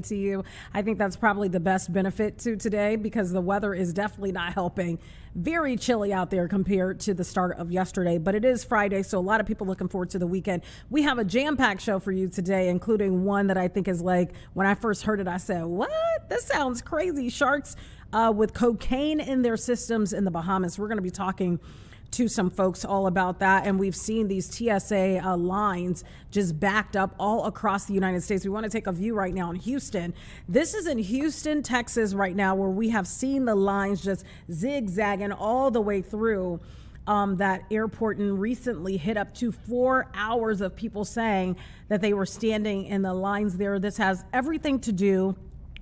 to you. I think that's probably the best benefit to today because the weather is definitely not helping. Very chilly out there compared to the start of yesterday, but it is Friday, so a lot of people looking forward to the weekend. We have a jam-packed show for you today, including one that I think is like, when I first heard it, I said, what? This sounds crazy. Sharks with cocaine in their systems in the Bahamas. We're going to be talking to some folks all about that. And we've seen these TSA lines just backed up all across the United States. We want to take a view right now in Houston. This is in Houston, Texas right now, where we have seen the lines just zigzagging all the way through that airport, and recently hit up to 4 hours of people saying that they were standing in the lines there. This has everything to do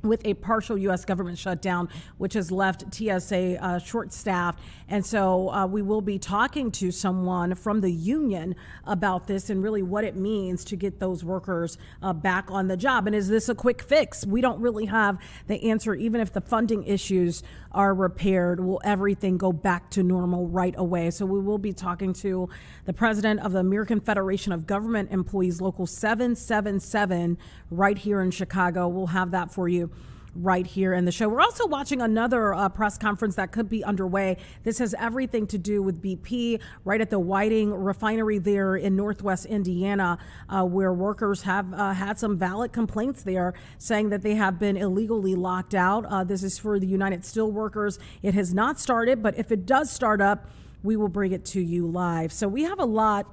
with a partial U.S. government shutdown, which has left TSA short-staffed. And so we will be talking to someone from the union about this and really what it means to get those workers back on the job. And is this a quick fix? We don't really have the answer. Even if the funding issues are repaired, will everything go back to normal right away? So we will be talking to the president of the American Federation of Government Employees, Local 777, right here in Chicago. We'll have that for you right here in the show. We're also watching another press conference that could be underway. This has everything to do with BP right at the Whiting refinery there in Northwest Indiana, where workers have had some valid complaints there saying that they have been illegally locked out. This is for the United Steelworkers. It has not started, but if it does start up, we will bring it to you live. So we have a lot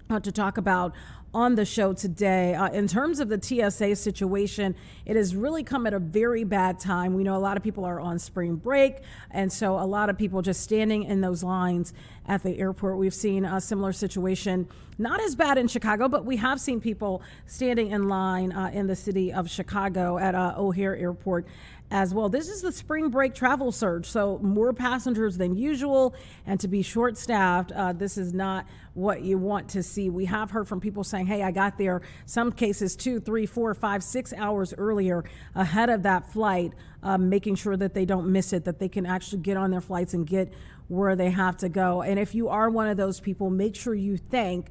to talk about on the show today. In terms of the TSA situation, it has really come at a very bad time. We know a lot of people are on spring break, and so a lot of people just standing in those lines at the airport. We've seen a similar situation, not as bad in Chicago, but we have seen people standing in line in the city of Chicago at O'Hare Airport as well. This is the spring break travel surge, so more passengers than usual, and to be short-staffed, this is not what you want to see. We have heard from people saying, hey, I got there, some cases 2, 3, 4, 5, 6 hours earlier ahead of that flight, making sure that they don't miss it, that they can actually get on their flights and get where they have to go. And if you are one of those people, make sure you thank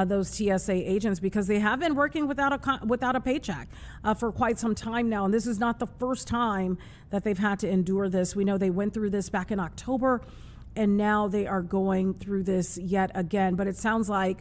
those TSA agents, because they have been working without a paycheck for quite some time now. And this is not the first time that they've had to endure this. We know they went through this back in October, and now they are going through this yet again. But it sounds like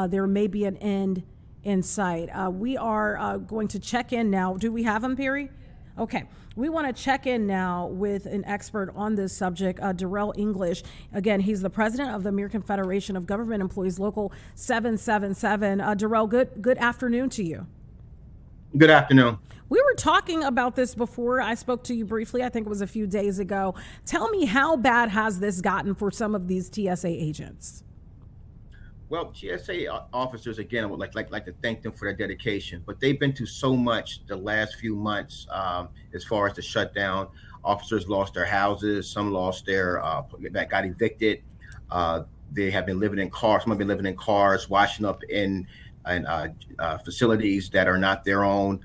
there may be an end in sight. We are going to check in now. Do we have him, Perry? Okay. We want to check in now with an expert on this subject, Darrell English. Again, he's the president of the American Federation of Government Employees, Local 777. Darrell, good afternoon to you. Good afternoon. We were talking about this before. I spoke to you briefly. I think it was a few days ago. Tell me, how bad has this gotten for some of these TSA agents? Well, TSA officers, again, I would like to thank them for their dedication, but they've been through so much the last few months as far as the shutdown. Officers lost their houses, some lost their, that got evicted. They have been living in cars, some have been living in cars, washing up in facilities that are not their own.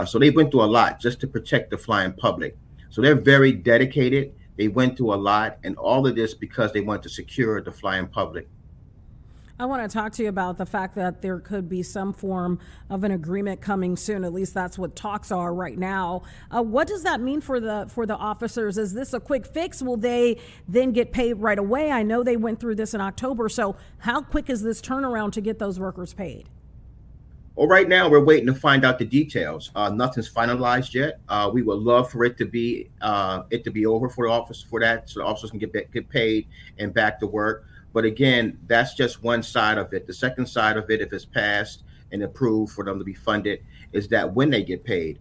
So they went through a lot just to protect the flying public. So they're very dedicated. They went through a lot, and all of this because they want to secure the flying public. I want to talk to you about the fact that there could be some form of an agreement coming soon. At least that's what talks are right now. What does that mean for the officers? Is this a quick fix? Will they then get paid right away? I know they went through this in October. So how quick is this turnaround to get those workers paid? Well, right now we're waiting to find out the details. Nothing's finalized yet. We would love for it to be over for the office for that, so the officers can get paid and back to work. But again, that's just one side of it. The second side of it, if it's passed and approved for them to be funded, is that when they get paid.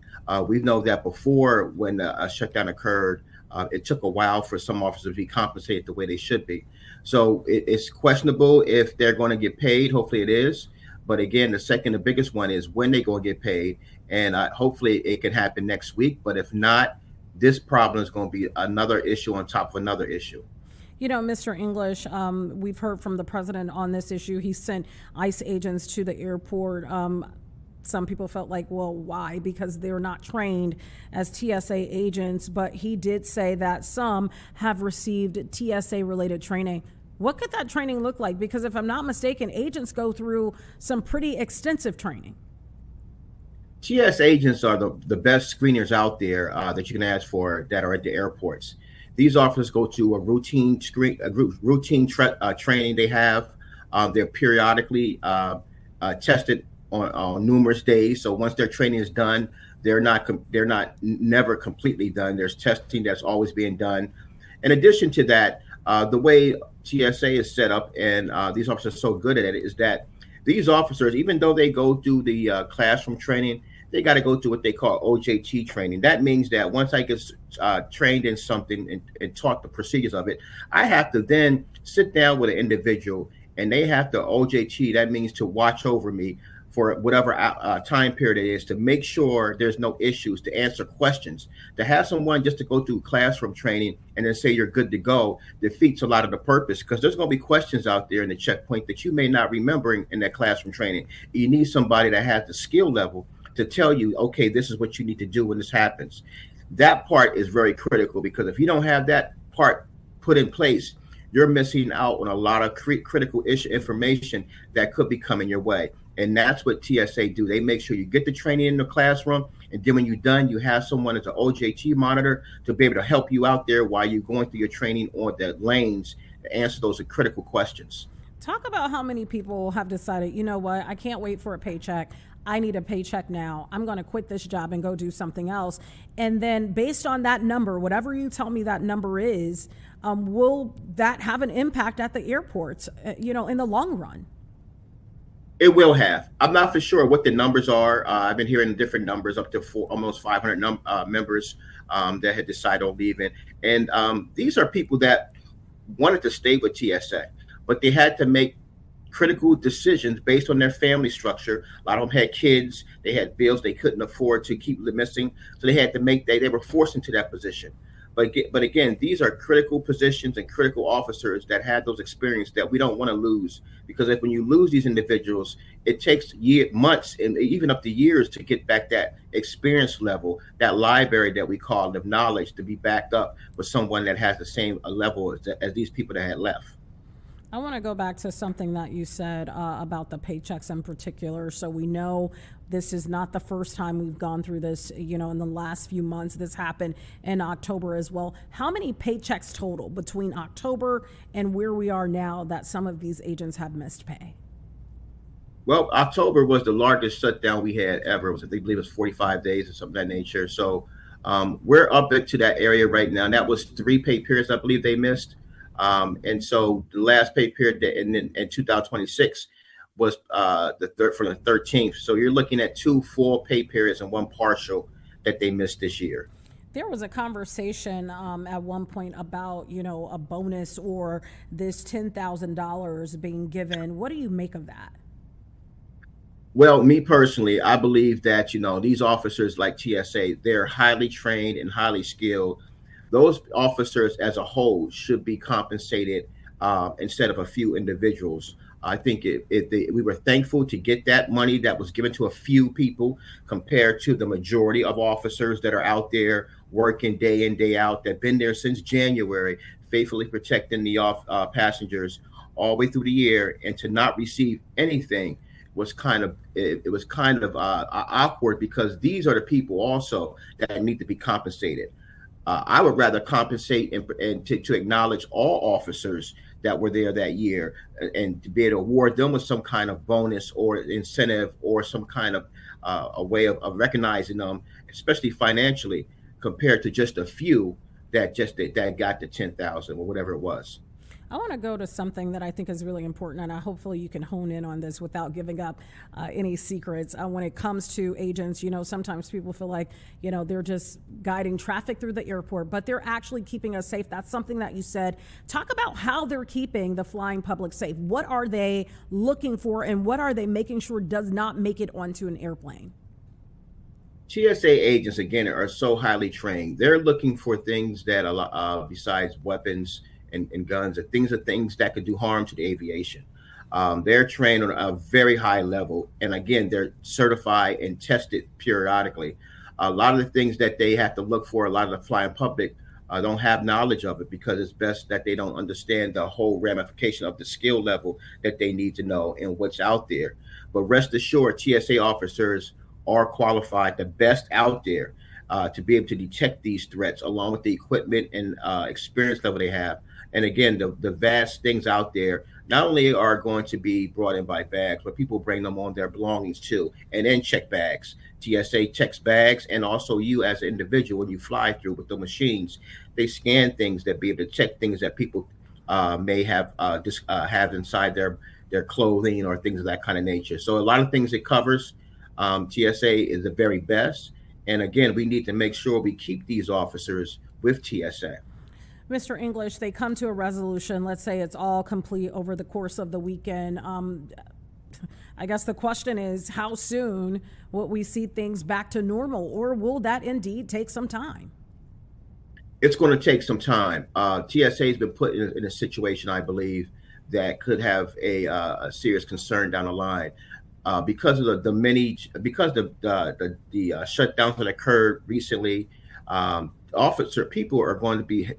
We know that before, when a shutdown occurred, it took a while for some officers to be compensated the way they should be. So it's questionable if they're going to get paid. Hopefully it is. But again, the biggest one is when they're going to get paid. And hopefully it can happen next week. But if not, this problem is going to be another issue on top of another issue. You know, Mr. English, we've heard from the president on this issue. He sent ICE agents to the airport. Some people felt like, well, why? Because they're not trained as TSA agents. But he did say that some have received TSA-related training. What could that training look like? Because if I'm not mistaken, agents go through some pretty extensive training. TS agents are the best screeners out there that you can ask for that are at the airports. These officers go to a routine training they have. They're periodically tested on numerous days. So once their training is done, they're not never completely done. There's testing that's always being done. In addition to that, the way TSA is set up, and these officers are so good at it, is that these officers, even though they go through the classroom training, they got to go through what they call OJT training. That means that once I get trained in something and taught the procedures of it, I have to then sit down with an individual and they have to OJT. That means to watch over me for whatever time period it is, to make sure there's no issues, to answer questions. To have someone just to go through classroom training and then say you're good to go defeats a lot of the purpose, because there's going to be questions out there in the checkpoint that you may not remember in that classroom training. You need somebody that has the skill level to tell you, okay, this is what you need to do when this happens. That part is very critical, because if you don't have that part put in place, you're missing out on a lot of critical issue information that could be coming your way. And that's what TSA do. They make sure you get the training in the classroom, and then when you're done, you have someone as an OJT monitor to be able to help you out there while you're going through your training on the lanes to answer those critical questions. Talk about how many people have decided, you know what, I can't wait for a paycheck. I need a paycheck now. I'm going to quit this job and go do something else. And then based on that number, whatever you tell me that number is, will that have an impact at the airports, in the long run? It will have. I'm not for sure what the numbers are. I've been hearing different numbers, up to almost 500 members that had decided on leaving. And these are people that wanted to stay with TSA, but they had to make critical decisions based on their family structure. A lot of them had kids. They had bills they couldn't afford to keep missing. So they had to they were forced into that position. But again, these are critical positions and critical officers that had those experiences that we don't want to lose. Because when you lose these individuals, it takes months and even up to years to get back that experience level, that library that we call of knowledge, to be backed up with someone that has the same level as these people that had left. I want to go back to something that you said about the paychecks in particular. So we know this is not the first time we've gone through this, in the last few months. This happened in October as well. How many paychecks total between October and where we are now that some of these agents have missed pay? Well, October was the largest shutdown we had ever. I believe it was 45 days or something of that nature. So we're up into that area right now. And that was 3 pay periods, I believe they missed. And so the last pay period in 2026 was the 13th. So you're looking at 2 full pay periods and 1 partial that they missed this year. There was a conversation at one point about, a bonus or this $10,000 being given. What do you make of that? Well, me personally, I believe that, these officers like TSA, they're highly trained and highly skilled. Those officers as a whole should be compensated instead of a few individuals. I think we were thankful to get that money that was given to a few people compared to the majority of officers that are out there working day in, day out, that have been there since January, faithfully protecting the passengers all the way through the year, and to not receive anything was kind of awkward, because these are the people also that need to be compensated. I would rather compensate and to acknowledge all officers that were there that year, and to be able to award them with some kind of bonus or incentive or some kind of a way of recognizing them, especially financially, compared to just a few that got the 10,000 or whatever it was. I want to go to something that I think is really important, and hopefully you can hone in on this without giving up any secrets. When it comes to agents, sometimes people feel like, they're just guiding traffic through the airport, but they're actually keeping us safe. That's something that you said. Talk about how they're keeping the flying public safe. What are they looking for, and what are they making sure does not make it onto an airplane? TSA agents, again, are so highly trained. They're looking for things that, besides weapons and guns, and things that could do harm to the aviation. They're trained on a very high level, and again, they're certified and tested periodically. A lot of the things that they have to look for, a lot of the flying public don't have knowledge of it, because it's best that they don't understand the whole ramification of the skill level that they need to know and what's out there. But rest assured, TSA officers are qualified, the best out there, to be able to detect these threats, along with the equipment and experience level they have. And again, the vast things out there not only are going to be brought in by bags, but people bring them on their belongings too, and then check bags. TSA checks bags, and also you as an individual, when you fly through with the machines, they scan things that be able to check things that people may have have inside their clothing or things of that kind of nature. So a lot of things it covers. TSA is the very best. And again, we need to make sure we keep these officers with TSA. Mr. English, they come to a resolution. Let's say it's all complete over the course of the weekend. I guess the question is, how soon will we see things back to normal, or will that indeed take some time? It's going to take some time. TSA has been put in a situation, I believe, that could have a serious concern down the line. Because of the shutdowns that occurred recently, people are going to be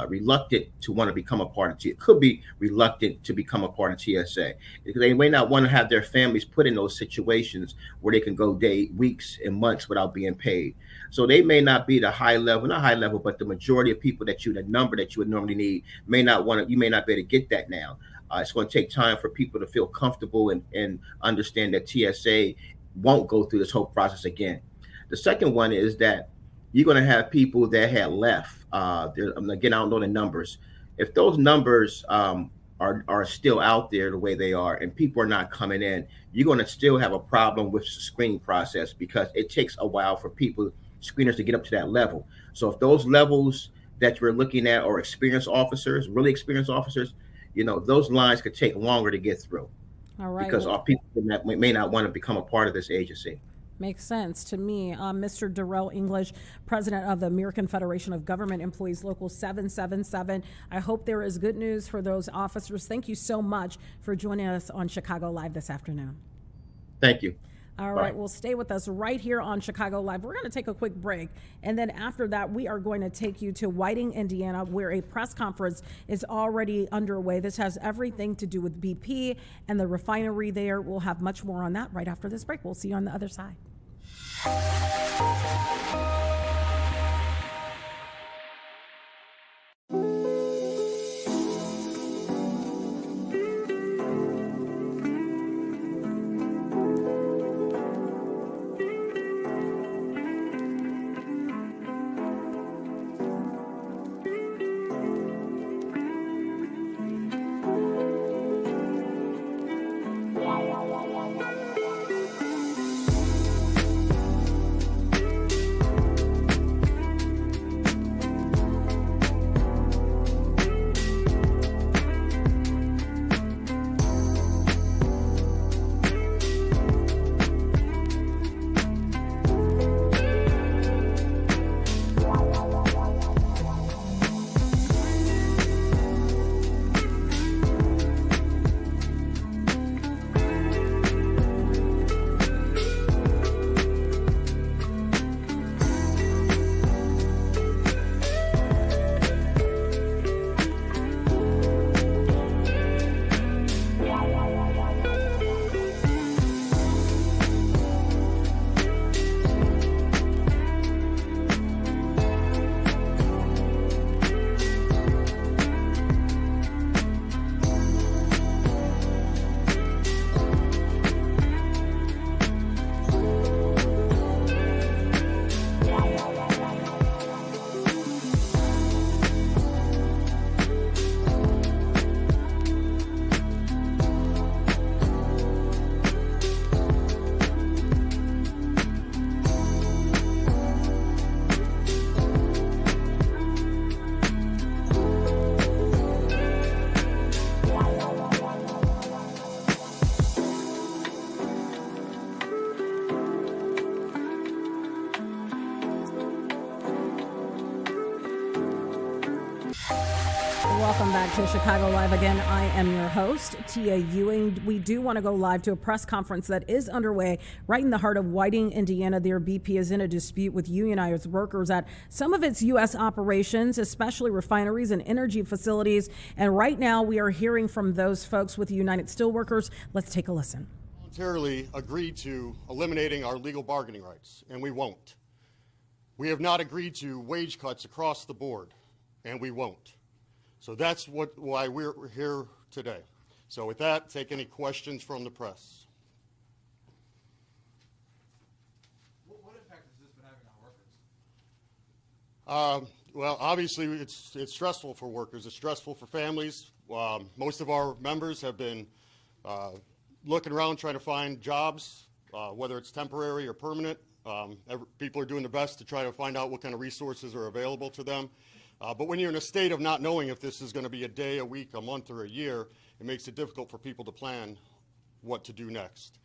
reluctant to want to become a part of TSA. Could be reluctant to become a part of TSA because they may not want to have their families put in those situations where they can go weeks and months without being paid. So they may not be not high level, but the majority of people the number that you would normally need you may not be able to get that now. It's going to take time for people to feel comfortable and understand that TSA won't go through this whole process again. The second one is that you're going to have people that had left. Again, I don't know the numbers. If those numbers are still out there the way they are and people are not coming in, you're going to still have a problem with the screening process because it takes a while for screeners to get up to that level. So if those levels that you're looking at are really experienced officers, those lines could take longer to get through. All right. Because our people that may not want to become a part of this agency. Makes sense to me. Mr. Darrell English, president of the American Federation of Government Employees, Local 777. I hope there is good news for those officers. Thank you so much for joining us on Chicago Live this afternoon. Thank you. All right, well, stay with us right here on Chicago Live. We're going to take a quick break, and then after that, we are going to take you to Whiting, Indiana, where a press conference is already underway. This has everything to do with BP and the refinery there. We'll have much more on that right after this break. We'll see you on the other side. Welcome back to Chicago Live again. I am your host, Tia Ewing. We do want to go live to a press conference that is underway right in the heart of Whiting, Indiana. There, BP is in a dispute with unionized workers at some of its U.S. operations, especially refineries and energy facilities. And right now we are hearing from those folks with United Steelworkers. Let's take a listen. voluntarily agreed to eliminating our legal bargaining rights, and we won't. We have not agreed to wage cuts across the board, and we won't. So that's why we're here today. So with that, take any questions from the press. What impact has this been having on workers? Well, obviously, it's stressful for workers. It's stressful for families. Most of our members have been looking around trying to find jobs, whether it's temporary or permanent. People are doing their best to try to find out what kind of resources are available to them. But when you're in a state of not knowing if this is going to be a day, a week, a month, or a year, it makes it difficult for people to plan what to do next.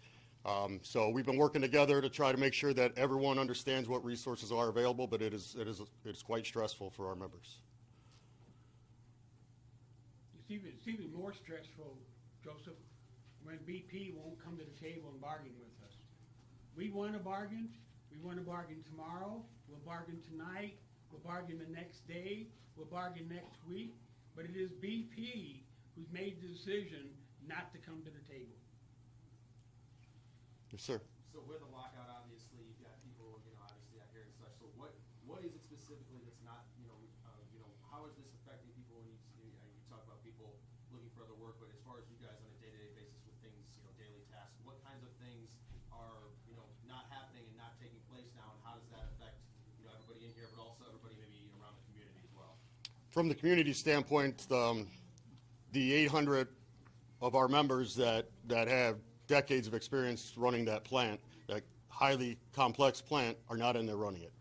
So we've been working together to try to make sure that everyone understands what resources are available, but it's quite stressful for our members. It's even more stressful, Joseph, when BP won't come to the table and bargain with us. We want to bargain. We want to bargain tomorrow. We'll bargain tonight. We'll bargain the next day. We'll bargain next week. But it is BP who's made the decision not to come to the table. Yes, sir. So with the lockout, obviously, you've got people, obviously out here and such. So what is it specifically that's not, how is this affecting people when you talk about people looking for other work, but as far as you guys on a day-to-day basis with things, daily tasks, what kinds of things are, not happening and not taking place now, and how does that affect, everybody in here, but also everybody maybe around the community as well? From the community standpoint, the 800 of our members that have decades of experience running that plant, that highly complex plant, are not in there running it.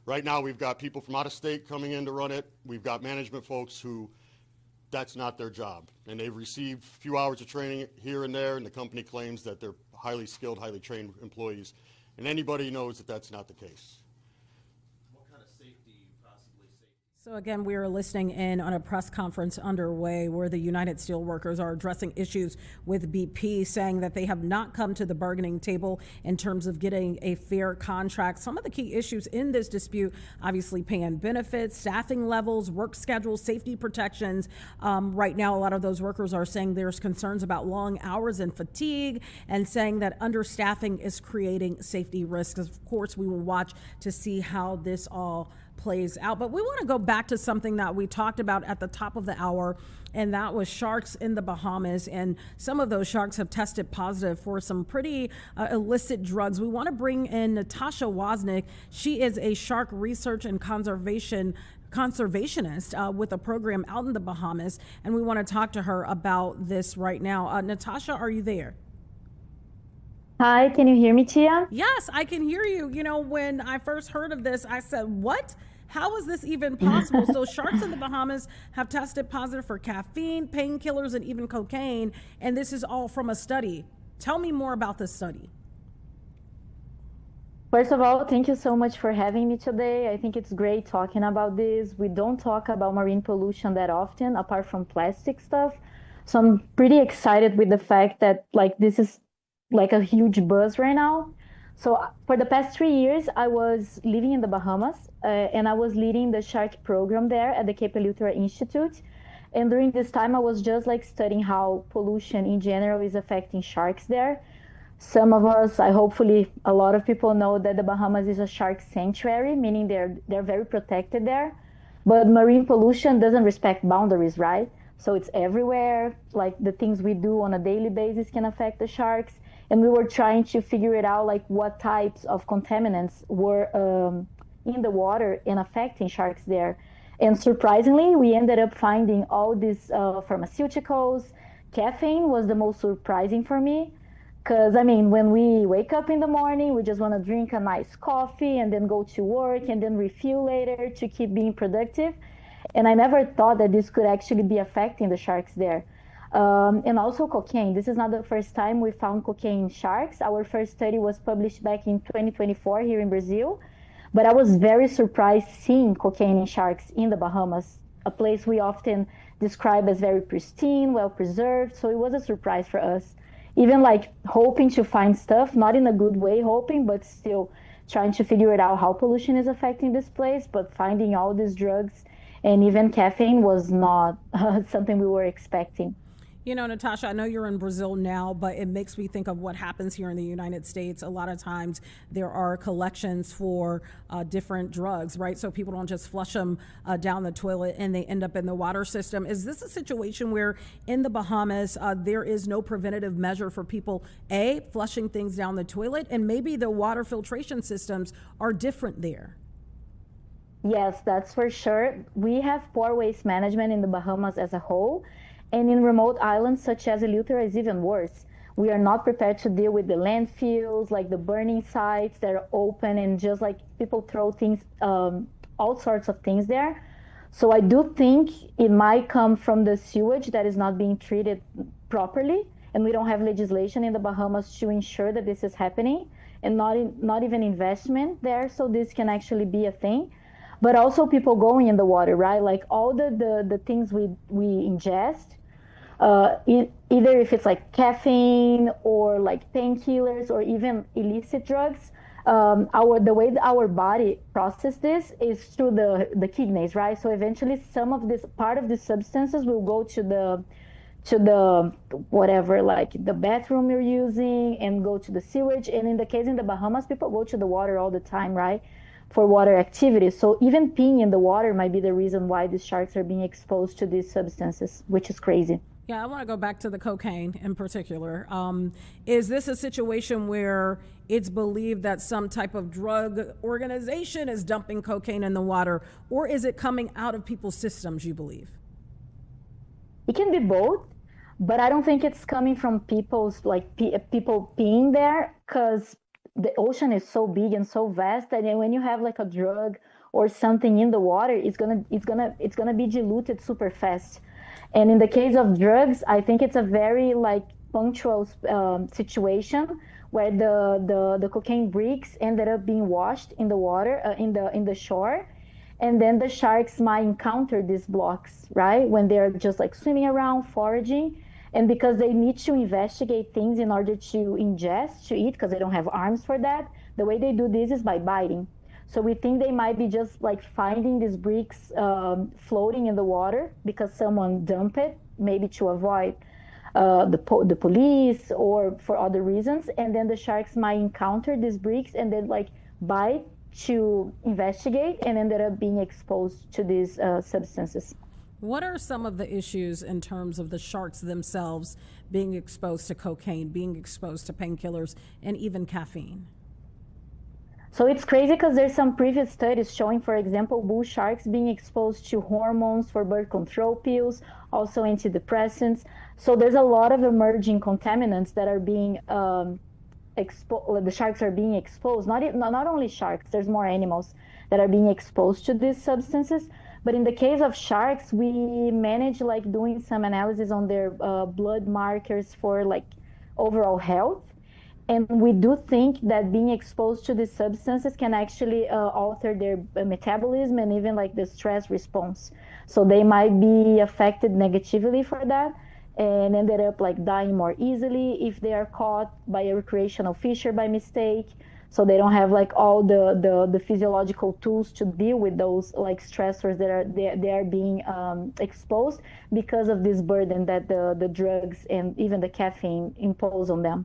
Right now, we've got people from out of state coming in to run it. We've got management folks who that's not their job. And they've received a few hours of training here and there, and the company claims that they're highly skilled, highly trained employees. And anybody knows that that's not the case. So again, we are listening in on a press conference underway where the United Steelworkers are addressing issues with BP, saying that they have not come to the bargaining table in terms of getting a fair contract. Some of the key issues in this dispute, obviously paying benefits, staffing levels, work schedules, safety protections. Right now, a lot of those workers are saying there's concerns about long hours and fatigue, and saying that understaffing is creating safety risks. Of course, we will watch to see how this all plays out. But we want to go back to something that we talked about at the top of the hour, and that was sharks in the Bahamas. And some of those sharks have tested positive for some pretty illicit drugs. We want to bring in Natasha Wozniak. She is a shark research and conservationist with a program out in the Bahamas, and we want to talk to her about this right now. Natasha, are you there? Hi, can you hear me, Tia? Yes, I can hear you. When I first heard of this, I said, what? How is this even possible? So sharks in the Bahamas have tested positive for caffeine, painkillers, and even cocaine. And this is all from a study. Tell me more about this study. First of all, thank you so much for having me today. I think it's great talking about this. We don't talk about marine pollution that often, apart from plastic stuff. So I'm pretty excited with the fact that this is a huge buzz right now. So for the past 3 years, I was living in the Bahamas, and I was leading the shark program there at the Cape Eleuthera Institute. And during this time, I was just studying how pollution in general is affecting sharks there. Some of us, hopefully a lot of people know that the Bahamas is a shark sanctuary, meaning they're very protected there. But marine pollution doesn't respect boundaries, right? So it's everywhere. The things we do on a daily basis can affect the sharks. And we were trying to figure it out, what types of contaminants were in the water and affecting sharks there. And surprisingly, we ended up finding all these pharmaceuticals. Caffeine was the most surprising for me, because, when we wake up in the morning, we just want to drink a nice coffee and then go to work and then refuel later to keep being productive. And I never thought that this could actually be affecting the sharks there. And also cocaine. This is not the first time we found cocaine in sharks. Our first study was published back in 2024 here in Brazil. But I was very surprised seeing cocaine in sharks in the Bahamas, a place we often describe as very pristine, well-preserved. So it was a surprise for us. Even hoping to find stuff, not in a good way hoping, but still trying to figure it out how pollution is affecting this place. But finding all these drugs and even caffeine was not something we were expecting. You know, Natasha, I know you're in Brazil now, but it makes me think of what happens here in the United States. A lot of times there are collections for different drugs, right? So people don't just flush them down the toilet and they end up in the water system. Is this a situation where in the Bahamas there is no preventative measure for people, A, flushing things down the toilet, and maybe the water filtration systems are different there? Yes, that's for sure. We have poor waste management in the Bahamas as a whole, and in remote islands such as Eleuthera is even worse. We are not prepared to deal with the landfills, like the burning sites that are open and just like people throw things, all sorts of things there. So I do think it might come from the sewage that is not being treated properly, and we don't have legislation in the Bahamas to ensure that this is happening, and not even investment there, so this can actually be a thing. But also people going in the water, right? Like all the things we ingest, either if it's like caffeine or like painkillers or even illicit drugs, the way that our body processes this is through the kidneys, right? So eventually some of this part of the substances will go to the whatever, like the bathroom you're using, and go to the sewage. And in the case in the Bahamas, people go to the water all the time, right? For water activities. So even peeing in the water might be the reason why these sharks are being exposed to these substances, which is crazy. Yeah, I want to go back to the cocaine in particular. Is this a situation where it's believed that some type of drug organization is dumping cocaine in the water, or is it coming out of people's systems, you believe? It can be both, but I don't think it's coming from people's people peeing there, because the ocean is so big and so vast that when you have like a drug or something in the water, it's gonna be diluted super fast. And in the case of drugs, I think it's a very like punctual situation where the cocaine bricks ended up being washed in the water, in the shore, and then the sharks might encounter these blocks, right, when they're just like swimming around foraging. And because they need to investigate things in order to ingest, to eat, because they don't have arms for that, the way they do this is by biting. So we think they might be just like finding these bricks floating in the water because someone dumped it, maybe to avoid the police or for other reasons. And then the sharks might encounter these bricks and then like bite to investigate and ended up being exposed to these substances. What are some of the issues in terms of the sharks themselves being exposed to cocaine, being exposed to painkillers, and even caffeine? So it's crazy because there's some previous studies showing, for example, bull sharks being exposed to hormones for birth control pills, also antidepressants. So there's a lot of emerging contaminants that are being the sharks are being exposed. Not only sharks, there's more animals that are being exposed to these substances. But in the case of sharks, we manage like doing some analysis on their blood markers for like overall health. And we do think that being exposed to these substances can actually alter their metabolism and even like the stress response. So they might be affected negatively for that and ended up like dying more easily if they are caught by a recreational fisher by mistake. So they don't have like all the physiological tools to deal with those like stressors that they are being exposed because of this burden that the drugs and even the caffeine impose on them.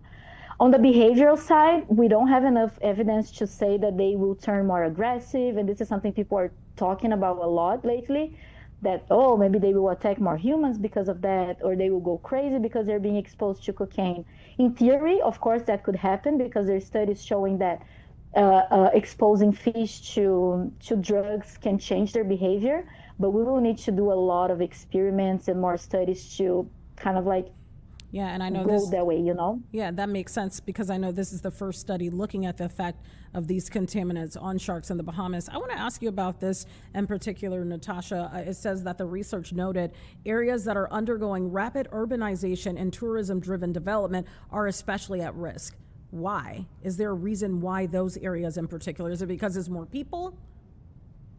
On the behavioral side, we don't have enough evidence to say that they will turn more aggressive, and this is something people are talking about a lot lately, that, oh, maybe they will attack more humans because of that, or they will go crazy because they're being exposed to cocaine. In theory, of course, that could happen because there are studies showing that exposing fish to drugs can change their behavior, but we will need to do a lot of experiments and more studies to kind of like and I know go this that way, you know? Yeah, that makes sense because I know this is the first study looking at the effect of these contaminants on sharks in the Bahamas. I want to ask you about this in particular, Natasha. It says that the research noted areas that are undergoing rapid urbanization and tourism-driven development are especially at risk. Why? Is there a reason why those areas in particular? Is it because there's more people?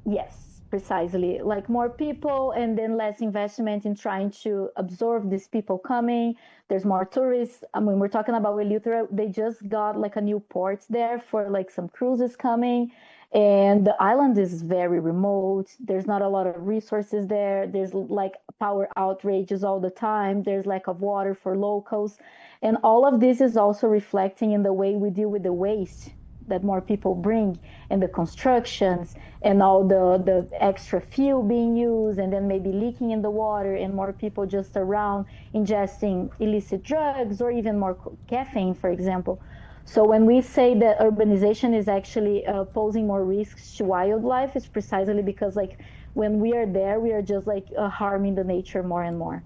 Yes. Precisely, like more people and then less investment in trying to absorb these people coming. There's more tourists. I mean, we're talking about Eleuthera. They just got like a new port there for like some cruises coming. And the island is very remote. There's not a lot of resources there. There's like power outrages all the time. There's lack of water for locals. And all of this is also reflecting in the way we deal with the waste that more people bring, and the constructions and all the extra fuel being used, and then maybe leaking in the water, and more people just around ingesting illicit drugs or even more caffeine, for example. So when we say that urbanization is actually posing more risks to wildlife, it's precisely because like when we are there, we are just like harming the nature more and more.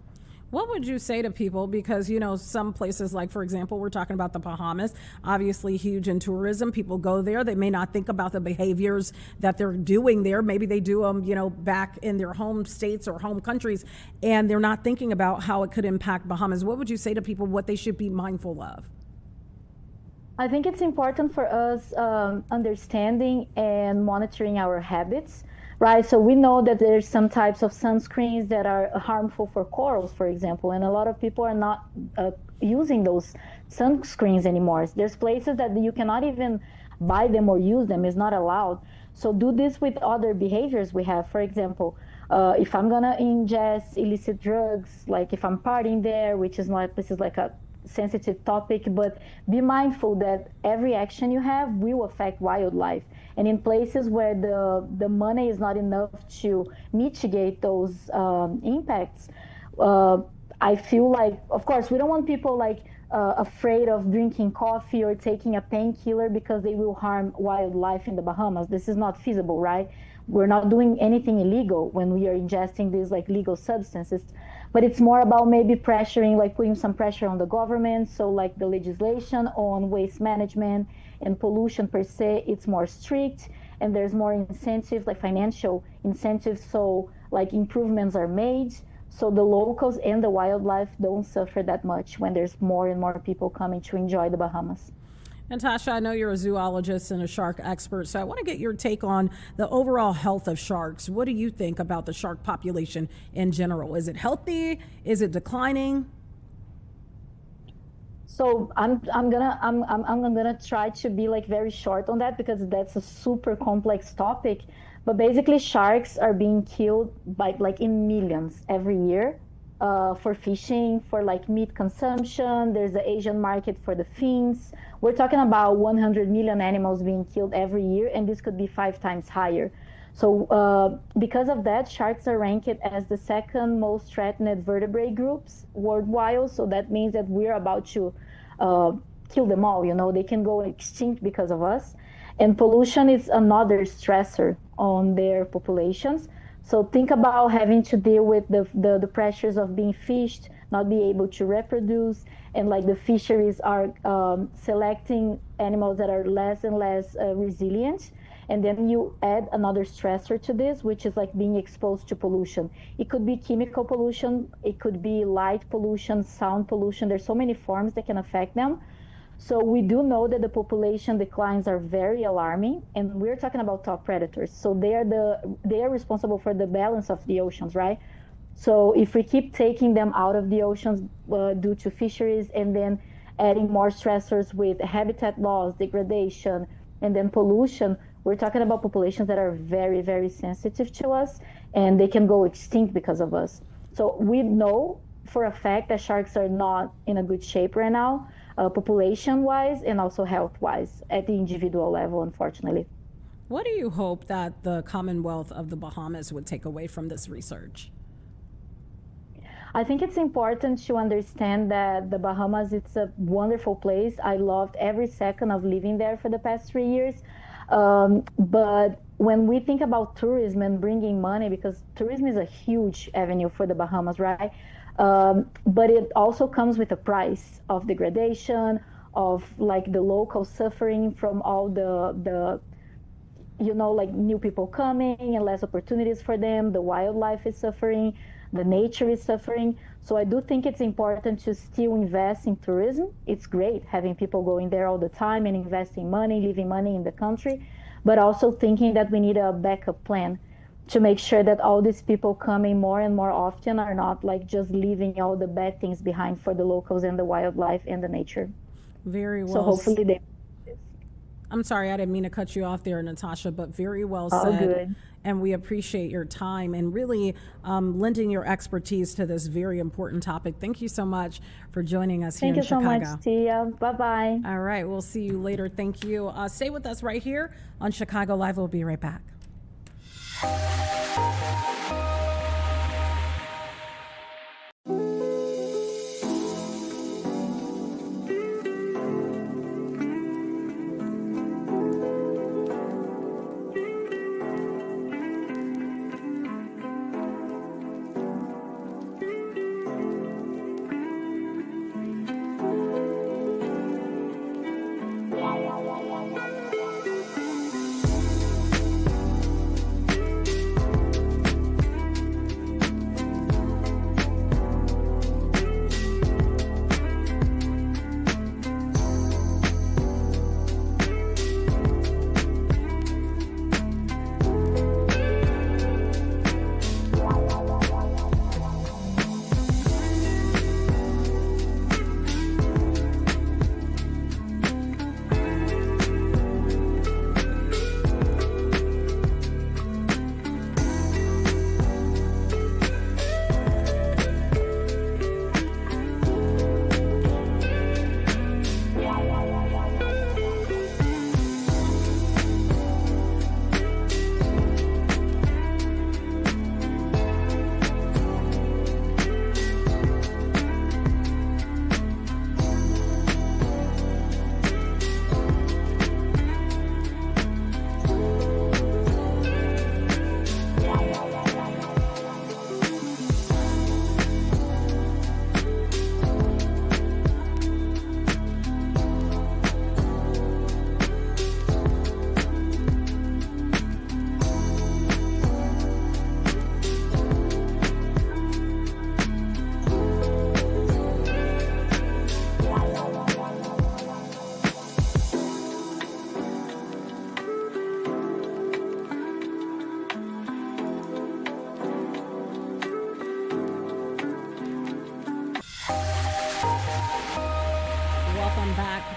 What would you say to people? Because, you know, some places, like, for example, we're talking about the Bahamas, obviously huge in tourism. People go there. They may not think about the behaviors that they're doing there. Maybe they do them, you know, back in their home states or home countries, and they're not thinking about how it could impact Bahamas. What would you say to people what they should be mindful of? I think it's important for us understanding and monitoring our habits, right? So we know that there's some types of sunscreens that are harmful for corals, for example, and a lot of people are not using those sunscreens anymore. There's places that you cannot even buy them or use them, it's not allowed. So do this with other behaviors we have. For example, if I'm gonna ingest illicit drugs, like if I'm partying there, which is not, this is like a sensitive topic, but be mindful that every action you have will affect wildlife. And in places where the money is not enough to mitigate those impacts, I feel like, of course, we don't want people like afraid of drinking coffee or taking a painkiller because they will harm wildlife in the Bahamas. This is not feasible, right? We're not doing anything illegal when we are ingesting these like legal substances, but it's more about maybe pressuring, like putting some pressure on the government. So like the legislation on waste management and pollution per se, it's more strict, and there's more incentives, like financial incentives, so like improvements are made, so the locals and the wildlife don't suffer that much when there's more and more people coming to enjoy the Bahamas. Natasha, I know you're a zoologist and a shark expert, so I want to get your take on the overall health of sharks. What do you think about the shark population in general? Is it healthy? Is it declining? So I'm gonna try to be like very short on that because that's a super complex topic. But basically, sharks are being killed by like in millions every year for fishing, for like meat consumption. There's the Asian market for the fins. We're talking about 100 million animals being killed every year, and this could be 5 times higher. So because of that, sharks are ranked as the second most threatened vertebrate groups worldwide. So that means that we're about to kill them all. You know, they can go extinct because of us. And pollution is another stressor on their populations. So think about having to deal with the pressures of being fished, not be able to reproduce, and like the fisheries are selecting animals that are less and less resilient. And then you add another stressor to this, which is like being exposed to pollution. It could be chemical pollution, it could be light pollution, sound pollution. There's so many forms that can affect them. So we do know that the population declines are very alarming, and we're talking about top predators. So they are responsible for the balance of the oceans, right? So if we keep taking them out of the oceans due to fisheries, and then adding more stressors with habitat loss, degradation, and then pollution, we're talking about populations that are very, very sensitive to us, and they can go extinct because of us. So we know for a fact that sharks are not in a good shape right now, population-wise and also health-wise at the individual level, unfortunately. What do you hope that the Commonwealth of the Bahamas would take away from this research? I think it's important to understand that the Bahamas, it's a wonderful place. I loved every second of living there for the past 3 years. But when we think about tourism and bringing money, because tourism is a huge avenue for the Bahamas, right? But it also comes with a price of degradation, of like the locals suffering from all the you know, like new people coming and less opportunities for them. The wildlife is suffering, the nature is suffering. So I do think it's important to still invest in tourism. It's great having people going there all the time and investing money, leaving money in the country, but also thinking that we need a backup plan to make sure that all these people coming more and more often are not like just leaving all the bad things behind for the locals and the wildlife and the nature. Very well. So hopefully they. I'm sorry, I didn't mean to cut you off there, Natasha, but very well All said. good. And we appreciate your time and really lending your expertise to this very important topic. Thank you so much for joining us here Thank in you so Chicago. much, Tia. Bye-bye. All right, we'll see you later. Thank you. Stay with us right here on Chicago Live. We'll be right back.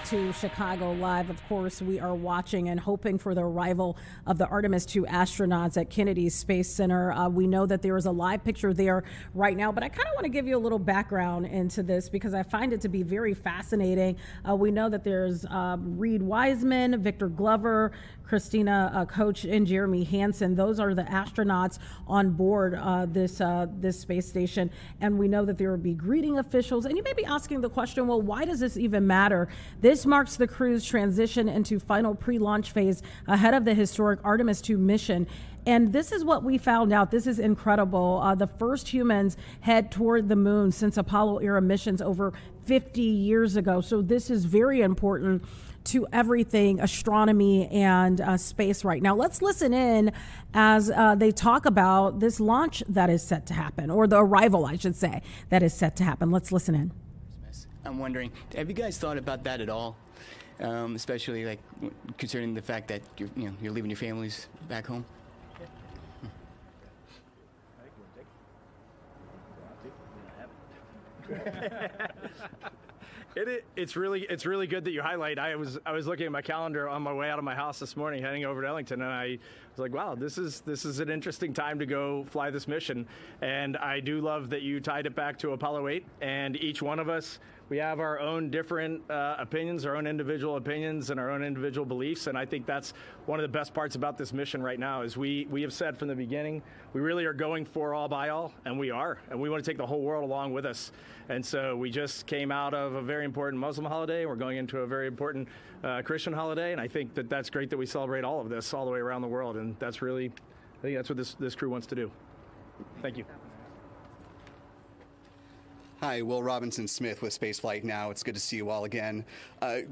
To Chicago Live. Of course, we are watching and hoping for the arrival of the Artemis II astronauts at Kennedy Space Center. We know that there is a live picture there right now, but I kind of want to give you a little background into this because I find it to be very fascinating. We know that there's Reed Wiseman, Victor Glover, Christina Koch, and Jeremy Hansen. Those are the astronauts on board this space station. And we know that there will be greeting officials. And you may be asking the question, well, why does this even matter? This marks the crew's transition into final pre-launch phase ahead of the historic Artemis II mission. And this is what we found out. This is incredible. The first humans head toward the moon since Apollo era missions over 50 years ago. So this is very important to everything astronomy and space right now. Let's listen in as they talk about this launch that is set to happen, or the arrival, I should say, that is set to happen. Let's listen in. I'm wondering, have you guys thought about that at all? Especially like concerning the fact that you're leaving your families back home? It's really good that you highlight. I was looking at my calendar on my way out of my house this morning, heading over to Ellington, and I was like, wow, this is an interesting time to go fly this mission. And I do love that you tied it back to Apollo 8, and each one of us, we have our own different opinions, our own individual opinions, and our own individual beliefs. And I think that's one of the best parts about this mission right now is we have said from the beginning, we really are going for all by all, and we are. And we want to take the whole world along with us. And so we just came out of a very important Muslim holiday. We're going into a very important Christian holiday. And I think that that's great that we celebrate all of this all the way around the world. And that's really, I think that's what this crew wants to do. Thank you. Hi, Will Robinson Smith with Spaceflight Now. It's good to see you all again.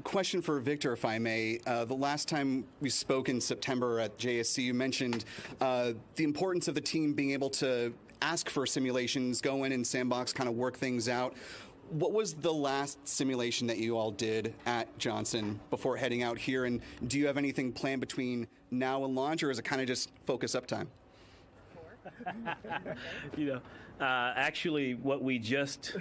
Question for Victor, if I may. The last time we spoke in September at JSC, you mentioned the importance of the team being able to ask for simulations, go in and sandbox, kind of work things out. What was the last simulation that you all did at Johnson before heading out here? And do you have anything planned between now and launch, or is it kind of just focus up time? Actually, what we just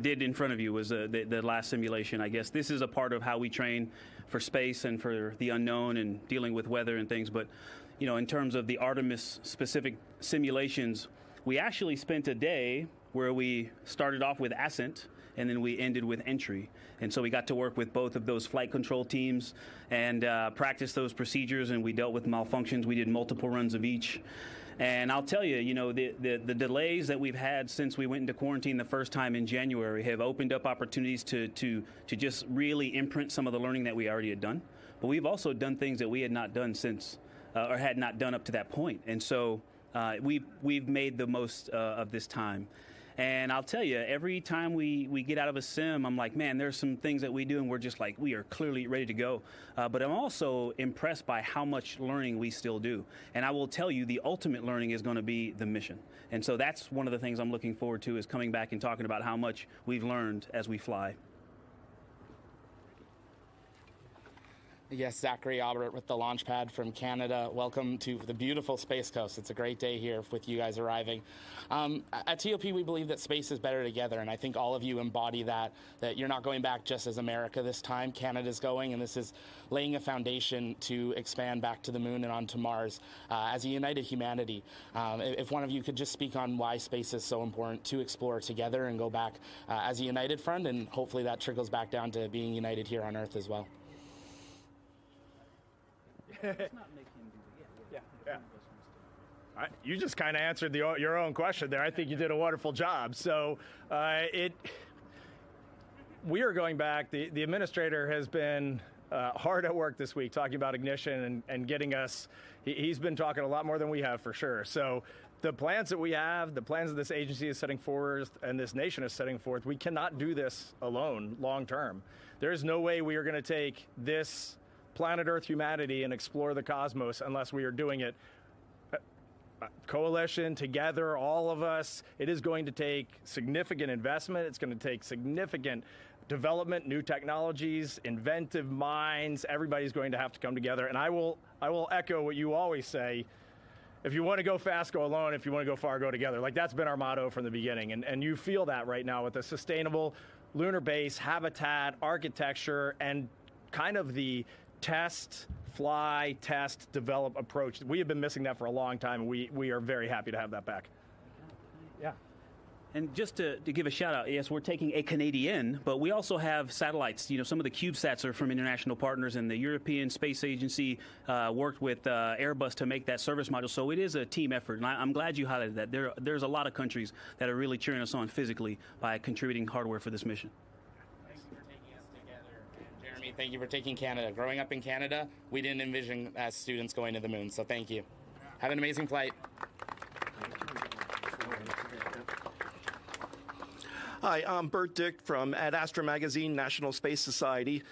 did in front of you was the last simulation, I guess. This is a part of how we train for space and for the unknown and dealing with weather and things. But, you know, in terms of the Artemis specific simulations, we actually spent a day where we started off with ascent and then we ended with entry. And so we got to work with both of those flight control teams and practice those procedures, and we dealt with malfunctions. We did multiple runs of each. And I'll tell you, you know, the delays that we've had since we went into quarantine the first time in January have opened up opportunities to just really imprint some of the learning that we already had done. But we've also done things that we had not done since, or had not done up to that point. And so we've made the most of this time. And I'll tell you, every time we get out of a sim, I'm like, man, there's some things that we do, and we're just like, we are clearly ready to go. But I'm also impressed by how much learning we still do. And I will tell you, the ultimate learning is going to be the mission. And so that's one of the things I'm looking forward to, is coming back and talking about how much we've learned as we fly. Yes, Zachary Albert with the Launchpad from Canada. Welcome to the beautiful Space Coast. It's a great day here with you guys arriving. At TOP, we believe that space is better together, and I think all of you embody that you're not going back just as America this time. Canada's going, and this is laying a foundation to expand back to the moon and onto Mars as a united humanity. If one of you could just speak on why space is so important to explore together and go back as a united front, and hopefully that trickles back down to being united here on Earth as well. Yeah. You just kind of answered your own question there. I think you did a wonderful job. So we are going back. The administrator has been hard at work this week talking about ignition and getting us. He's been talking a lot more than we have, for sure. So the plans that we have, the plans that this agency is setting forth and this nation is setting forth, we cannot do this alone long term. There is no way we are going to take this planet Earth humanity and explore the cosmos unless we are doing it coalition together, all of us. It is going to take significant investment. It's going to take significant development, new technologies, inventive minds. Everybody's going to have to come together. And I will echo what you always say. If you want to go fast, go alone. If you want to go far, go together. Like, that's been our motto from the beginning. And you feel that right now with the sustainable lunar base, habitat, architecture, and kind of the test, fly, test, develop approach. We have been missing that for a long time. We are very happy to have that back. Yeah. And just to give a shout out, yes, we're taking a Canadian, but we also have satellites. You know, some of the CubeSats are from international partners, and the European Space Agency worked with Airbus to make that service module. So it is a team effort, and I'm glad you highlighted that. There's a lot of countries that are really cheering us on physically by contributing hardware for this mission. Thank you for taking Canada. Growing up in Canada, we didn't envision as students going to the moon, so thank you. Have an amazing flight. Hi, I'm Bert Dick from Ad Astra Magazine, National Space Society.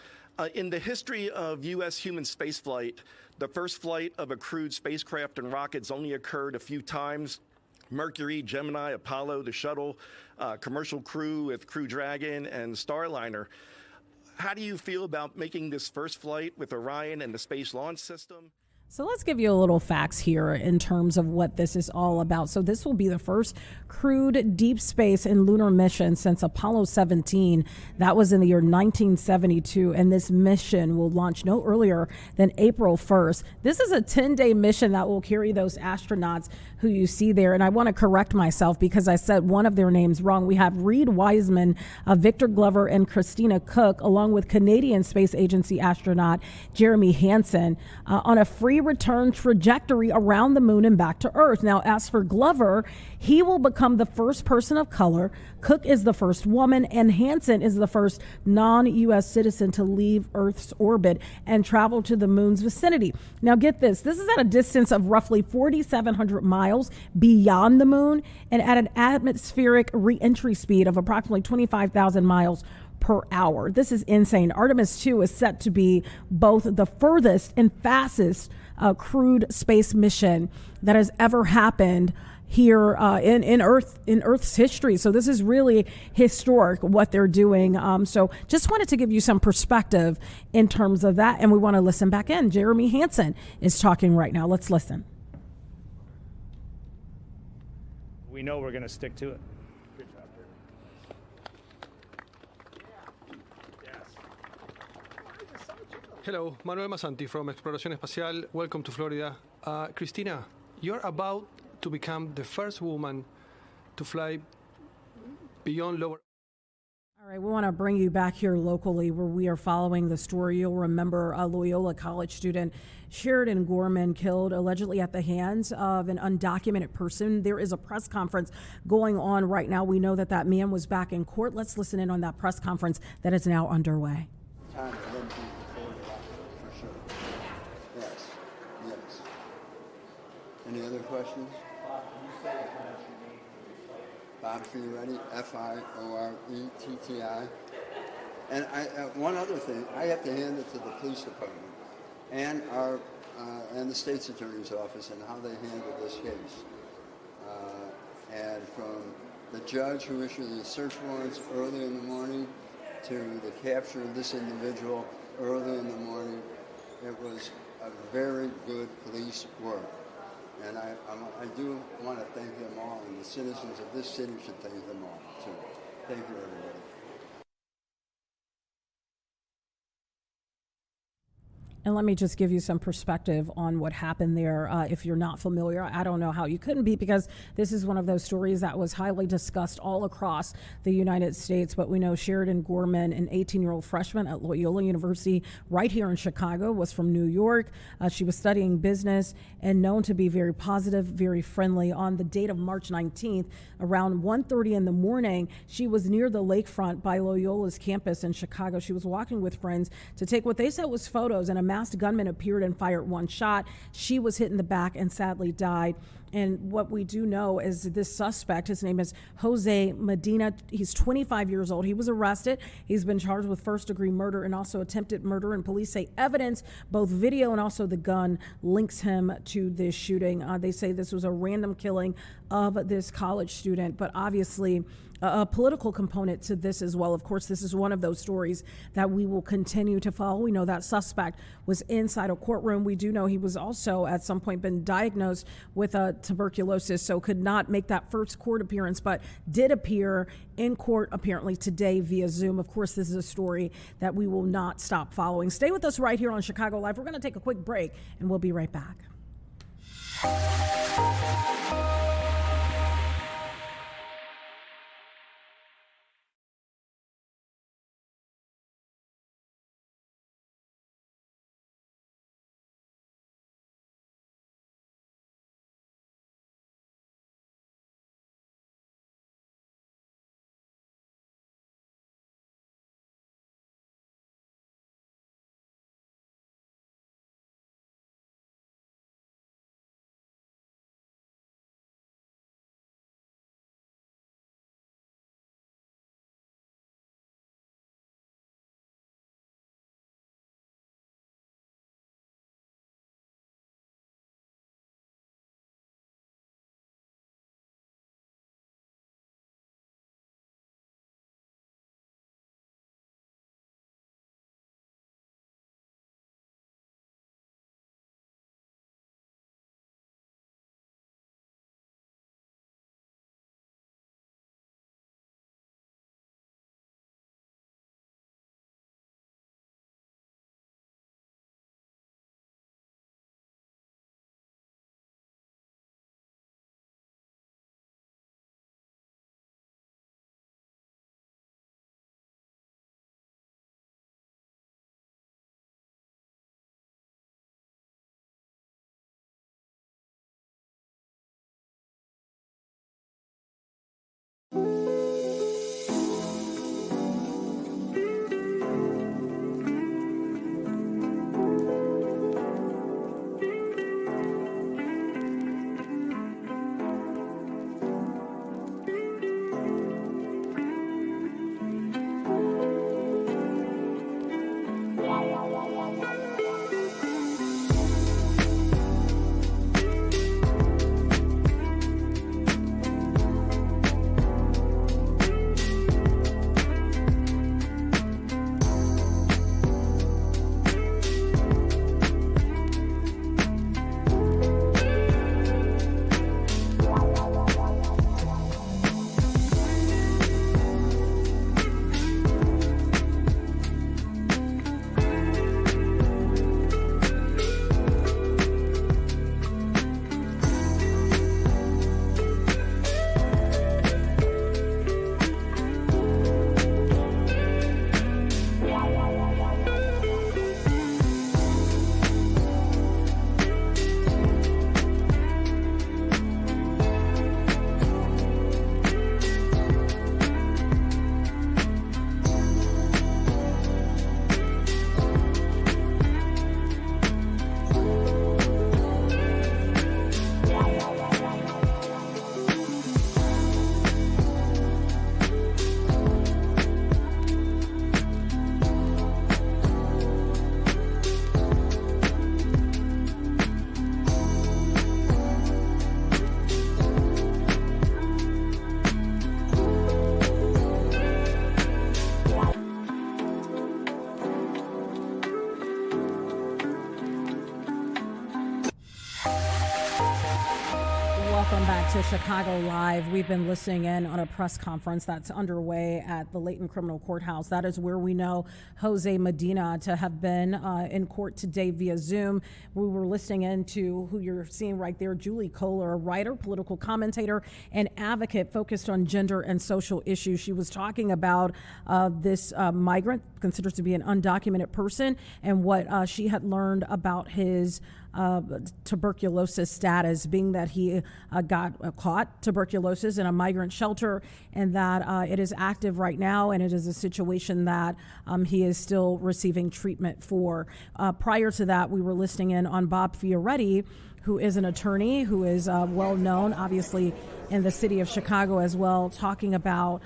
In the history of U.S. human spaceflight, the first flight of a crewed spacecraft and rockets only occurred a few times. Mercury, Gemini, Apollo, the shuttle, commercial crew with Crew Dragon and Starliner. How do you feel about making this first flight with Orion and the Space Launch System? So let's give you a little facts here in terms of what this is all about. So this will be the first crewed deep space and lunar mission since Apollo 17. That was in the year 1972, and this mission will launch no earlier than April 1st. This is a 10-day mission that will carry those astronauts who you see there. And I want to correct myself because I said one of their names wrong. We have Reed Wiseman, Victor Glover, and Christina Cook, along with Canadian Space Agency astronaut Jeremy Hansen, on a free return trajectory around the moon and back to Earth. Now, as for Glover, he will become the first person of color. Cook is the first woman, and Hansen is the first non-U.S. citizen to leave Earth's orbit and travel to the moon's vicinity. Now, get this. This is at a distance of roughly 4,700 miles beyond the moon and at an atmospheric re-entry speed of approximately 25,000 miles per hour. This is insane. Artemis II is set to be both the furthest and fastest crewed space mission that has ever happened here in Earth's history. So this is really historic what they're doing. So just wanted to give you some perspective in terms of that. And we want to listen back in. Jeremy Hansen is talking right now. Let's listen. We know we're going to stick to it. Good job, Hello, Manuel Masanti from Exploración Espacial. Welcome to Florida. Cristina, you're about to become the first woman to fly beyond lower. All right, we want to bring you back here locally where we are following the story. You'll remember a Loyola College student, Sheridan Gorman, killed allegedly at the hands of an undocumented person. There is a press conference going on right now. We know that that man was back in court. Let's listen in on that press conference that is now underway. Time for them to for sure. Yes, yes. Any other questions? Bob Fioretti, F-I-O-R-E-T-T-I. And one other thing, I have to hand it to the police department and our and the state's attorney's office and how they handled this case. And from the judge who issued the search warrants early in the morning to the capture of this individual early in the morning, it was a very good police work. And I do want to thank them all, and the citizens of this city should thank them all, too. Thank you, everybody. And let me just give you some perspective on what happened there. If you're not familiar, I don't know how you couldn't be, because this is one of those stories that was highly discussed all across the United States. But we know Sheridan Gorman, an 18-year-old freshman at Loyola University right here in Chicago, was from New York. She was studying business and known to be very positive, very friendly. On the date of March 19th, around 1:30 in the morning, she was near the lakefront by Loyola's campus in Chicago. She was walking with friends to take what they said was photos, and a masked gunman appeared and fired one shot. She was hit in the back and sadly died. And what we do know is this suspect, his name is Jose Medina. He's 25 years old. He was arrested. He's been charged with first-degree murder and also attempted murder. And police say evidence, both video and also the gun, links him to this shooting. They say this was a random killing of this college student, but obviously a political component to this as well. Of course, this is one of those stories that we will continue to follow. We know that suspect was inside a courtroom. We do know he was also at some point been diagnosed with tuberculosis, so could not make that first court appearance, but did appear in court apparently today via Zoom. Of course, this is a story that we will not stop following. Stay with us right here on Chicago Live. We're going to take a quick break and we'll be right back. to Chicago Live. We've been listening in on a press conference that's underway at the Layton Criminal Courthouse. That is where we know Jose Medina to have been in court today via Zoom. We were listening in to who you're seeing right there, Julie Kohler, a writer, political commentator, and advocate focused on gender and social issues. She was talking about this migrant, considered to be an undocumented person, and what she had learned about his tuberculosis status, being that he got caught tuberculosis in a migrant shelter, and that it is active right now, and it is a situation that he is still receiving treatment for. Prior to that, we were listening in on Bob Fioretti, who is an attorney who is well known, obviously, in the city of Chicago as well, talking about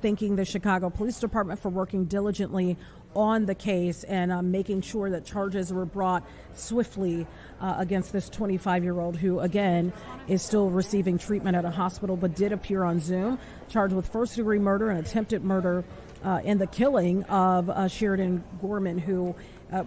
thanking the Chicago Police Department for working diligently on the case and making sure that charges were brought swiftly against this 25-year-old who, again, is still receiving treatment at a hospital but did appear on Zoom, charged with first-degree murder and attempted murder in the killing of Sheridan Gorman, who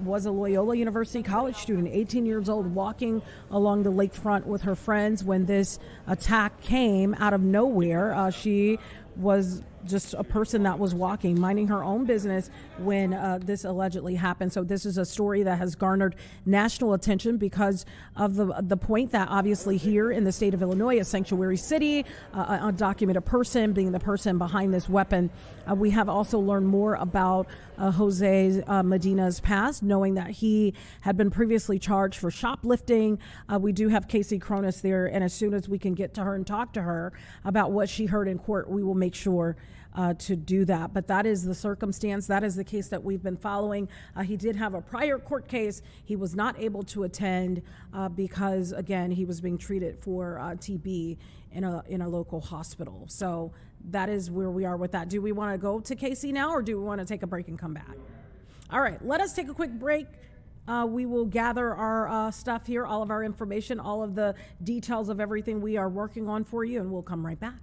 was a Loyola University college student, 18 years old, walking along the lakefront with her friends when this attack came out of nowhere. She was just a person that was walking, minding her own business when this allegedly happened. So this is a story that has garnered national attention because of the point that obviously here in the state of Illinois, a sanctuary city, an undocumented person being the person behind this weapon. We have also learned more about Jose Medina's past, knowing that he had been previously charged for shoplifting. We do have Casey Cronus there, and as soon as we can get to her and talk to her about what she heard in court, we will make sure to do that. But that is the circumstance. That is the case that we've been following. He did have a prior court case. He was not able to attend because, again, he was being treated for TB in a local hospital. So that is where we are with that. Do we want to go to Casey now, or do we want to take a break and come back? All right, let us take a quick break. We will gather our stuff here, all of our information, all of the details of everything we are working on for you, and we'll come right back.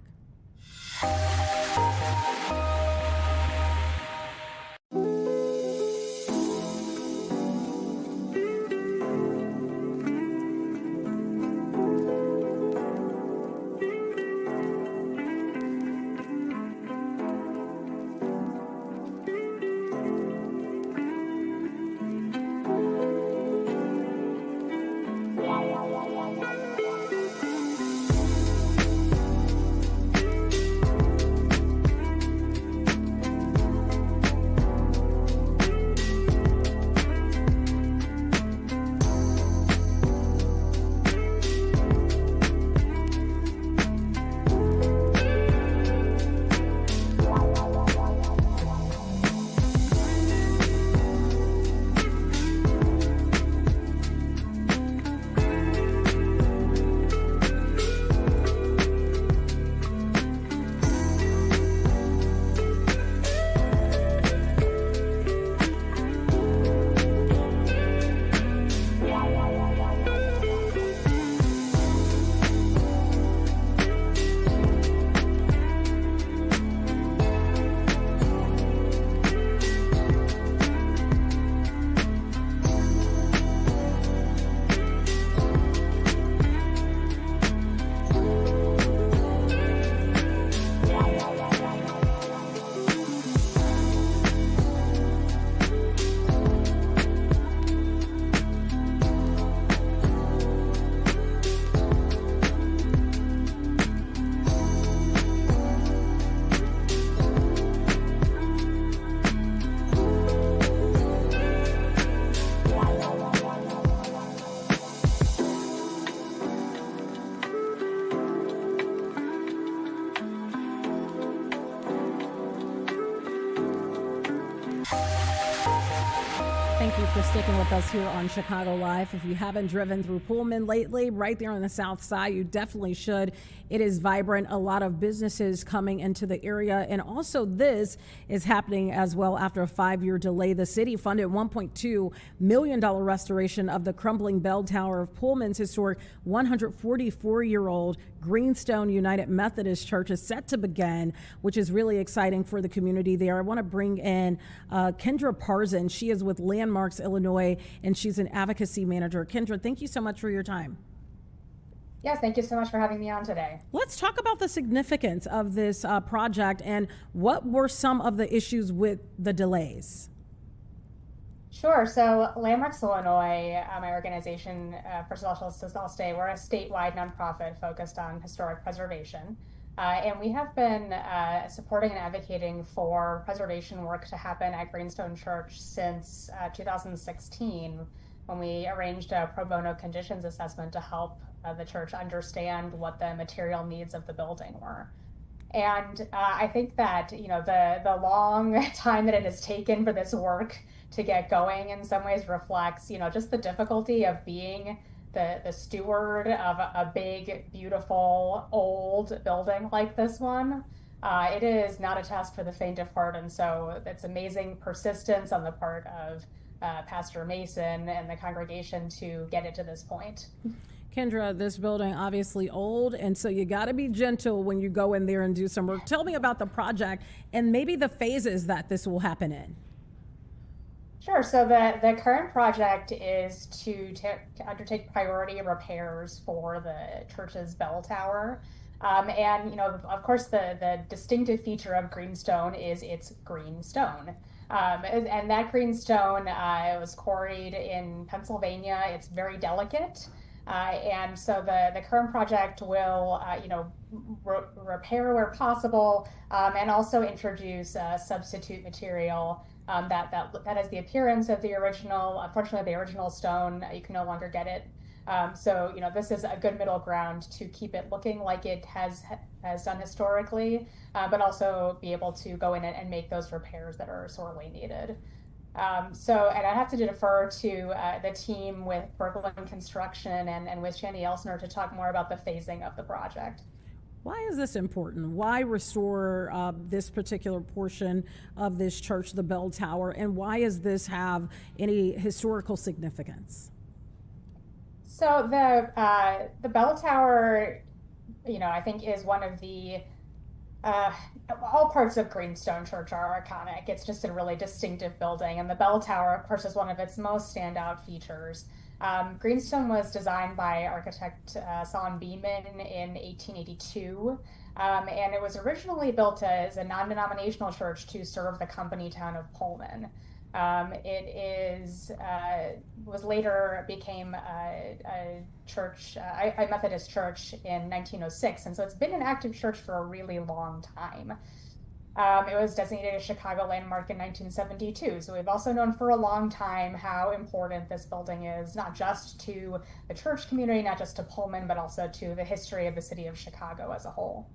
Thank you for sticking with us here on Chicago Live. If you haven't driven through Pullman lately, right there on the south side, you definitely should. It is vibrant, a lot of businesses coming into the area. And also this is happening as well after a 5-year delay. The city funded $1.2 million restoration of the crumbling bell tower of Pullman's historic 144-year-old Greenstone United Methodist Church is set to begin, which is really exciting for the community there. I want to bring in Kendra Parson. She is with Landmarks Illinois, and she's an advocacy manager. Kendra, thank you so much for your time. Yes, thank you so much for having me on today. Let's talk about the significance of this project and what were some of the issues with the delays? Sure. So Landmarks Illinois, my organization, first of all, I'll say we're a statewide nonprofit focused on historic preservation. And we have been supporting and advocating for preservation work to happen at Greenstone Church since 2016, when we arranged a pro bono conditions assessment to help the church understand what the material needs of the building were. And I think that, the long time that it has taken for this work to get going in some ways reflects, just the difficulty of being the steward of a big, beautiful, old building like this one. It is not a task for the faint of heart, and so it's amazing persistence on the part of Pastor Mason and the congregation to get it to this point. Kendra, this building obviously old, and so you got to be gentle when you go in there and do some work. Tell me about the project and maybe the phases that this will happen in. Sure. So the current project is to undertake priority repairs for the church's bell tower. And, of course, the distinctive feature of greenstone is its green stone. And that greenstone was quarried in Pennsylvania. It's very delicate. And so the current project will, repair where possible, and also introduce substitute material that has the appearance of the original. Unfortunately, the original stone, you can no longer get it. So this is a good middle ground to keep it looking like it has done historically, but also be able to go in and make those repairs that are sorely needed. And I have to defer to the team with Brooklyn Construction and with Shandy Elsner to talk more about the phasing of the project. Why is this important? Why restore this particular portion of this church, the bell tower, and why does this have any historical significance? So the bell tower, I think is one of the all parts of Greenstone Church are iconic. It's just a really distinctive building, and the bell tower, of course, is one of its most standout features. Greenstone was designed by architect Solon Beeman in 1882, and it was originally built as a non-denominational church to serve the company town of Pullman. Was later became a church, a Methodist church in 1906, and so it's been an active church for a really long time. It was designated a Chicago landmark in 1972, so we've also known for a long time how important this building is, not just to the church community, not just to Pullman, but also to the history of the city of Chicago as a whole.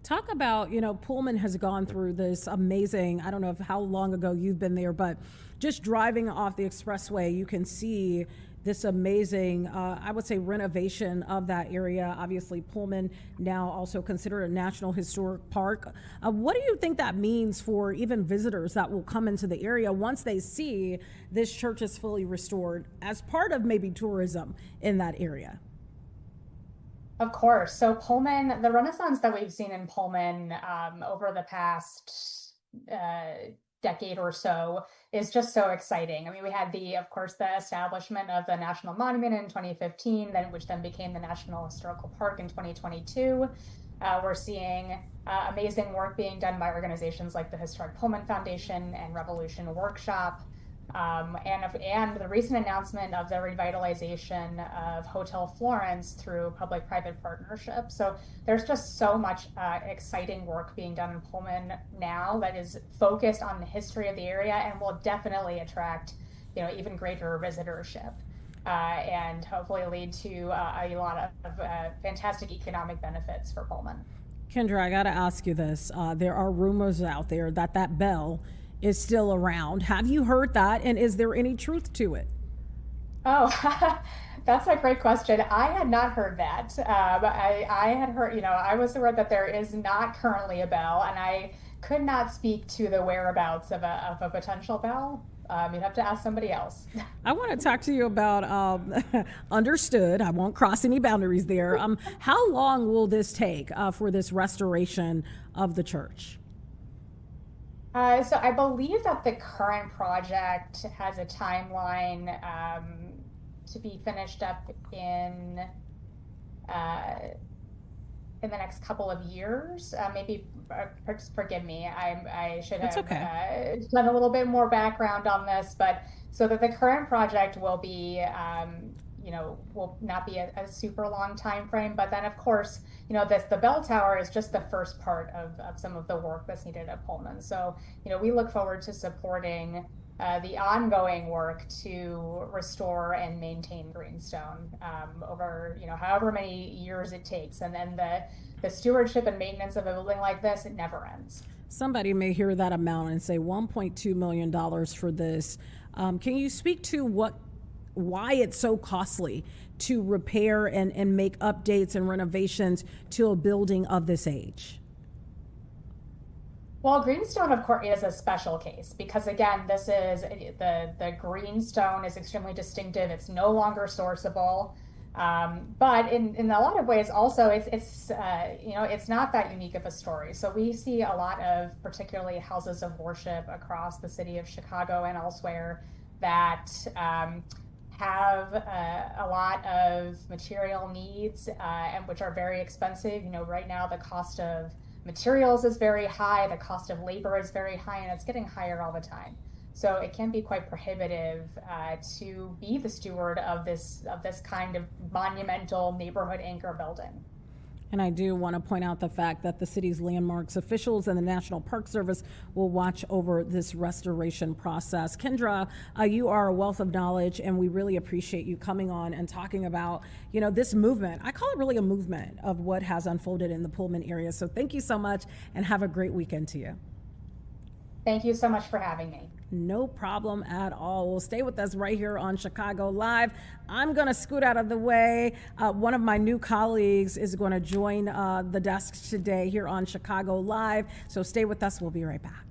Talk about, Pullman has gone through this amazing, I don't know how long ago you've been there, but just driving off the expressway, you can see this amazing, I would say, renovation of that area. Obviously, Pullman now also considered a National Historic Park. What do you think that means for even visitors that will come into the area once they see this church is fully restored as part of maybe tourism in that area? Of course. So Pullman, the renaissance that we've seen in Pullman over the past decade or so is just so exciting. I mean, we had of course, the establishment of the National Monument in 2015, which then became the National Historical Park in 2022. We're seeing amazing work being done by organizations like the Historic Pullman Foundation and Revolution Workshop. And the recent announcement of the revitalization of Hotel Florence through public-private partnership. So there's just so much exciting work being done in Pullman now that is focused on the history of the area and will definitely attract, even greater visitorship and hopefully lead to a lot of fantastic economic benefits for Pullman. Kendra, I got to ask you this. There are rumors out there that bell is still around. Have you heard that? And is there any truth to it? Oh, that's a great question. I had not heard that. I had heard, I was aware that there is not currently a bell, and I could not speak to the whereabouts of a potential bell. You'd have to ask somebody else. I want to talk to you about, understood, I won't cross any boundaries there. How long will this take for this restoration of the church? So I believe that the current project has a timeline to be finished up in in the next couple of years. Maybe, forgive me, I should That's have okay. done a little bit more background on this, but so that the current project will be, will not be a super long time frame. But then, of course, the bell tower is just the first part of some of the work that's needed at Pullman. So, we look forward to supporting the ongoing work to restore and maintain greenstone over however many years it takes, and then the stewardship and maintenance of a building like this, it never ends. Somebody may hear that amount and say $1.2 million for this. Can you speak to why it's so costly to repair and make updates and renovations to a building of this age? Well, greenstone, of course, is a special case because, again, this is the greenstone is extremely distinctive. It's no longer sourceable, but in a lot of ways, also it's not that unique of a story. So we see a lot of particularly houses of worship across the city of Chicago and elsewhere that have a lot of material needs and which are very expensive. Right now the cost of materials is very high, the cost of labor is very high, and it's getting higher all the time. So it can be quite prohibitive to be the steward of this kind of monumental neighborhood anchor building. And I do want to point out the fact that the city's landmarks officials and the National Park Service will watch over this restoration process. Kendra, you are a wealth of knowledge, and we really appreciate you coming on and talking about, this movement. I call it really a movement of what has unfolded in the Pullman area. So thank you so much, and have a great weekend to you. Thank you so much for having me. No problem at all. Well, stay with us right here on Chicago Live. I'm going to scoot out of the way. One of my new colleagues is going to join the desk today here on Chicago Live. So stay with us. We'll be right back.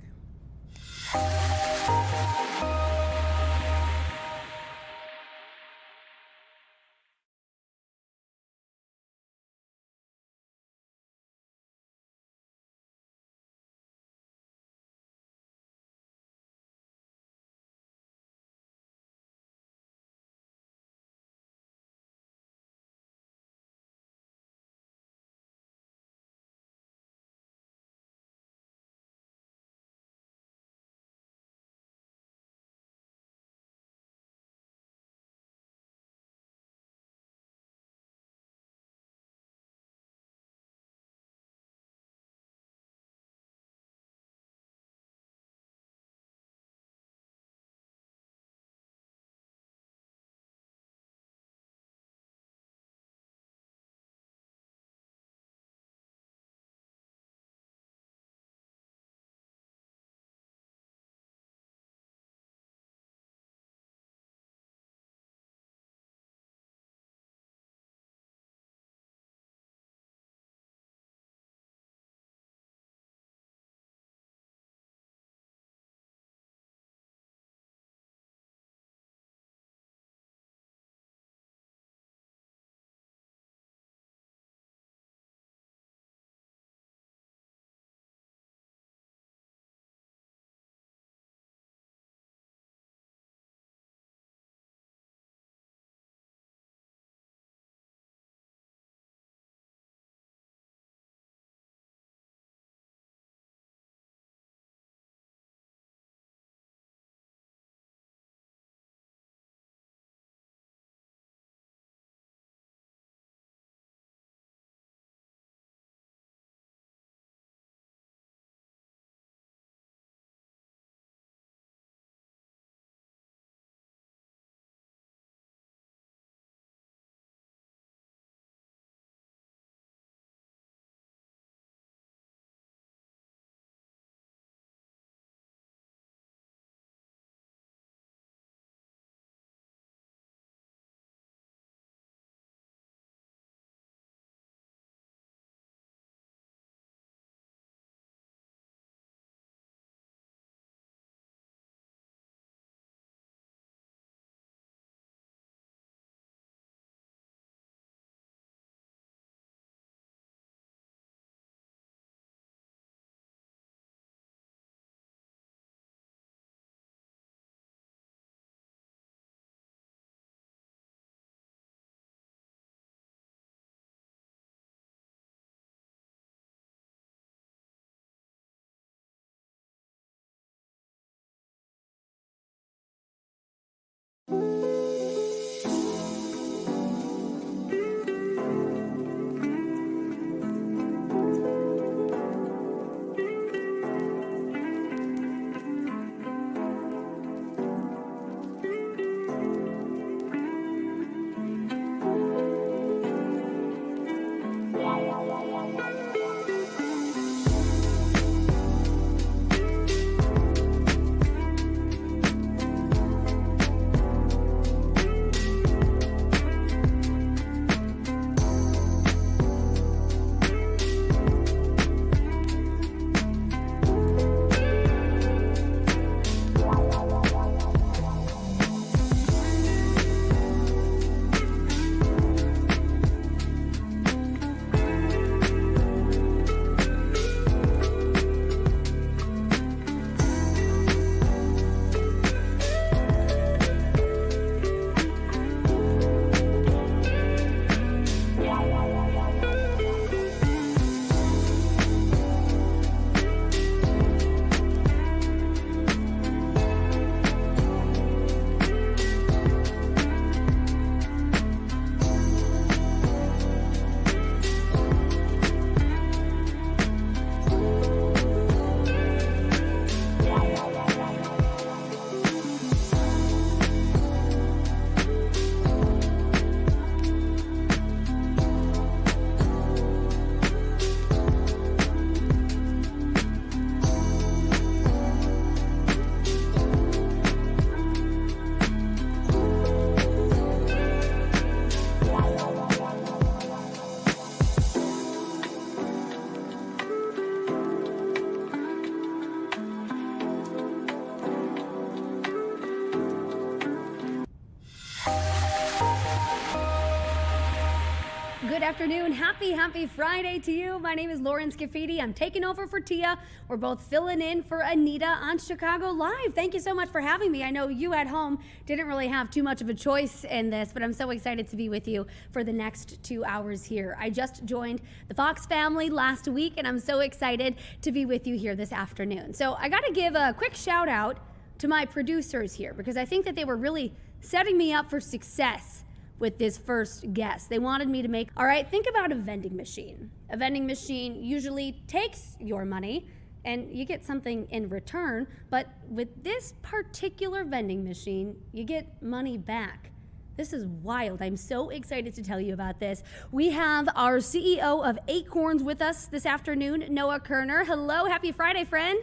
Good afternoon. Happy Friday to you. My name is Lauren Scafidi. I'm taking over for Tia. We're both filling in for Anita on Chicago Live. Thank you so much for having me. I know you at home didn't really have too much of a choice in this, but I'm so excited to be with you for the next 2 hours here. I just joined the Fox family last week, and I'm so excited to be with you here this afternoon. So I got to give a quick shout out to my producers here, because I think that they were really setting me up for success with this first guest. They wanted me to make, all right, think about a vending machine. A vending machine usually takes your money and you get something in return, but with this particular vending machine, you get money back. This is wild. I'm so excited to tell you about this. We have our CEO of Acorns with us this afternoon, Noah Kerner. Hello, happy Friday, friend.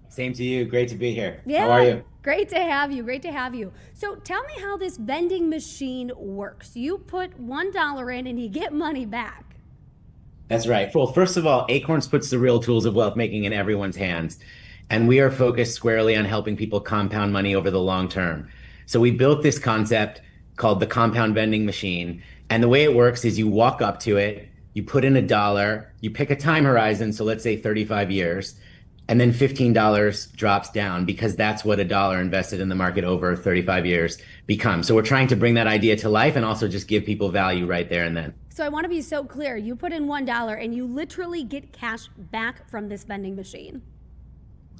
Same to you. Great to be here. Yeah, how are you? Great to have you. Great to have you. So tell me how this vending machine works. You put $1 in and you get money back. That's right. Well, first of all, Acorns puts the real tools of wealth making in everyone's hands. And we are focused squarely on helping people compound money over the long term. So we built this concept called the compound vending machine. And the way it works is you walk up to it, you put in $1, you pick a time horizon. So let's say 35 years. And then $15 drops down, because that's what $1 invested in the market over 35 years becomes. So we're trying to bring that idea to life and also just give people value right there and then. So I want to be so clear. You put in $1 and you literally get cash back from this vending machine.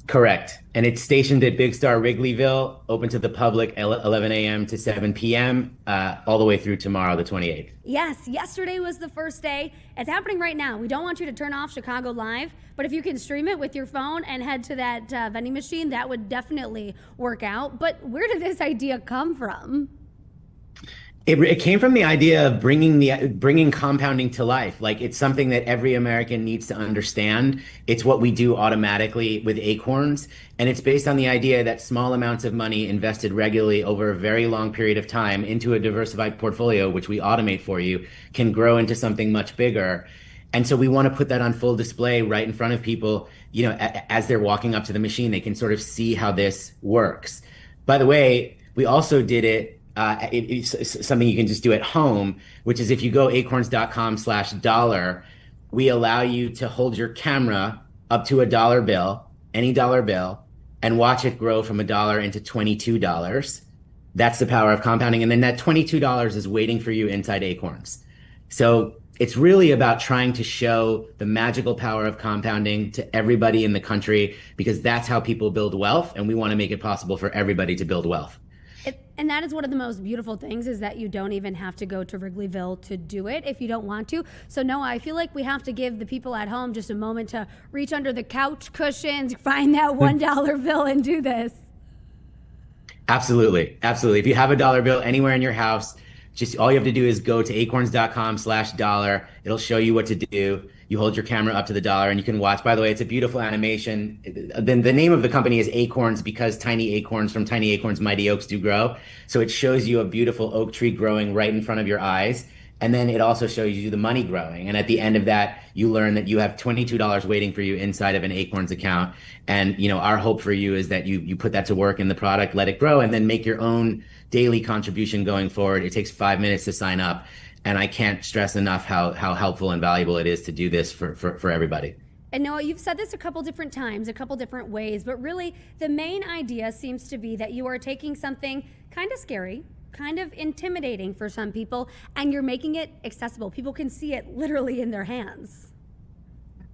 Correct. And it's stationed at Big Star Wrigleyville, open to the public 11 a.m. to 7 p.m. All the way through tomorrow, the 28th. Yes, yesterday was the first day. It's happening right now. We don't want you to turn off Chicago Live, but if you can stream it with your phone and head to that vending machine, that would definitely work out. But where did this idea come from? It came from the idea of bringing compounding to life. Like, it's something that every American needs to understand. It's what we do automatically with Acorns. And it's based on the idea that small amounts of money invested regularly over a very long period of time into a diversified portfolio, which we automate for you, can grow into something much bigger. And so we want to put that on full display right in front of people. You know, as they're walking up to the machine, they can sort of see how this works. By the way, we also did it. It's something you can just do at home, which is if you go acorns.com/dollar, we allow you to hold your camera up to $1 bill, any dollar bill, and watch it grow from $1 into $22. That's the power of compounding. And then that $22 is waiting for you inside Acorns. So it's really about trying to show the magical power of compounding to everybody in the country, because that's how people build wealth. And we want to make it possible for everybody to build wealth. And that is one of the most beautiful things, is that you don't even have to go to Wrigleyville to do it if you don't want to. So Noah, I feel like we have to give the people at home just a moment to reach under the couch cushions, find that $1 bill and do this. Absolutely. Absolutely. If you have a dollar bill anywhere in your house, just all you have to do is go to acorns.com/dollar. It'll show you what to do. You hold your camera up to the dollar and you can watch. By the way, it's a beautiful animation. Then the name of the company is Acorns, because tiny acorns from tiny acorns, mighty oaks do grow. So it shows you a beautiful oak tree growing right in front of your eyes. And then it also shows you the money growing. And at the end of that, you learn that you have $22 waiting for you inside of an Acorns account. And, you know, our hope for you is that you put that to work in the product, let it grow, and then make your own daily contribution going forward. It takes 5 minutes to sign up. And I can't stress enough how helpful and valuable it is to do this for everybody. And Noah, you've said this a couple different times, a couple different ways, but really the main idea seems to be that you are taking something kind of scary, kind of intimidating for some people, and you're making it accessible. People can see it literally in their hands.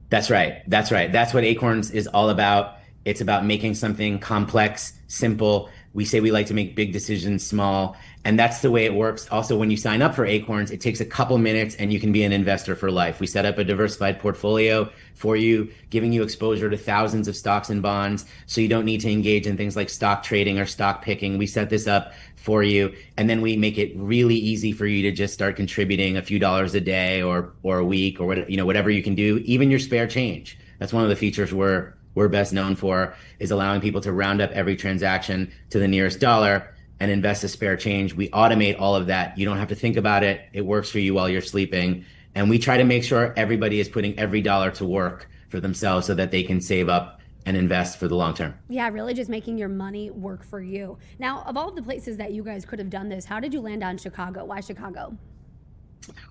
That's right. That's right. That's what Acorns is all about. It's about making something complex, simple. We say we like to make big decisions small. And that's the way it works. Also, when you sign up for Acorns, it takes a couple minutes and you can be an investor for life. We set up a diversified portfolio for you, giving you exposure to thousands of stocks and bonds. So you don't need to engage in things like stock trading or stock picking. We set this up for you. And then we make it really easy for you to just start contributing a few dollars a day or a week, or whatever you can do, even your spare change. That's one of the features we're best known for, is allowing people to round up every transaction to the nearest dollar and invest a spare change. We automate all of that. You don't have to think about it. It works for you while you're sleeping. And we try to make sure everybody is putting every dollar to work for themselves so that they can save up and invest for the long term. Yeah, really just making your money work for you. Now, of all of the places that you guys could have done this, how did you land on Chicago? Why Chicago?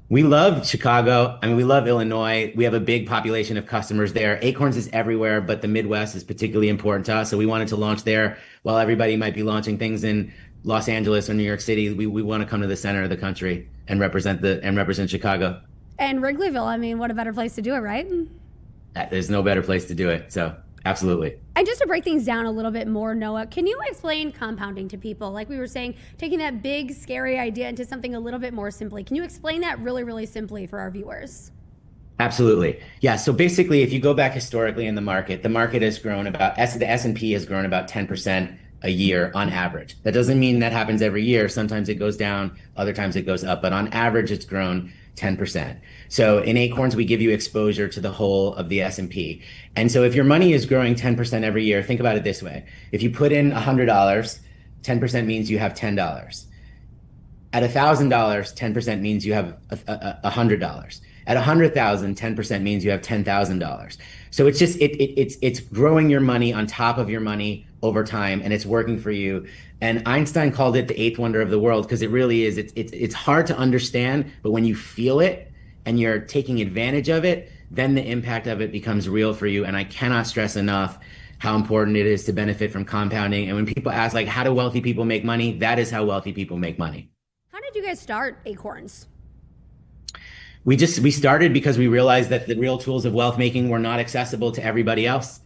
We love Chicago. I mean, we love Illinois. We have a big population of customers there. Acorns is everywhere, but the Midwest is particularly important to us. So we wanted to launch there while everybody might be launching things in Los Angeles or New York City. We want to come to the center of the country and represent Chicago. And Wrigleyville, I mean, what a better place to do it, right? There's no better place to do it. So absolutely. And just to break things down a little bit more, Noah, can you explain compounding to people? Like we were saying, taking that big, scary idea into something a little bit more simply. Can you explain that really, really simply for our viewers? Absolutely. Yeah. So basically, if you go back historically in the market has grown about, the S&P has grown about 10% a year on average. That doesn't mean that happens every year. Sometimes it goes down, other times it goes up, but on average, it's grown 10%. So in Acorns, we give you exposure to the whole of the S&P. And so if your money is growing 10% every year, think about it this way. If you put in $100, 10% means you have $10. At $1,000, 10% means you have $100. At 100,000, 10% means you have $10,000. So it's just, it's growing your money on top of your money over time, and it's working for you. And Einstein called it the eighth wonder of the world, because it really is. It's hard to understand, but when you feel it and you're taking advantage of it, then the impact of it becomes real for you. And I cannot stress enough how important it is to benefit from compounding. And when people ask, like, how do wealthy people make money? That is how wealthy people make money. How did you guys start Acorns? We started because we realized that the real tools of wealth making were not accessible to everybody else.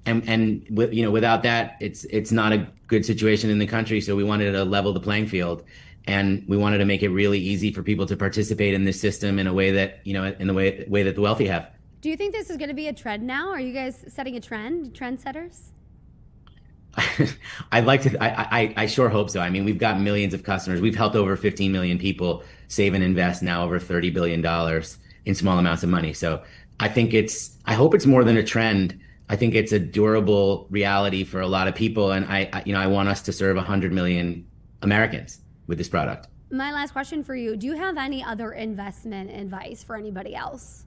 And without that, it's not a good situation in the country. So we wanted to level the playing field, and we wanted to make it really easy for people to participate in this system in a way that, in the way that the wealthy have. Do you think this is going to be a trend now? Are you guys setting a trend, trendsetters? I'd like to, I sure hope so. I mean, we've got millions of customers. We've helped over 15 million people save and invest now over $30 billion in small amounts of money. So I hope it's more than a trend. I think it's a durable reality for a lot of people. And I want us to serve 100 million Americans with this product. My last question for you. Do you have any other investment advice for anybody else?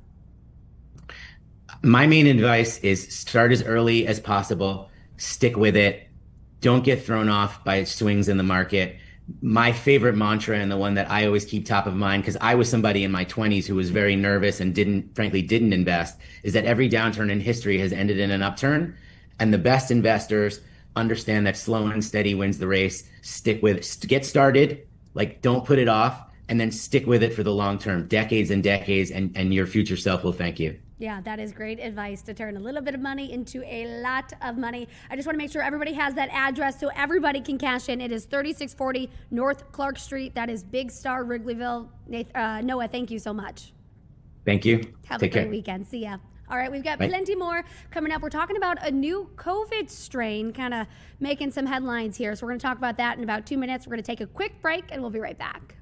My main advice is start as early as possible. Stick with it. Don't get thrown off by swings in the market. My favorite mantra, and the one that I always keep top of mind, because I was somebody in my 20s who was very nervous and frankly didn't invest, is that every downturn in history has ended in an upturn. And the best investors understand that slow and steady wins the race. Stick with it. Get started, like, don't put it off, and then stick with it for the long term, decades and decades, and your future self will thank you. Yeah, that is great advice, to turn a little bit of money into a lot of money. I just want to make sure everybody has that address so everybody can cash in. It is 3640 North Clark Street. That is Big Star, Wrigleyville. Noah, thank you so much. Thank you. Have Take a great care. weekend. See ya. All right, we've got Bye. plenty more coming up. We're talking about a new COVID strain, kind of making some headlines here. So we're going to talk about that in about 2 minutes. We're going to take a quick break, and we'll be right back.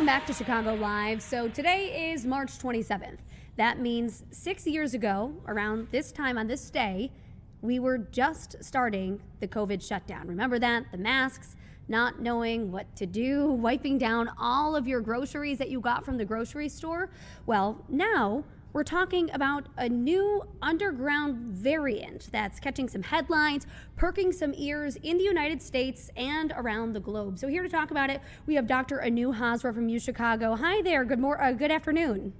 Welcome back to Chicago Live. So today is March 27th. That means 6 years ago, around this time on this day, we were just starting the COVID shutdown. Remember that? The masks, not knowing what to do, wiping down all of your groceries that you got from the grocery store. Well, now we're talking about a new underground variant that's catching some headlines, perking some ears in the United States and around the globe. So here to talk about it, we have Dr. Anu Hazra from UChicago. Hi there. Good afternoon.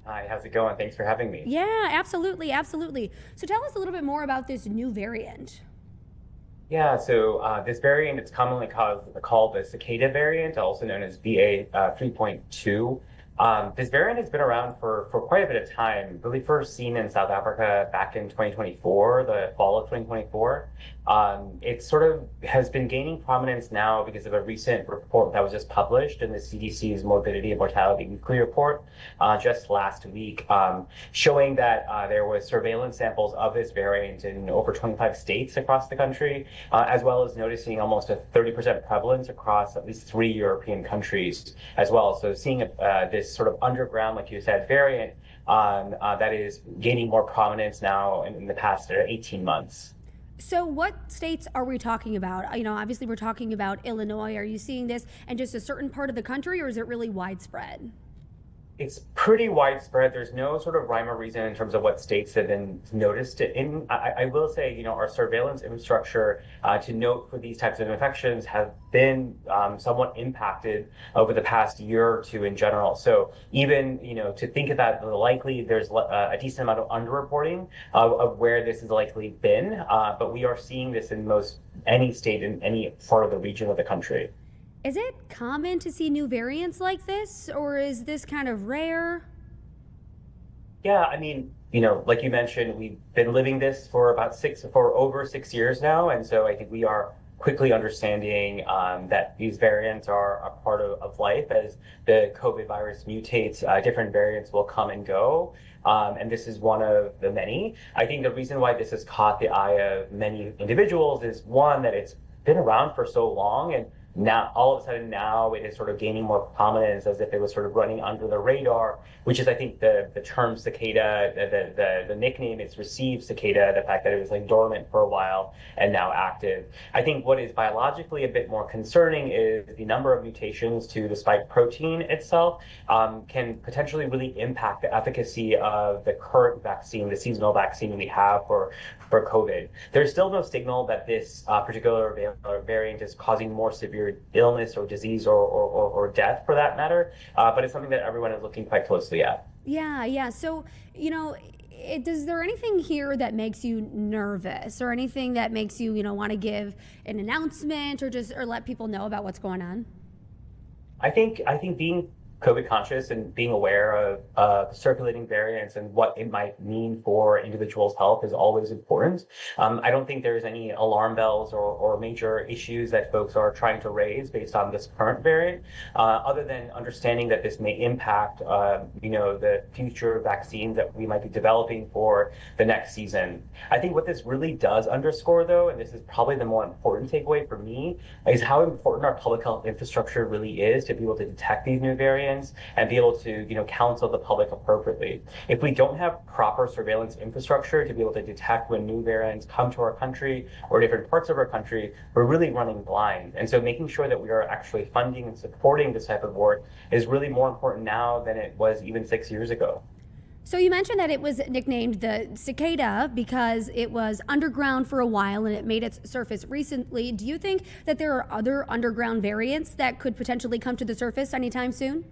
Hi, how's it going? Thanks for having me. Yeah, absolutely, absolutely. So tell us a little bit more about this new variant. Yeah, so this variant is commonly called the cicada variant, also known as BA 3.2. This variant has been around for quite a bit of time, really first seen in South Africa back in 2024, the fall of 2024. It sort of has been gaining prominence now because of a recent report that was just published in the CDC's Morbidity and Mortality Weekly Report just last week, showing that there was surveillance samples of this variant in over 25 states across the country, as well as noticing almost a 30% prevalence across at least 3 European countries as well. So seeing this sort of underground, like you said, variant that is gaining more prominence now in the past 18 months. So what states are we talking about? You know, obviously we're talking about Illinois. Are you seeing this in just a certain part of the country, or is it really widespread? It's pretty widespread. There's no sort of rhyme or reason in terms of what states have been noticed it in. I will say, you know, our surveillance infrastructure to note for these types of infections have been somewhat impacted over the past year or two in general. So even, you know, to think of that, likely there's a decent amount of underreporting of where this has likely been. But we are seeing this in most any state in any part of the region of the country. Is it common to see new variants like this, or is this kind of rare? Yeah, I mean, you know, like you mentioned, we've been living this for over 6 years now. And so I think we are quickly understanding that these variants are a part of life. As the COVID virus mutates, different variants will come and go. And this is one of the many. I think the reason why this has caught the eye of many individuals is, one, that it's been around for so long, and now all of a sudden now it is sort of gaining more prominence as if it was sort of running under the radar, which is, I think, the term cicada, the nickname it's received, cicada, the fact that it was like dormant for a while and now active. I think what is biologically a bit more concerning is the number of mutations to the spike protein itself can potentially really impact the efficacy of the current vaccine, the seasonal vaccine we have for COVID. There's still no signal that this particular variant is causing more severe illness or disease or death, for that matter, but it's something that everyone is looking quite closely at. Yeah. So, you know, is there anything here that makes you nervous, or anything that makes you, want to give an announcement or let people know about what's going on? I think being COVID conscious and being aware of circulating variants and what it might mean for individuals' health is always important. I don't think there's any alarm bells or major issues that folks are trying to raise based on this current variant, other than understanding that this may impact, the future vaccines that we might be developing for the next season. I think what this really does underscore, though, and this is probably the more important takeaway for me, is how important our public health infrastructure really is to be able to detect these new variants and be able to, counsel the public appropriately. If we don't have proper surveillance infrastructure to be able to detect when new variants come to our country or different parts of our country, we're really running blind. And so making sure that we are actually funding and supporting this type of work is really more important now than it was even 6 years ago. So you mentioned that it was nicknamed the cicada because it was underground for a while and it made its surface recently. Do you think that there are other underground variants that could potentially come to the surface anytime soon?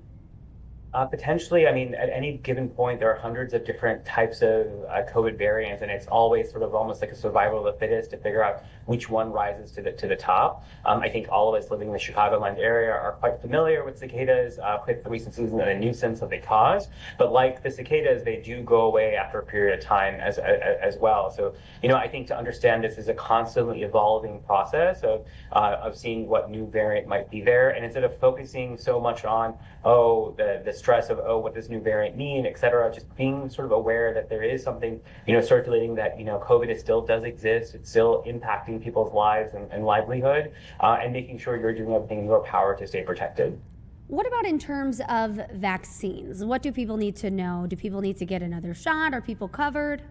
Potentially. I mean, at any given point, there are hundreds of different types of COVID variants, and it's always sort of almost like a survival of the fittest to figure out which one rises to the top. I think all of us living in the Chicagoland area are quite familiar with cicadas, with the recent season and the nuisance that they cause. But like the cicadas, they do go away after a period of time as well. So, I think to understand this is a constantly evolving process of seeing what new variant might be there, and instead of focusing so much on the stress of what does new variant mean, et cetera, just being sort of aware that there is something circulating, that COVID still does exist, it's still impacting people's lives and livelihood, and making sure you're doing everything in your power to stay protected. What about in terms of vaccines? What do people need to know? Do people need to get another shot? Are people covered?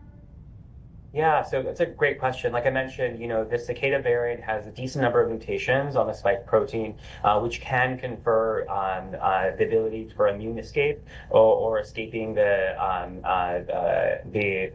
Yeah, so that's a great question. Like I mentioned, the cicada variant has a decent number of mutations on the spike protein, which can confer the ability for immune escape or escaping the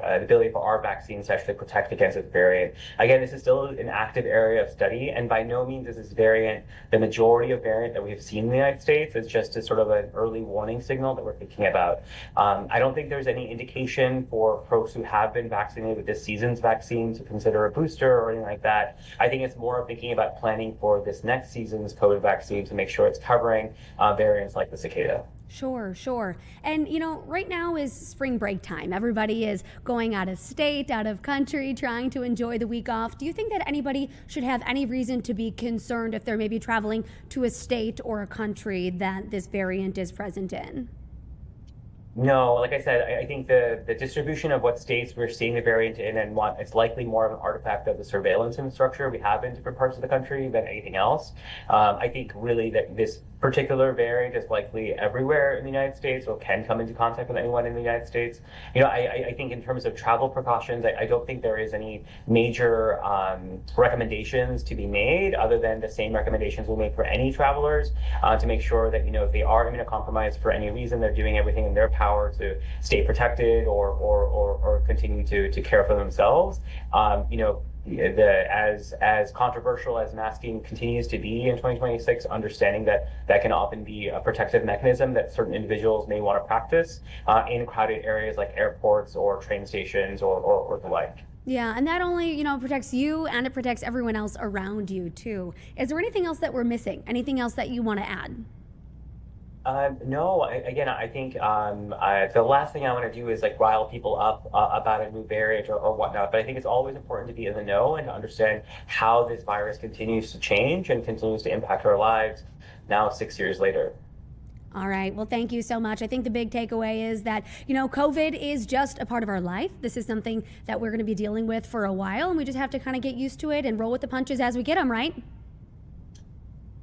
ability for our vaccines to actually protect against this variant. Again, this is still an active area of study, and by no means is this variant the majority of variant that we've seen in the United States. It's just a sort of an early warning signal that we're thinking about. I don't think there's any indication for folks who have been vaccinated with this season's vaccine to consider a booster or anything like that. I think it's more thinking about planning for this next season's COVID vaccine to make sure it's covering variants like the cicada. Sure, sure. And, right now is spring break time. Everybody is going out of state, out of country, trying to enjoy the week off. Do you think that anybody should have any reason to be concerned if they're maybe traveling to a state or a country that this variant is present in? No, like I said, I think the distribution of what states we're seeing the variant in and what it's likely more of an artifact of the surveillance infrastructure we have in different parts of the country than anything else. I think really that this particular variant is likely everywhere in the United States or can come into contact with anyone in the United States. I think in terms of travel precautions, I don't think there is any major recommendations to be made other than the same recommendations we'll make for any travelers to make sure that, if they are immunocompromised for any reason, they're doing everything in their power to stay protected or continue to care for themselves. As controversial as masking continues to be in 2026, understanding that can often be a protective mechanism that certain individuals may want to practice in crowded areas like airports or train stations or the like. Yeah, and that only, protects you and it protects everyone else around you too. Is there anything else that we're missing? Anything else that you want to add? No, I think the last thing I want to do is rile people up about a new variant or whatnot. But I think it's always important to be in the know and to understand how this virus continues to change and continues to impact our lives now 6 years later. All right. Well, thank you so much. I think the big takeaway is that, COVID is just a part of our life. This is something that we're going to be dealing with for a while, and we just have to kind of get used to it and roll with the punches as we get them, right?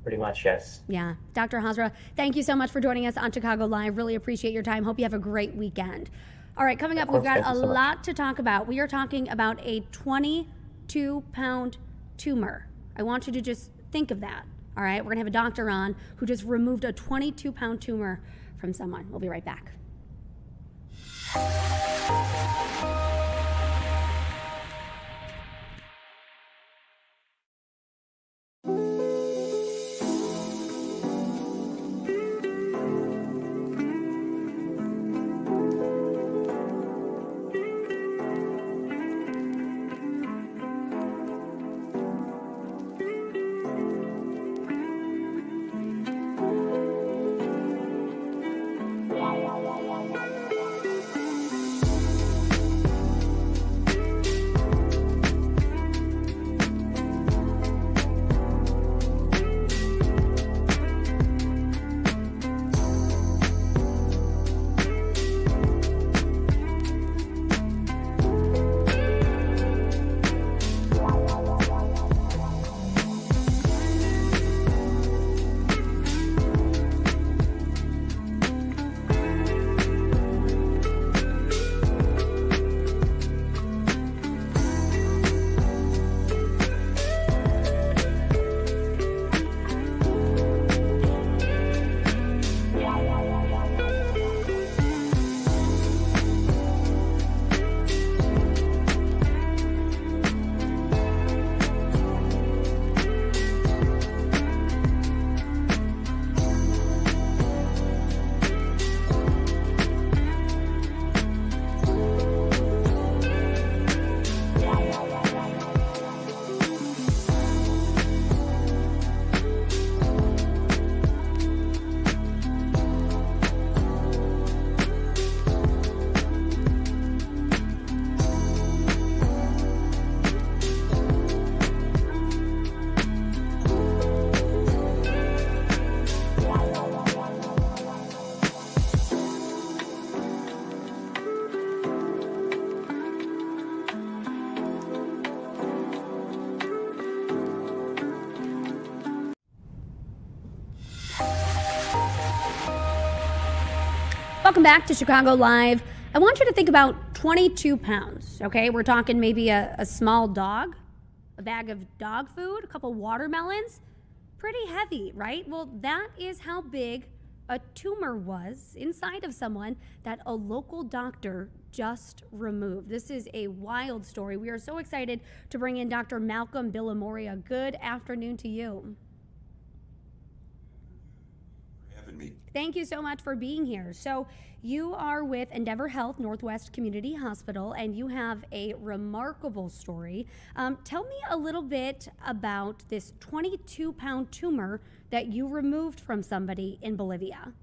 Pretty much, yes. Yeah. Dr. Hazra, thank you so much for joining us on Chicago Live. Really appreciate your time. Hope you have a great weekend. All right, coming up, we've got a lot to talk about. We are talking about a 22-pound tumor. I want you to just think of that. All right, we're going to have a doctor on who just removed a 22-pound tumor from someone. We'll be right back. Welcome back to Chicago Live. I want you to think about 22 pounds, okay? We're talking maybe a small dog, a bag of dog food, a couple watermelons. Pretty heavy, right? Well, that is how big a tumor was inside of someone that a local doctor just removed. This is a wild story. We are so excited to bring in Dr. Malcolm Villamoria. Good afternoon to you. Me. Thank you so much for being here. So you are with Endeavor Health Northwest Community Hospital, and you have a remarkable story. Tell me a little bit about this 22-pound tumor that you removed from somebody in Bolivia.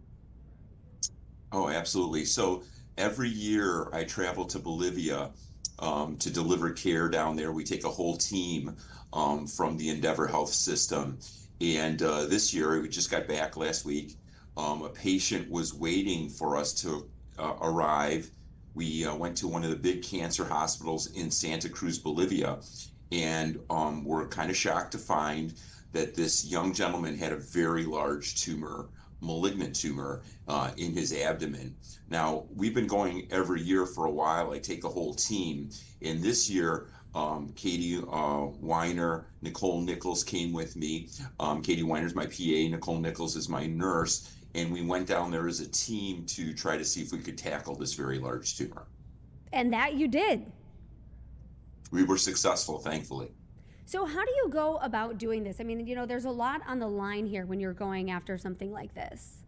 Oh, absolutely. So every year I travel to Bolivia to deliver care down there. We take a whole team from the Endeavor Health system. And this year, we just got back last week. A patient was waiting for us to arrive. We went to one of the big cancer hospitals in Santa Cruz, Bolivia, and we're kind of shocked to find that this young gentleman had a very large tumor, malignant tumor, in his abdomen. Now, we've been going every year for a while. I take a whole team, and this year, Katie Weiner, Nicole Nichols came with me. Katie Weiner's my PA, Nicole Nichols is my nurse. And we went down there as a team to try to see if we could tackle this very large tumor. And that you did. We were successful, thankfully. So how do you go about doing this? I mean, you know, there's a lot on the line here when you're going after something like this.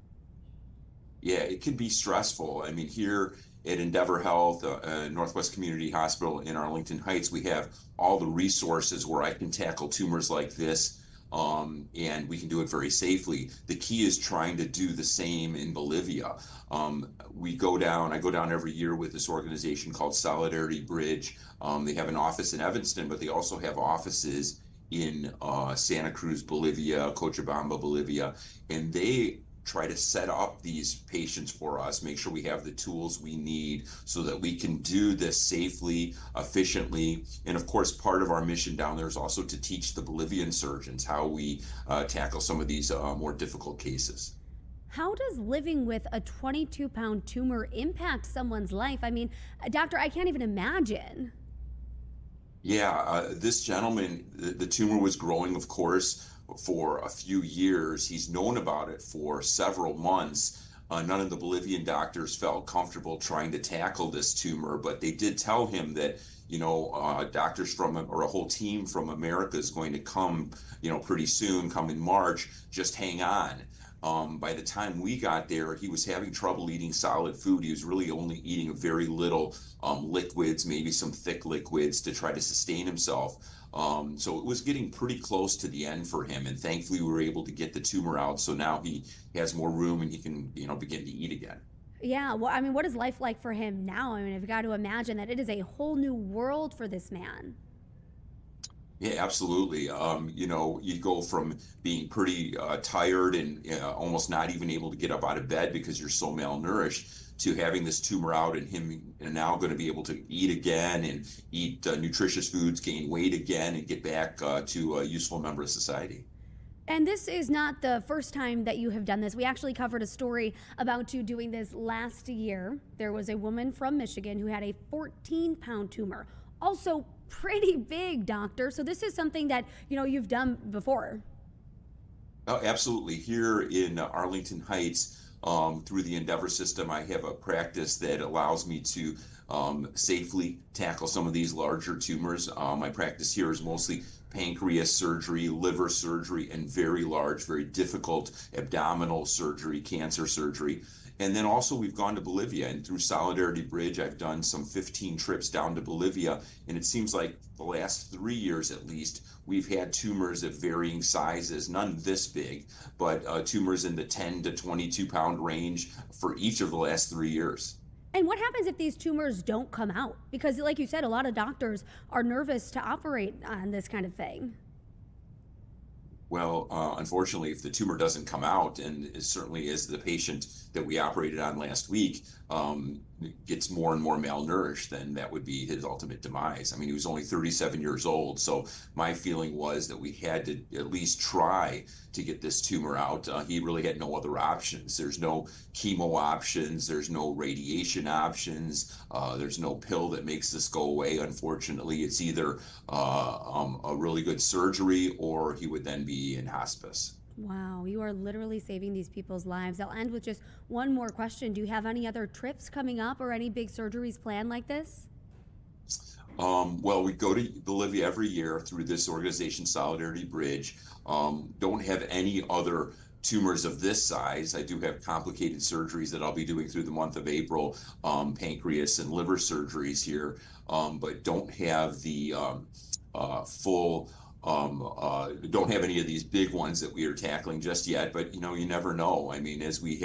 Yeah, it can be stressful. I mean, here at Endeavor Health, Northwest Community Hospital in Arlington Heights, we have all the resources where I can tackle tumors like this. And we can do it very safely. The key is trying to do the same in Bolivia. I go down every year with this organization called Solidarity Bridge. They have an office in Evanston, but they also have offices in Santa Cruz, Bolivia, Cochabamba, Bolivia, and they try to set up these patients for us, make sure we have the tools we need so that we can do this safely, efficiently. And of course, part of our mission down there is also to teach the Bolivian surgeons how we tackle some of these more difficult cases. How does living with a 22-pound tumor impact someone's life? I mean, doctor, I can't even imagine. Yeah, this gentleman, the tumor was growing, of course, for a few years. He's known about it for several months. None of the Bolivian doctors felt comfortable trying to tackle this tumor, but they did tell him that, you know, doctors or a whole team from America is going to come, you know, pretty soon, come in March, just hang on. By the time we got there, he was having trouble eating solid food. He was really only eating very little liquids, maybe some thick liquids to try to sustain himself. So it was getting pretty close to the end for him, and thankfully we were able to get the tumor out. So now he has more room and he can, you know, begin to eat again. Yeah, well, I mean, what is life like for him now? I mean, I've got to imagine that it is a whole new world for this man. Yeah, absolutely. You know, you go from being pretty tired and almost not even able to get up out of bed because you're so malnourished to having this tumor out and him now going to be able to eat again and eat nutritious foods, gain weight again, and get back to a useful member of society. And this is not the first time that you have done this. We actually covered a story about you doing this last year. There was a woman from Michigan who had a 14-pound tumor. Also pretty big, doctor. So this is something that, you know, you've done before. Oh, absolutely. Here in Arlington Heights, through the Endeavor system, I have a practice that allows me to safely tackle some of these larger tumors. My practice here is mostly pancreas surgery, liver surgery, and very large, very difficult abdominal surgery, cancer surgery. And then also we've gone to Bolivia, and through Solidarity Bridge, I've done some 15 trips down to Bolivia. And it seems like the last 3 years at least, we've had tumors of varying sizes, none this big, but tumors in the 10 to 22 pound range for each of the last 3 years. And what happens if these tumors don't come out? Because like you said, a lot of doctors are nervous to operate on this kind of thing. Well, unfortunately, if the tumor doesn't come out, and it certainly is the patient that we operated on last week, gets more and more malnourished, then that would be his ultimate demise. I mean, he was only 37 years old. So my feeling was that we had to at least try to get this tumor out. He really had no other options. There's no chemo options. There's no radiation options. There's no pill that makes this go away. Unfortunately, it's either a really good surgery or he would then be in hospice. Wow, you are literally saving these people's lives. I'll end with just one more question. Do you have any other trips coming up or any big surgeries planned like this? Well, we go to Bolivia every year through this organization, Solidarity Bridge. Don't have any other tumors of this size. I do have complicated surgeries that I'll be doing through the month of April, pancreas and liver surgeries here, but don't have the full don't have any of these big ones that we are tackling just yet, but you know, you never know. I mean, as we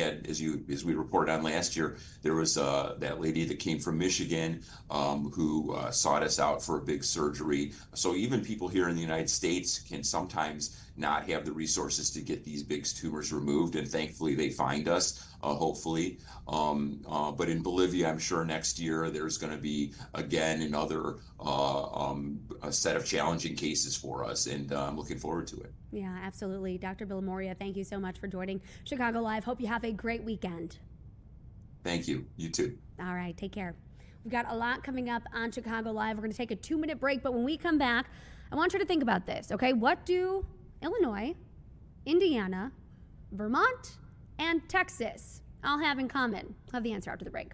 reported on last year, there was that lady that came from Michigan who sought us out for a big surgery. So even people here in the United States can sometimes not have the resources to get these big tumors removed, and thankfully they find us, hopefully. But in Bolivia, I'm sure next year there's going to be again another a set of challenging cases for us, and I'm looking forward to it. Yeah, absolutely. Dr. Bill Moria, thank you so much for joining Chicago Live. Hope you have a great weekend. Thank you. You too. All right, take care. We've got a lot coming up on Chicago Live. We're going to take a 2-minute break, but when we come back, I want you to think about this, okay? What do Illinois, Indiana, Vermont, and Texas all have in common? I'll have the answer after the break.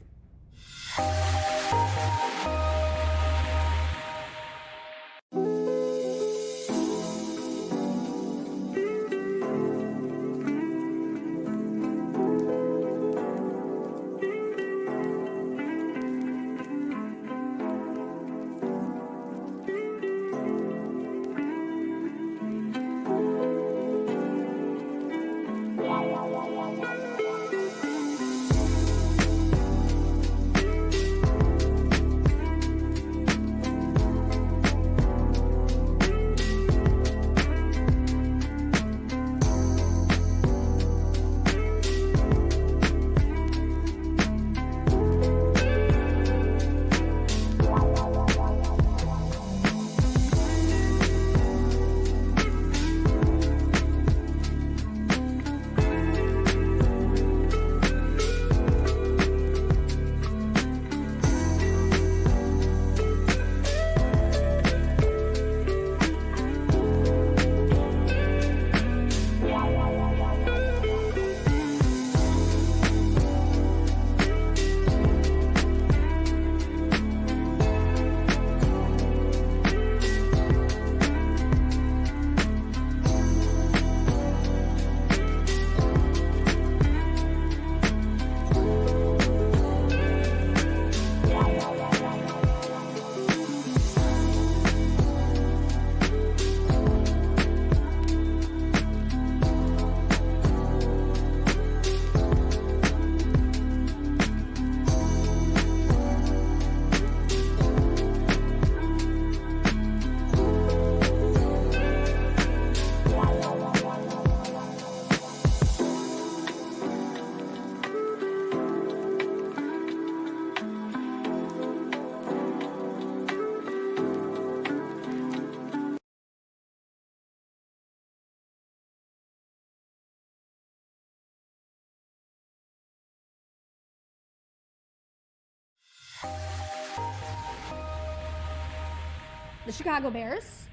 The Chicago Bears,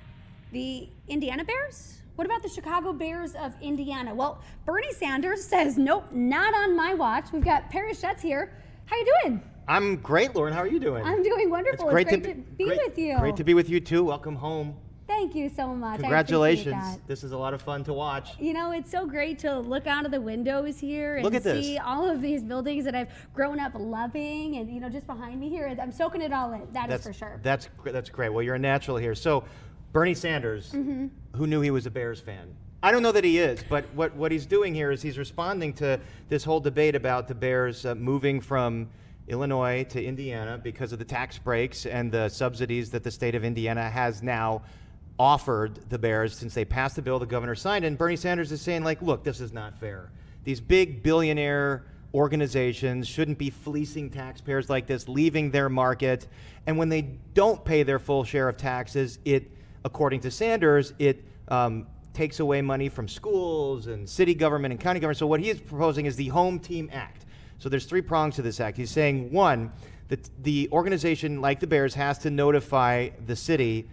the Indiana Bears. What about the Chicago Bears of Indiana? Well, Bernie Sanders says, nope, not on my watch. We've got Perry Schetz here. How you doing? I'm great, Lauren. How are you doing? I'm doing wonderful. It's great to be with you. Great to be with you, too. Welcome home. Thank you so much. Congratulations. I appreciate that. This is a lot of fun to watch. You know, it's so great to look out of the windows here and see all of these buildings that I've grown up loving, and, you know, just behind me here, I'm soaking it all in. That's for sure. That's great. Well, you're a natural here. So, Bernie Sanders, who knew he was a Bears fan? I don't know that he is, but what he's doing here is he's responding to this whole debate about the Bears moving from Illinois to Indiana because of the tax breaks and the subsidies that the state of Indiana has now offered the Bears since they passed the bill the governor signed. And Bernie Sanders is saying, like, look, this is not fair. These big billionaire organizations shouldn't be fleecing taxpayers like this, leaving their market. And when they don't pay their full share of taxes, it, according to Sanders, it takes away money from schools and city government and county government. So what he is proposing is the Home Team Act. So there's 3 prongs to this act. He's saying, one, that the organization, like the Bears, has to notify the city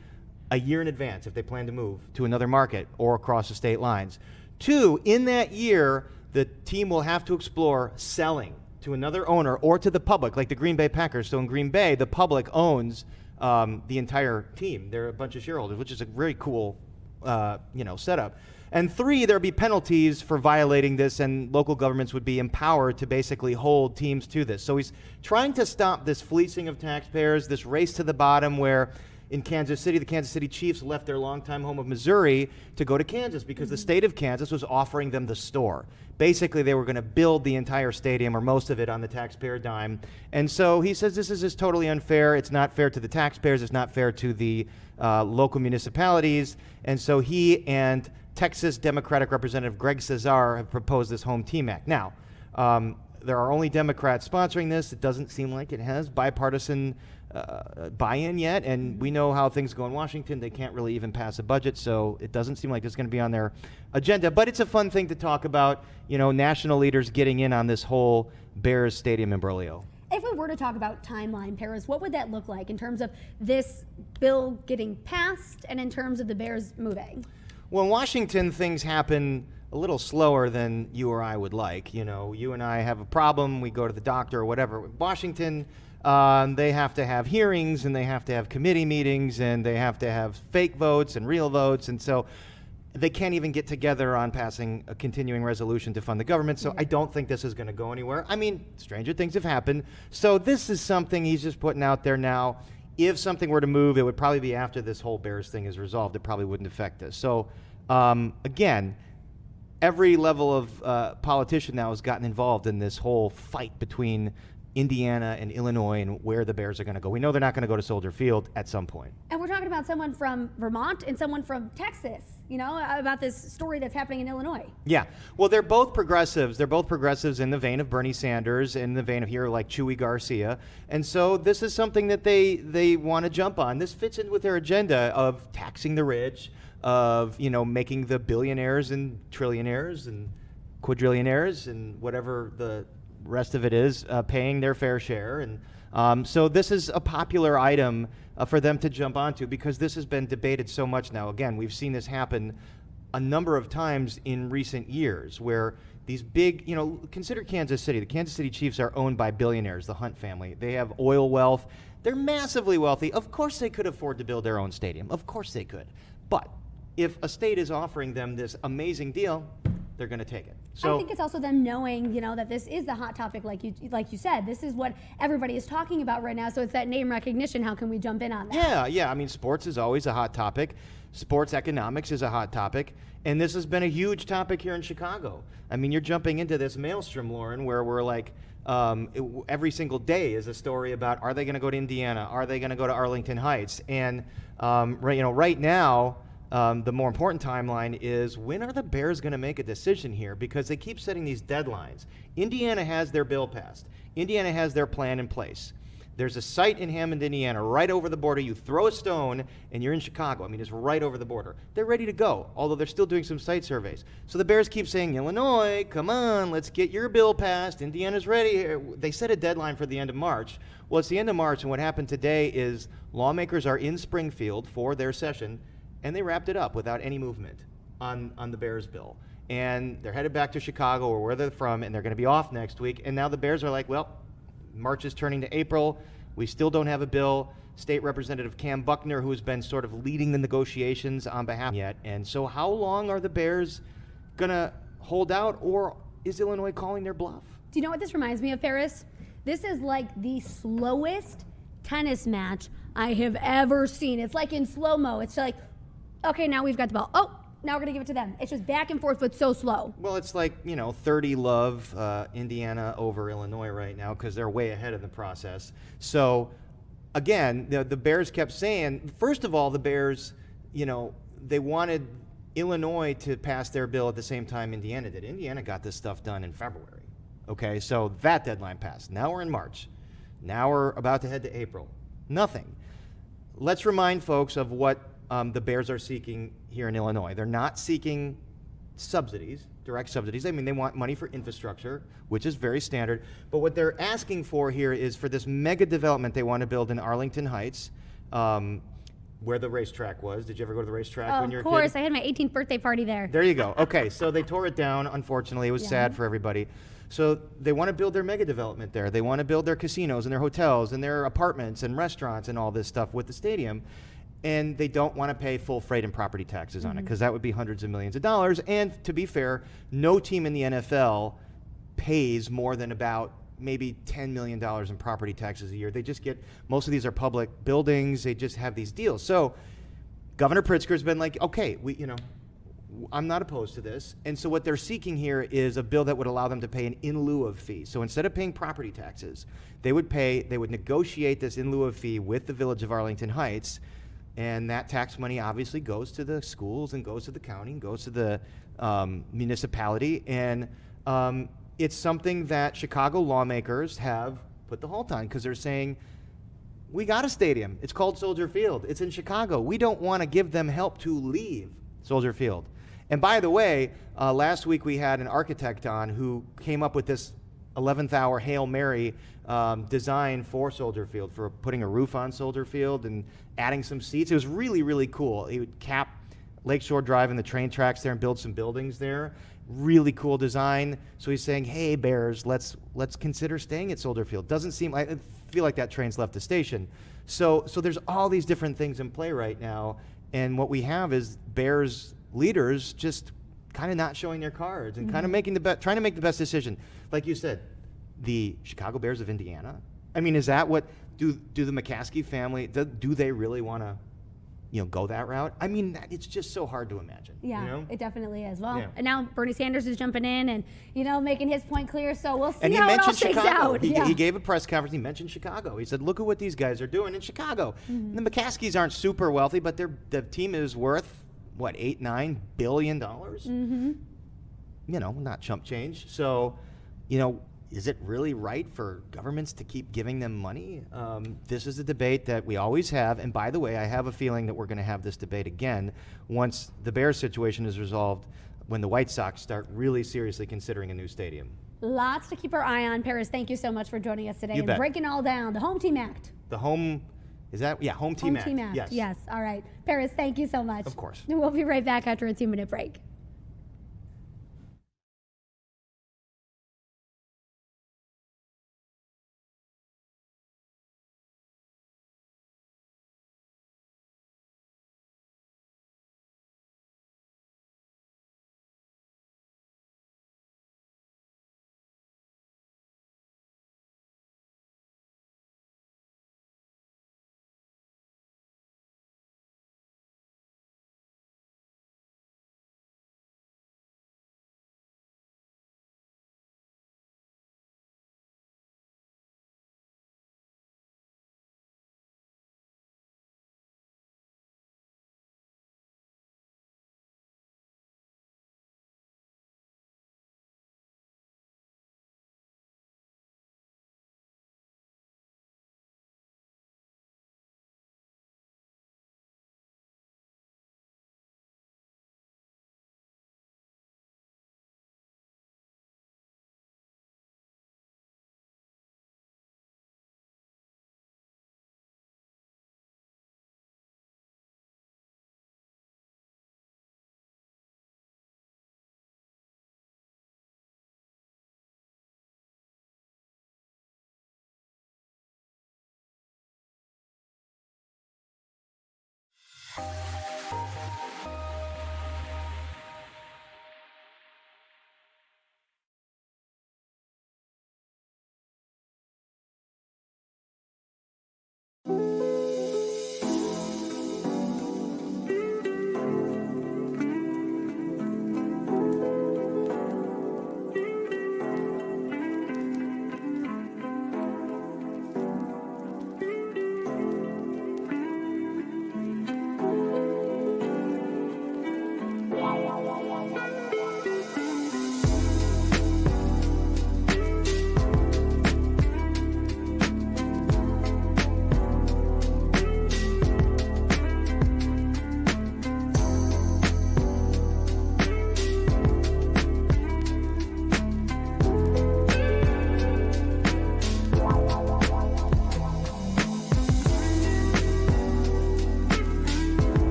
a year in advance if they plan to move to another market or across the state lines. 2, in that year, the team will have to explore selling to another owner or to the public, like the Green Bay Packers. So in Green Bay, the public owns the entire team. They're a bunch of shareholders, which is a very cool setup. And 3, there'll be penalties for violating this, and local governments would be empowered to basically hold teams to this. So he's trying to stop this fleecing of taxpayers, this race to the bottom where in Kansas City, the Kansas City Chiefs left their longtime home of Missouri to go to Kansas because the state of Kansas was offering them the store. Basically, they were going to build the entire stadium or most of it on the taxpayer dime. And so he says this is just totally unfair. It's not fair to the taxpayers. It's not fair to the local municipalities. And so he and Texas Democratic Representative Greg Cesar have proposed this Home Team Act. Now, there are only Democrats sponsoring this. It doesn't seem like it has bipartisan buy-in yet, and we know how things go in Washington. They can't really even pass a budget, so it doesn't seem like it's going to be on their agenda. But it's a fun thing to talk about, national leaders getting in on this whole Bears Stadium imbroglio. If we were to talk about timeline, Paris, what would that look like in terms of this bill getting passed and in terms of the Bears moving? Well, in Washington, things happen a little slower than you or I would like. You and I have a problem, we go to the doctor or whatever. Washington, they have to have hearings, and they have to have committee meetings, and they have to have fake votes and real votes, and so they can't even get together on passing a continuing resolution to fund the government. So I don't think this is going to go anywhere. I mean, stranger things have happened. So this is something he's just putting out there now. If something were to move, it would probably be after this whole Bears thing is resolved. It probably wouldn't affect us. So again, every level of politician now has gotten involved in this whole fight between Indiana and Illinois and where the Bears are going to go. We know they're not going to go to Soldier Field at some point. And we're talking about someone from Vermont and someone from Texas, about this story that's happening in Illinois. Yeah. Well, they're both progressives. They're both progressives in the vein of Bernie Sanders, in the vein of here like Chewy Garcia. And so this is something that they want to jump on. This fits in with their agenda of taxing the rich, of, making the billionaires and trillionaires and quadrillionaires and whatever the rest of it is paying their fair share. And so this is a popular item for them to jump onto because this has been debated so much now. Again, we've seen this happen a number of times in recent years where these big, consider Kansas City. The Kansas City Chiefs are owned by billionaires, the Hunt family. They have oil wealth. They're massively wealthy. Of course they could afford to build their own stadium. Of course they could. But if a state is offering them this amazing deal, they're going to take it. So I think it's also them knowing, that this is the hot topic, like you said. This is what everybody is talking about right now. So it's that name recognition. How can we jump in on that? Yeah. I mean, sports is always a hot topic. Sports economics is a hot topic. And this has been a huge topic here in Chicago. I mean, you're jumping into this maelstrom, Lauren, where we're like, every single day is a story about, are they going to go to Indiana? Are they going to go to Arlington Heights? And, right now, the more important timeline is, when are the Bears going to make a decision here? Because they keep setting these deadlines. Indiana has their bill passed. Indiana has their plan in place. There's a site in Hammond, Indiana, right over the border. You throw a stone, and you're in Chicago. I mean, it's right over the border. They're ready to go, although they're still doing some site surveys. So the Bears keep saying, Illinois, come on, let's get your bill passed. Indiana's ready. They set a deadline for the end of March. Well, it's the end of March, and what happened today is lawmakers are in Springfield for their session, and they wrapped it up without any movement on the Bears bill. And they're headed back to Chicago or where they're from, and they're going to be off next week. And now the Bears are like, well, March is turning to April. We still don't have a bill. State Representative Cam Buckner, who's been sort of leading the negotiations on behalf yet. And so how long are the Bears going to hold out, or is Illinois calling their bluff? Do you know what this reminds me of, Paris? This is like the slowest tennis match I have ever seen. It's like in slow-mo. It's like, okay, now we've got the ball. Oh, now we're going to give it to them. It's just back and forth, but so slow. Well, it's like, 30 love Indiana over Illinois right now because they're way ahead of the process. So, again, the Bears kept saying, first of all, the Bears, they wanted Illinois to pass their bill at the same time Indiana did. Indiana got this stuff done in February. Okay, so that deadline passed. Now we're in March. Now we're about to head to April. Nothing. Let's remind folks of what the Bears are seeking here in Illinois. They're not seeking subsidies, direct subsidies. I mean, they want money for infrastructure, which is very standard. But what they're asking for here is for this mega development they want to build in Arlington Heights, where the racetrack was. Did you ever go to the racetrack when you were a kid? Of course, I had my 18th birthday party there. There you go. Okay, so they tore it down, unfortunately. It was sad for everybody. So they want to build their mega development there. They want to build their casinos and their hotels and their apartments and restaurants and all this stuff with the stadium. And they don't want to pay full freight and property taxes on it, because that would be hundreds of millions of dollars. And to be fair, no team in the NFL pays more than about maybe $10 million in property taxes a year. They just get, most of these are public buildings. They just have these deals. So Governor Pritzker's been like, okay, I'm not opposed to this. And so what they're seeking here is a bill that would allow them to pay an in lieu of fee. So instead of paying property taxes, they would negotiate this in lieu of fee with the Village of Arlington Heights. And that tax money obviously goes to the schools and goes to the county and goes to the municipality. And it's something that Chicago lawmakers have put the halt on, because they're saying, we got a stadium. It's called Soldier Field. It's in Chicago. We don't want to give them help to leave Soldier Field. And by the way, last week we had an architect on who came up with this 11th hour Hail Mary design for Soldier Field, for putting a roof on Soldier Field and adding some seats. It was really, really cool. He would cap Lakeshore Drive and the train tracks there and build some buildings there. Really cool design. So he's saying, hey, Bears, let's consider staying at Soldier Field. Doesn't seem like, I feel like that train's left the station. So there's all these different things in play right now. And what we have is Bears leaders just kind of not showing their cards and kind of trying to make the best decision. Like you said, the Chicago Bears of Indiana. I mean, is that what do the McCaskey family, do they really want to go that route? I mean, it's just so hard to imagine. Yeah, it definitely is. Well, and now Bernie Sanders is jumping in and making his point clear. So we'll see how it all shakes out. He gave a press conference. He mentioned Chicago. He said, "Look at what these guys are doing in Chicago." The McCaskies aren't super wealthy, but the team is worth what, $8-9 billion? Not chump change. So, is it really right for governments to keep giving them money? This is a debate that we always have. And by the way, I have a feeling that we're going to have this debate again once the Bears situation is resolved, when the White Sox start really seriously considering a new stadium. Lots to keep our eye on. Paris, thank you so much for joining us today and breaking all down. The Home Team Act. Home Team Act. Yes. All right. Paris, thank you so much. Of course. We'll be right back after a 2-minute break.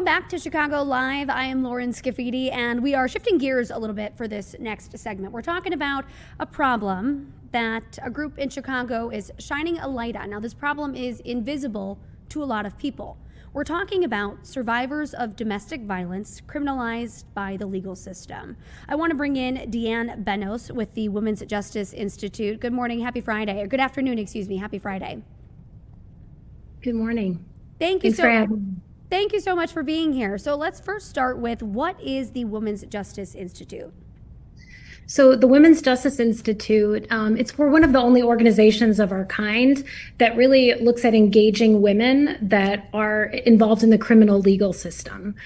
Welcome back to Chicago Live. I am Lauren Scafidi, and we are shifting gears a little bit for this next segment. We're talking about a problem that a group in Chicago is shining a light on. Now, this problem is invisible to a lot of people. We're talking about survivors of domestic violence criminalized by the legal system. I want to bring in Deanne Benos with the Women's Justice Institute. Good morning, happy Friday, or good afternoon, excuse me, happy Friday. Good morning. Thank you Thanks for having me. Thank you so much for being here. So let's first start with, what is the Women's Justice Institute? So the Women's Justice Institute, we're one of the only organizations of our kind that really looks at engaging women that are involved in the criminal legal system.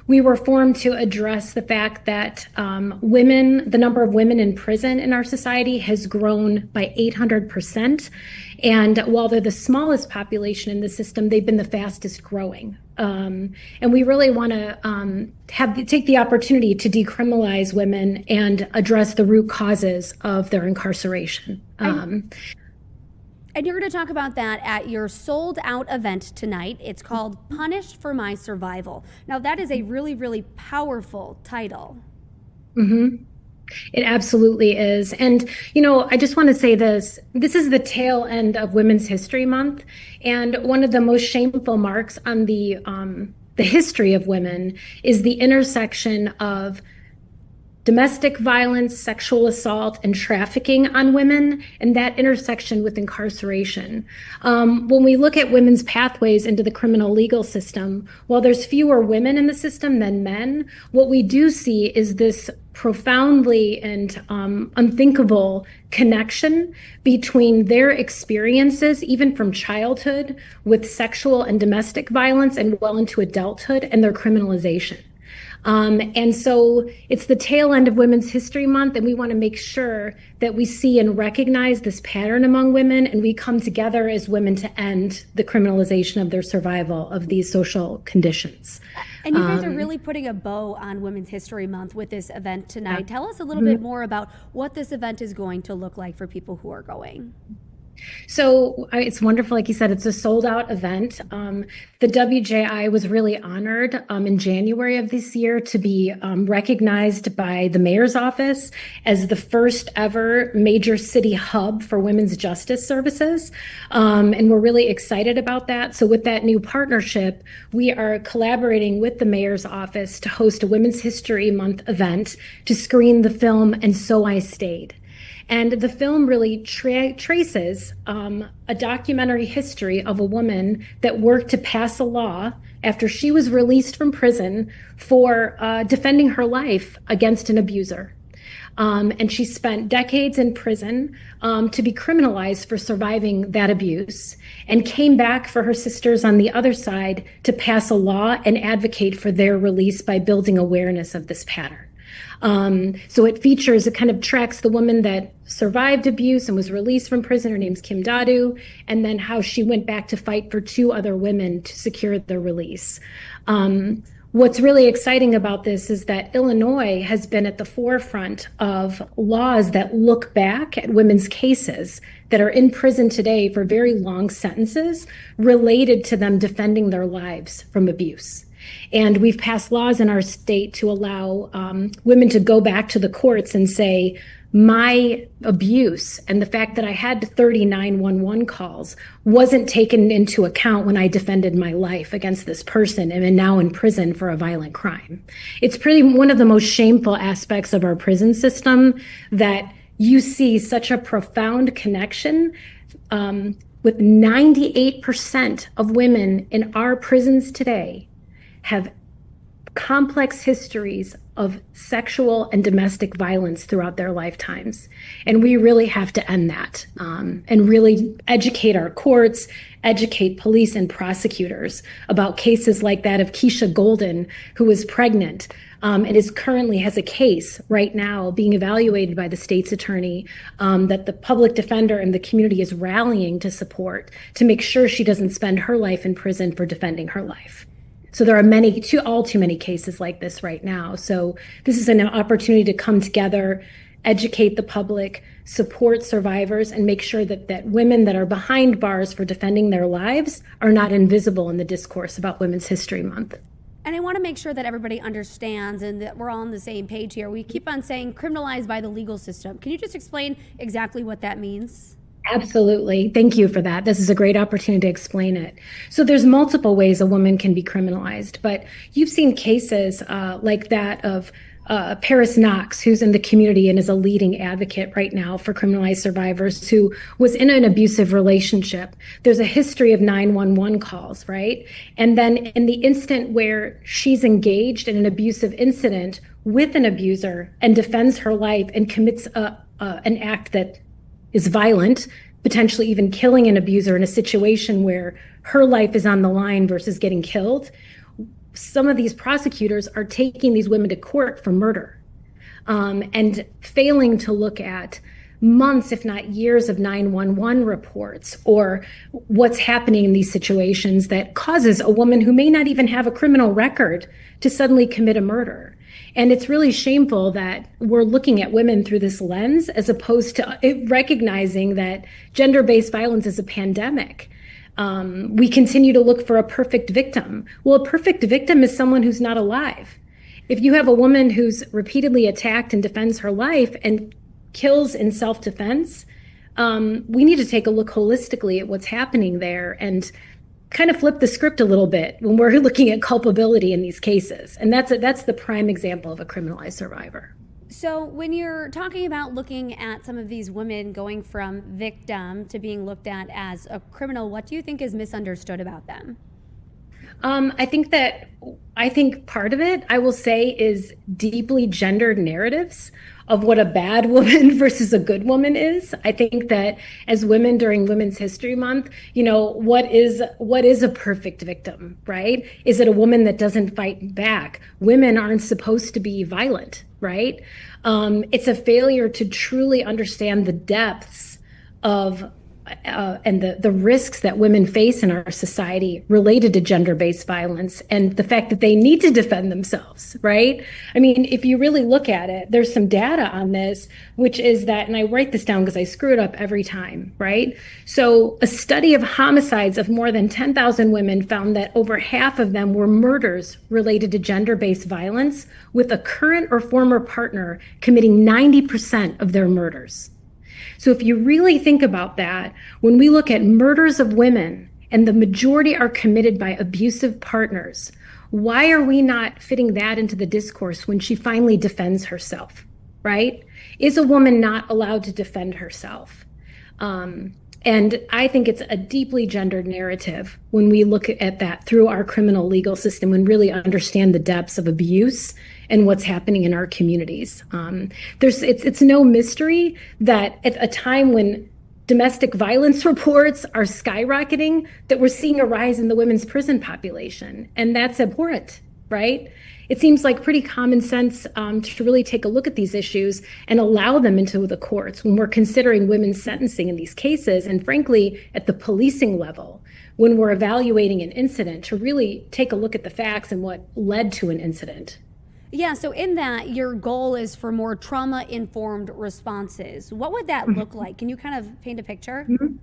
We were formed to address the fact that the number of women in prison in our society has grown by 800%. And while they're the smallest population in the system, they've been the fastest growing. And we really want to take the opportunity to decriminalize women and address the root causes of their incarceration. And you're going to talk about that at your sold out event tonight. It's called Punished for My Survival. Now, that is a really, really powerful title. Mm-hmm. It absolutely is. And, I just want to say this is the tail end of Women's History Month. And one of the most shameful marks on the history of women is the intersection of domestic violence, sexual assault, and trafficking on women, and that intersection with incarceration. When we look at women's pathways into the criminal legal system, while there's fewer women in the system than men, what we do see is this profoundly and unthinkable connection between their experiences, even from childhood, with sexual and domestic violence and well into adulthood, and their criminalization. And so it's the tail end of Women's History Month, and we want to make sure that we see and recognize this pattern among women, and we come together as women to end the criminalization of their survival of these social conditions. And you guys are really putting a bow on Women's History Month with this event tonight. Tell us a little bit more about what this event is going to look like for people who are going. So it's wonderful. Like you said, it's a sold out event. The WJI was really honored in January of this year to be recognized by the mayor's office as the first ever major city hub for women's justice services. And we're really excited about that. So with that new partnership, we are collaborating with the mayor's office to host a Women's History Month event to screen the film And So I Stayed. And the film really traces a documentary history of a woman that worked to pass a law after she was released from prison for defending her life against an abuser. And she spent decades in prison to be criminalized for surviving that abuse, and came back for her sisters on the other side to pass a law and advocate for their release by building awareness of this pattern. So it kind of tracks the woman that survived abuse and was released from prison. Her name's Kim Dadu, and then how she went back to fight for two other women to secure their release. What's really exciting about this is that Illinois has been at the forefront of laws that look back at women's cases that are in prison today for very long sentences related to them defending their lives from abuse. And we've passed laws in our state to allow women to go back to the courts and say, my abuse and the fact that I had 30 911 calls wasn't taken into account when I defended my life against this person and am now in prison for a violent crime. It's pretty one of the most shameful aspects of our prison system, that you see such a profound connection with 98% of women in our prisons today have complex histories of sexual and domestic violence throughout their lifetimes. And we really have to end that and really educate our courts, educate police and prosecutors about cases like that of Keisha Golden, who was pregnant and currently has a case right now being evaluated by the state's attorney that the public defender and the community is rallying to support to make sure she doesn't spend her life in prison for defending her life. So there are all too many cases like this right now. So this is an opportunity to come together, educate the public, support survivors, and make sure that women that are behind bars for defending their lives are not invisible in the discourse about Women's History Month. And I want to make sure that everybody understands and that we're all on the same page here. We keep on saying criminalized by the legal system. Can you just explain exactly what that means? Absolutely. Thank you for that. This is a great opportunity to explain it. So there's multiple ways a woman can be criminalized, but you've seen cases like that of Paris Knox, who's in the community and is a leading advocate right now for criminalized survivors, who was in an abusive relationship. There's a history of 911 calls, right? And then in the instant where she's engaged in an abusive incident with an abuser and defends her life and commits an act that is violent, potentially even killing an abuser in a situation where her life is on the line versus getting killed, some of these prosecutors are taking these women to court for murder and failing to look at months, if not years, of 911 reports or what's happening in these situations that causes a woman who may not even have a criminal record to suddenly commit a murder. And it's really shameful that we're looking at women through this lens as opposed to recognizing that gender-based violence is a pandemic. We continue to look for a perfect victim. Well, a perfect victim is someone who's not alive. If you have a woman who's repeatedly attacked and defends her life and kills in self-defense, we need to take a look holistically at what's happening there and kind of flip the script a little bit when we're looking at culpability in these cases. And that's the prime example of a criminalized survivor. So when you're talking about looking at some of these women going from victim to being looked at as a criminal, what do you think is misunderstood about them? I think part of it, I will say, is deeply gendered narratives of what a bad woman versus a good woman is. I think that as women during Women's History Month, what is a perfect victim, right? Is it a woman that doesn't fight back? Women aren't supposed to be violent, right? It's a failure to truly understand the depths of and the risks that women face in our society related to gender-based violence and the fact that they need to defend themselves, right? I mean, if you really look at it, there's some data on this, which is that, and I write this down because I screw it up every time, right? So a study of homicides of more than 10,000 women found that over half of them were murders related to gender-based violence, with a current or former partner committing 90% of their murders. So if you really think about that, when we look at murders of women and the majority are committed by abusive partners, why are we not fitting that into the discourse when she finally defends herself, right? Is a woman not allowed to defend herself? And I think it's a deeply gendered narrative when we look at that through our criminal legal system and really understand the depths of abuse and what's happening in our communities. It's no mystery that at a time when domestic violence reports are skyrocketing, that we're seeing a rise in the women's prison population, and that's abhorrent, right? It seems like pretty common sense to really take a look at these issues and allow them into the courts when we're considering women's sentencing in these cases, and frankly, at the policing level, when we're evaluating an incident, to really take a look at the facts and what led to an incident. Yeah, so in that, your goal is for more trauma-informed responses. What would that look like? Can you kind of paint a picture? Mm-hmm.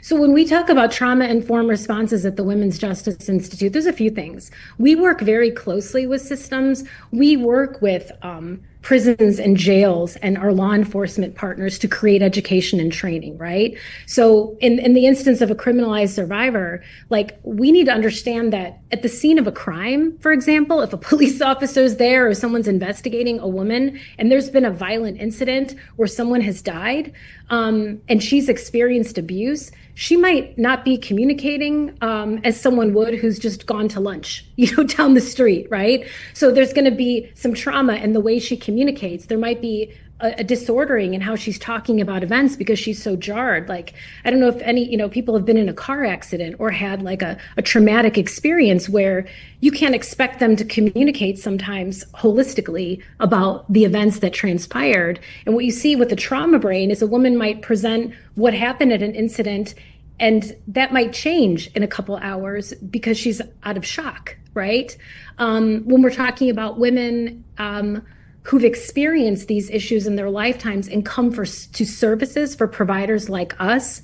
So when we talk about trauma-informed responses at the Women's Justice Institute, there's a few things. We work very closely with systems. We work with prisons and jails and our law enforcement partners to create education and training, right? So in the instance of a criminalized survivor, like, we need to understand that at the scene of a crime, for example, if a police officer's there or someone's investigating a woman and there's been a violent incident where someone has died and she's experienced abuse, she might not be communicating as someone would who's just gone to lunch, down the street, right? So there's going to be some trauma in the way she communicates. There might be a disordering in how she's talking about events because she's so jarred. Like, I don't know if any, people have been in a car accident or had like a traumatic experience where you can't expect them to communicate sometimes holistically about the events that transpired. And what you see with the trauma brain is a woman might present what happened at an incident, and that might change in a couple hours because she's out of shock, right? When we're talking about women who've experienced these issues in their lifetimes and come to services for providers like us,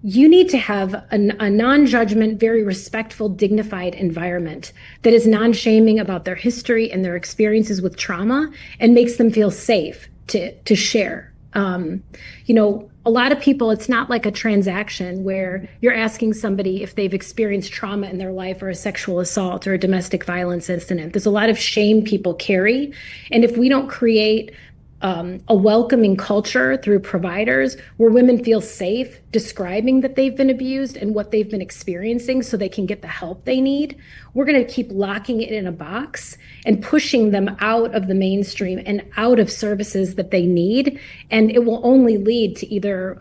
you need to have a non-judgment, very respectful, dignified environment that is non-shaming about their history and their experiences with trauma and makes them feel safe to share. You know, a lot of people, it's not like a transaction where you're asking somebody if they've experienced trauma in their life or a sexual assault or a domestic violence incident. There's a lot of shame people carry. And if we don't create a welcoming culture through providers where women feel safe describing that they've been abused and what they've been experiencing so they can get the help they need, we're going to keep locking it in a box and pushing them out of the mainstream and out of services that they need. And it will only lead to either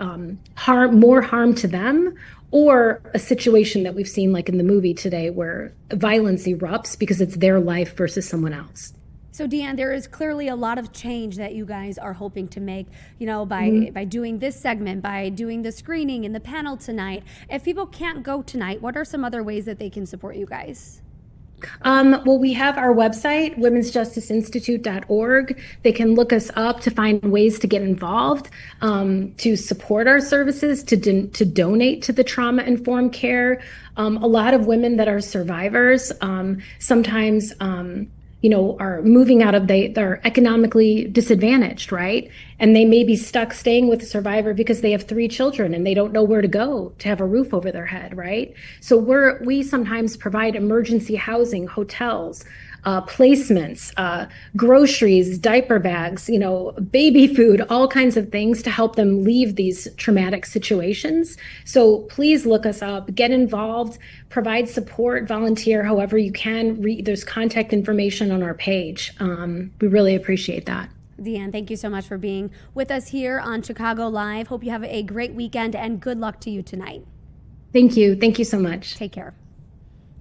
more harm to them or a situation that we've seen like in the movie today where violence erupts because it's their life versus someone else. So Deanne, there is clearly a lot of change that you guys are hoping to make, you know, by doing this segment, by doing the screening and the panel tonight. If people can't go tonight, what are some other ways that they can support you guys? Well, we have our website, womensjusticeinstitute.org. They can look us up to find ways to get involved, to support our services, to donate to the trauma-informed care. A lot of women that are survivors sometimes you know, are moving out of, they're economically disadvantaged, right? And they may be stuck staying with the survivor because they have 3 children and they don't know where to go to have a roof over their head, right? So we sometimes provide emergency housing, hotels, placements, groceries, diaper bags, you know, baby food, all kinds of things to help them leave these traumatic situations. So please look us up, get involved, provide support, volunteer however you can. There's contact information on our page. We really appreciate that. Deanne, thank you so much for being with us here on Chicago Live. Hope you have a great weekend and good luck to you tonight. Thank you. Thank you so much. Take care.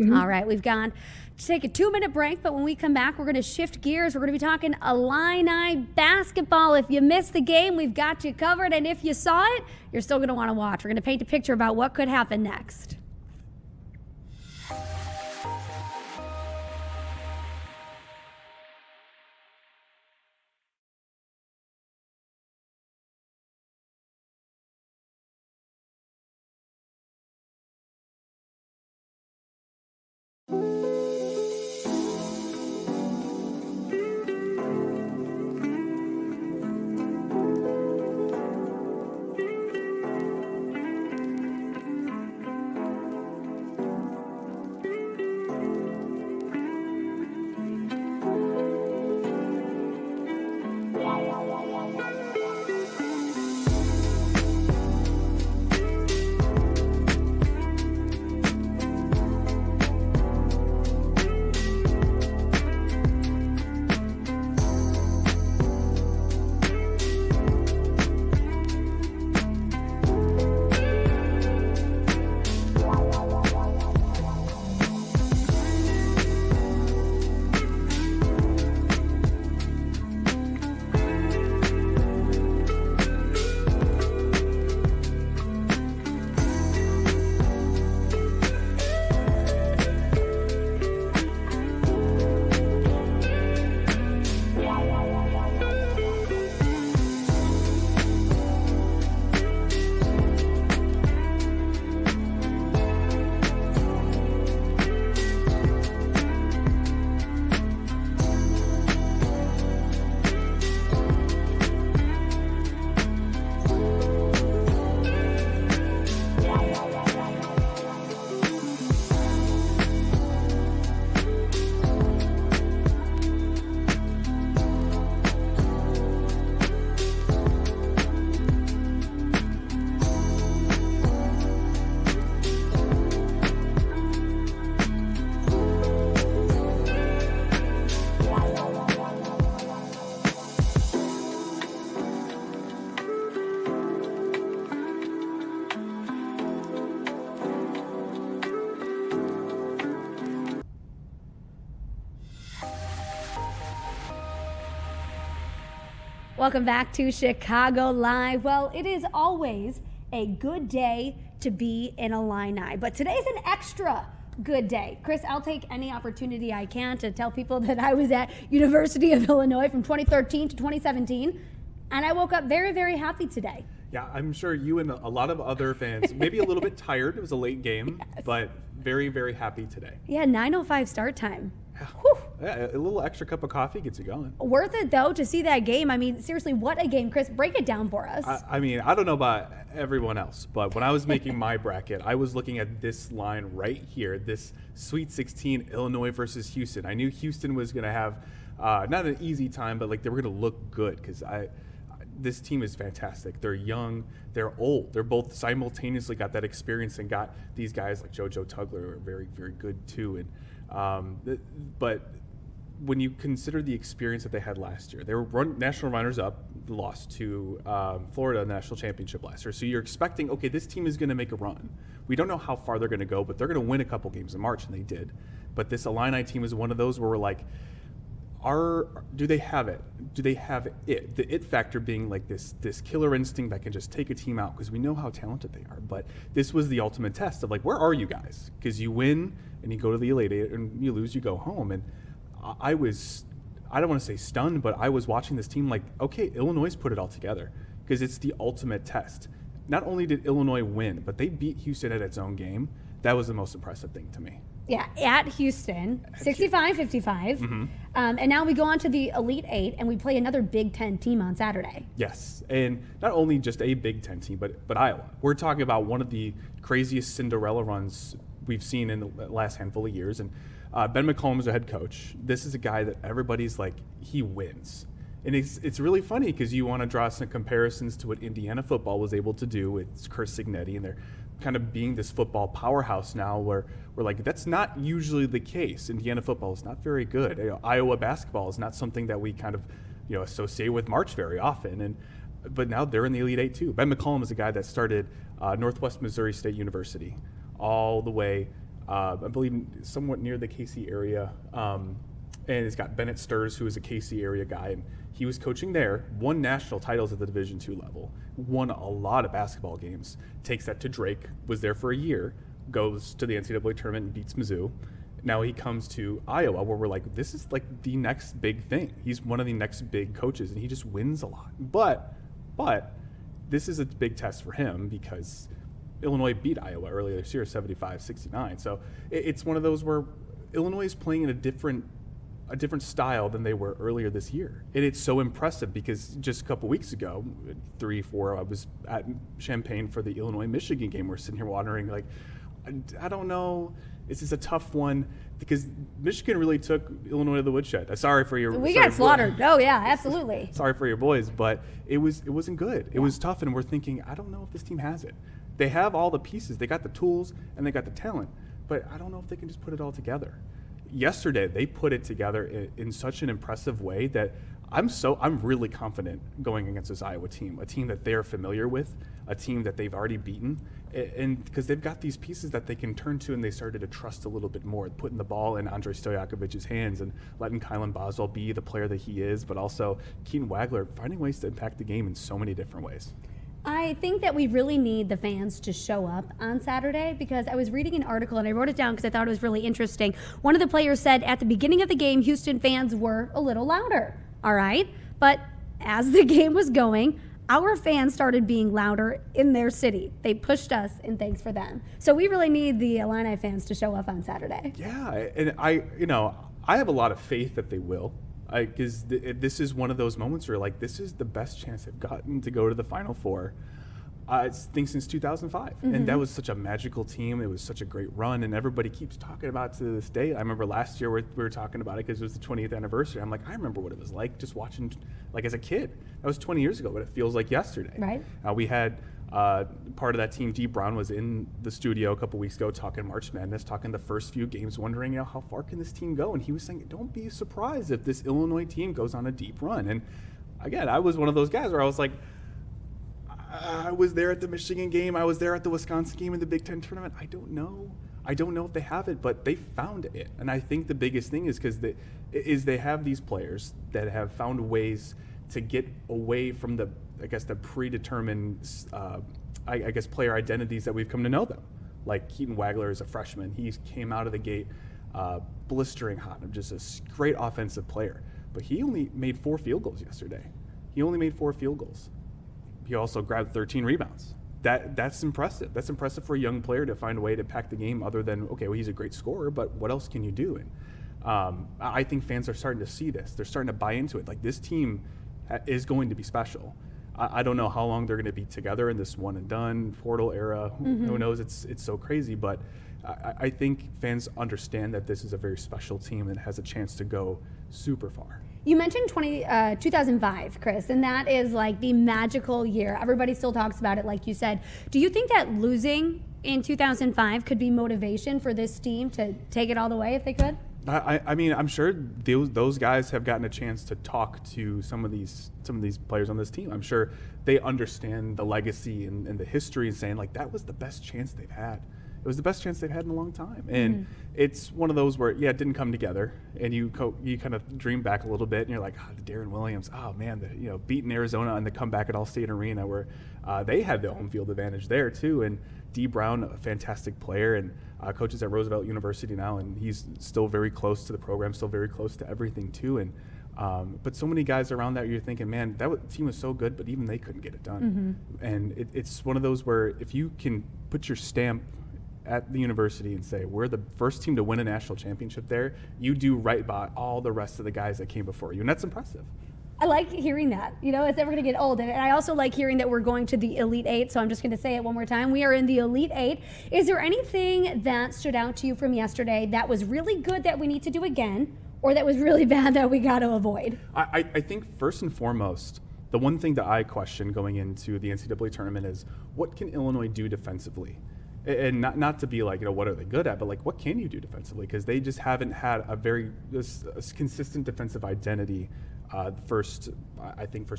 All right, we've got to take a 2-minute break, but when we come back, we're going to shift gears. We're going to be talking Illini basketball. If you missed the game, we've got you covered. And if you saw it, you're still going to want to watch. We're going to paint a picture about what could happen next. Welcome back to Chicago Live. Well, it is always a good day to be an Illini, but today's an extra good day. Chris, I'll take any opportunity I can to tell people that I was at University of Illinois from 2013 to 2017, and I woke up very, very happy today. Yeah, I'm sure you and a lot of other fans, maybe a little bit tired. It was a late game, but very, very happy today. Yeah, 9:05 start time. Yeah, a little extra cup of coffee gets you going. Worth it, though, to see that game. I mean, seriously, what a game. Chris, break it down for us. I mean, I don't know about everyone else, but when I was making my bracket, I was looking at this line right here, this Sweet 16, Illinois versus Houston. I knew Houston was going to have not an easy time, but like they were going to look good because this team is fantastic. They're young, they're old. They're both simultaneously got that experience and got these guys like JoJo Tugler are very, very good too. And but when you consider the experience that they had last year, they were national runners-up, lost to Florida national championship last year. So you're expecting, okay, this team is going to make a run. We don't know how far they're going to go, but they're going to win a couple games in March, and they did. But this Illini team is one of those where we're like, do they have it? Do they have it? The it factor being like this killer instinct that can just take a team out because we know how talented they are. But this was the ultimate test of like, where are you guys? Because you win and you go to the Elite Eight, and you lose, you go home. And I don't want to say stunned, but I was watching this team like, okay, Illinois put it all together because it's the ultimate test. Not only did Illinois win, but they beat Houston at its own game. That was the most impressive thing to me. Yeah, at Houston, 65-55. And now we go on to the Elite Eight, and we play another Big Ten team on Saturday. Yes, and not only just a Big Ten team, but Iowa. We're talking about one of the craziest Cinderella runs we've seen in the last handful of years. And Ben McCollum is the head coach. This is a guy that everybody's like, he wins. And it's really funny because you want to draw some comparisons to what Indiana football was able to do with Curt Cignetti, and they're kind of being this football powerhouse now where we're like, that's not usually the case. Indiana football is not very good. Iowa basketball is not something that we kind of associate with March very often. But now they're in the Elite Eight too. Ben McCollum is a guy that started Northwest Missouri State University all the way, I believe, somewhat near the KC area. And it's got Bennett Sturz, who is a KC area guy. And he was coaching there, won national titles at the Division II level, won a lot of basketball games, takes that to Drake, was there for a year, goes to the NCAA tournament and beats Mizzou. Now he comes to Iowa where we're like, this is like the next big thing. He's one of the next big coaches and he just wins a lot. But this is a big test for him because Illinois beat Iowa earlier this year, 75-69. So it's one of those where Illinois is playing in a different style than they were earlier this year. And it's so impressive because just a couple weeks ago, 3-4, I was at Champaign for the Illinois-Michigan game. We're sitting here wondering, like, I don't know. This is a tough one because Michigan really took Illinois to the woodshed. Sorry for your. We got slaughtered. Oh yeah, absolutely. Sorry for your boys, but it wasn't good. It was tough, and we're thinking, I don't know if this team has it. They have all the pieces. They got the tools and they got the talent, but I don't know if they can just put it all together. Yesterday, they put it together in such an impressive way that I'm really confident going against this Iowa team, a team that they're familiar with, a team that they've already beaten, and because they've got these pieces that they can turn to, and they started to trust a little bit more, putting the ball in Andrei Stojakovic's hands and letting Kylan Boswell be the player that he is, but also Keaton Wagler finding ways to impact the game in so many different ways. I think that we really need the fans to show up on Saturday because I was reading an article and I wrote it down because I thought it was really interesting. One of the players said at the beginning of the game, Houston fans were a little louder, all right? But as the game was going, our fans started being louder in their city. They pushed us, and thanks for them. So we really need the Illini fans to show up on Saturday. Yeah, and I have a lot of faith that they will. Because this is one of those moments where like this is the best chance they've gotten to go to the Final Four. I think since 2005, and that was such a magical team. It was such a great run, and everybody keeps talking about it to this day. I remember last year we were talking about it because it was the 20th anniversary. I'm like, I remember what it was like just watching, like as a kid. That was 20 years ago, but it feels like yesterday. Right. We had part of that team, Dee Brown, was in the studio a couple weeks ago talking March Madness, talking the first few games, wondering how far can this team go, and he was saying, don't be surprised if this Illinois team goes on a deep run. And again, I was one of those guys where I was like, I was there at the Michigan game. I was there at the Wisconsin game in the Big Ten tournament. I don't know if they have it, but they found it. And I think the biggest thing is because they have these players that have found ways to get away from the predetermined, player identities that we've come to know them. Like Keaton Wagler is a freshman. He came out of the gate blistering hot and just a great offensive player. But he only made 4 field goals yesterday. he also grabbed 13 rebounds. That's impressive. That's impressive for a young player to find a way to pack the game other than, okay, well, he's a great scorer, but what else can you do? And I think fans are starting to see this. They're starting to buy into it. Like, this team is going to be special. I don't know how long they're going to be together in this one and done portal era. Who knows? It's so crazy, but I think fans understand that this is a very special team that has a chance to go super far. You mentioned 2005, Chris, and that is like the magical year. Everybody still talks about it, like you said. Do you think that losing in 2005 could be motivation for this team to take it all the way if they could? I mean, I'm sure those guys have gotten a chance to talk to some of these players on this team. I'm sure they understand the legacy and the history and saying, like, that was the best chance they've had. It was the best chance they've had in a long time. And it's one of those where, yeah, it didn't come together, and you kind of dream back a little bit, and you're like, the Darren Williams, oh man, beating Arizona and the comeback at Allstate Arena, where they had the home field advantage there too. And D. Brown, a fantastic player, and coaches at Roosevelt University now, and he's still very close to the program, still very close to everything too. And but so many guys around that, you're thinking, man, team was so good, but even they couldn't get it done. And it's one of those where if you can put your stamp at the university and say, we're the first team to win a national championship there, you do right by all the rest of the guys that came before you. And that's impressive. I like hearing that. It's never going to get old. And I also like hearing that we're going to the Elite Eight. So I'm just going to say it one more time. We are in the Elite Eight. Is there anything that stood out to you from yesterday that was really good that we need to do again, or that was really bad that we got to avoid? I think first and foremost, the one thing that I question going into the NCAA tournament is, what can Illinois do defensively? And not to be like, what are they good at, but like, what can you do defensively? Because they just haven't had a consistent defensive identity. First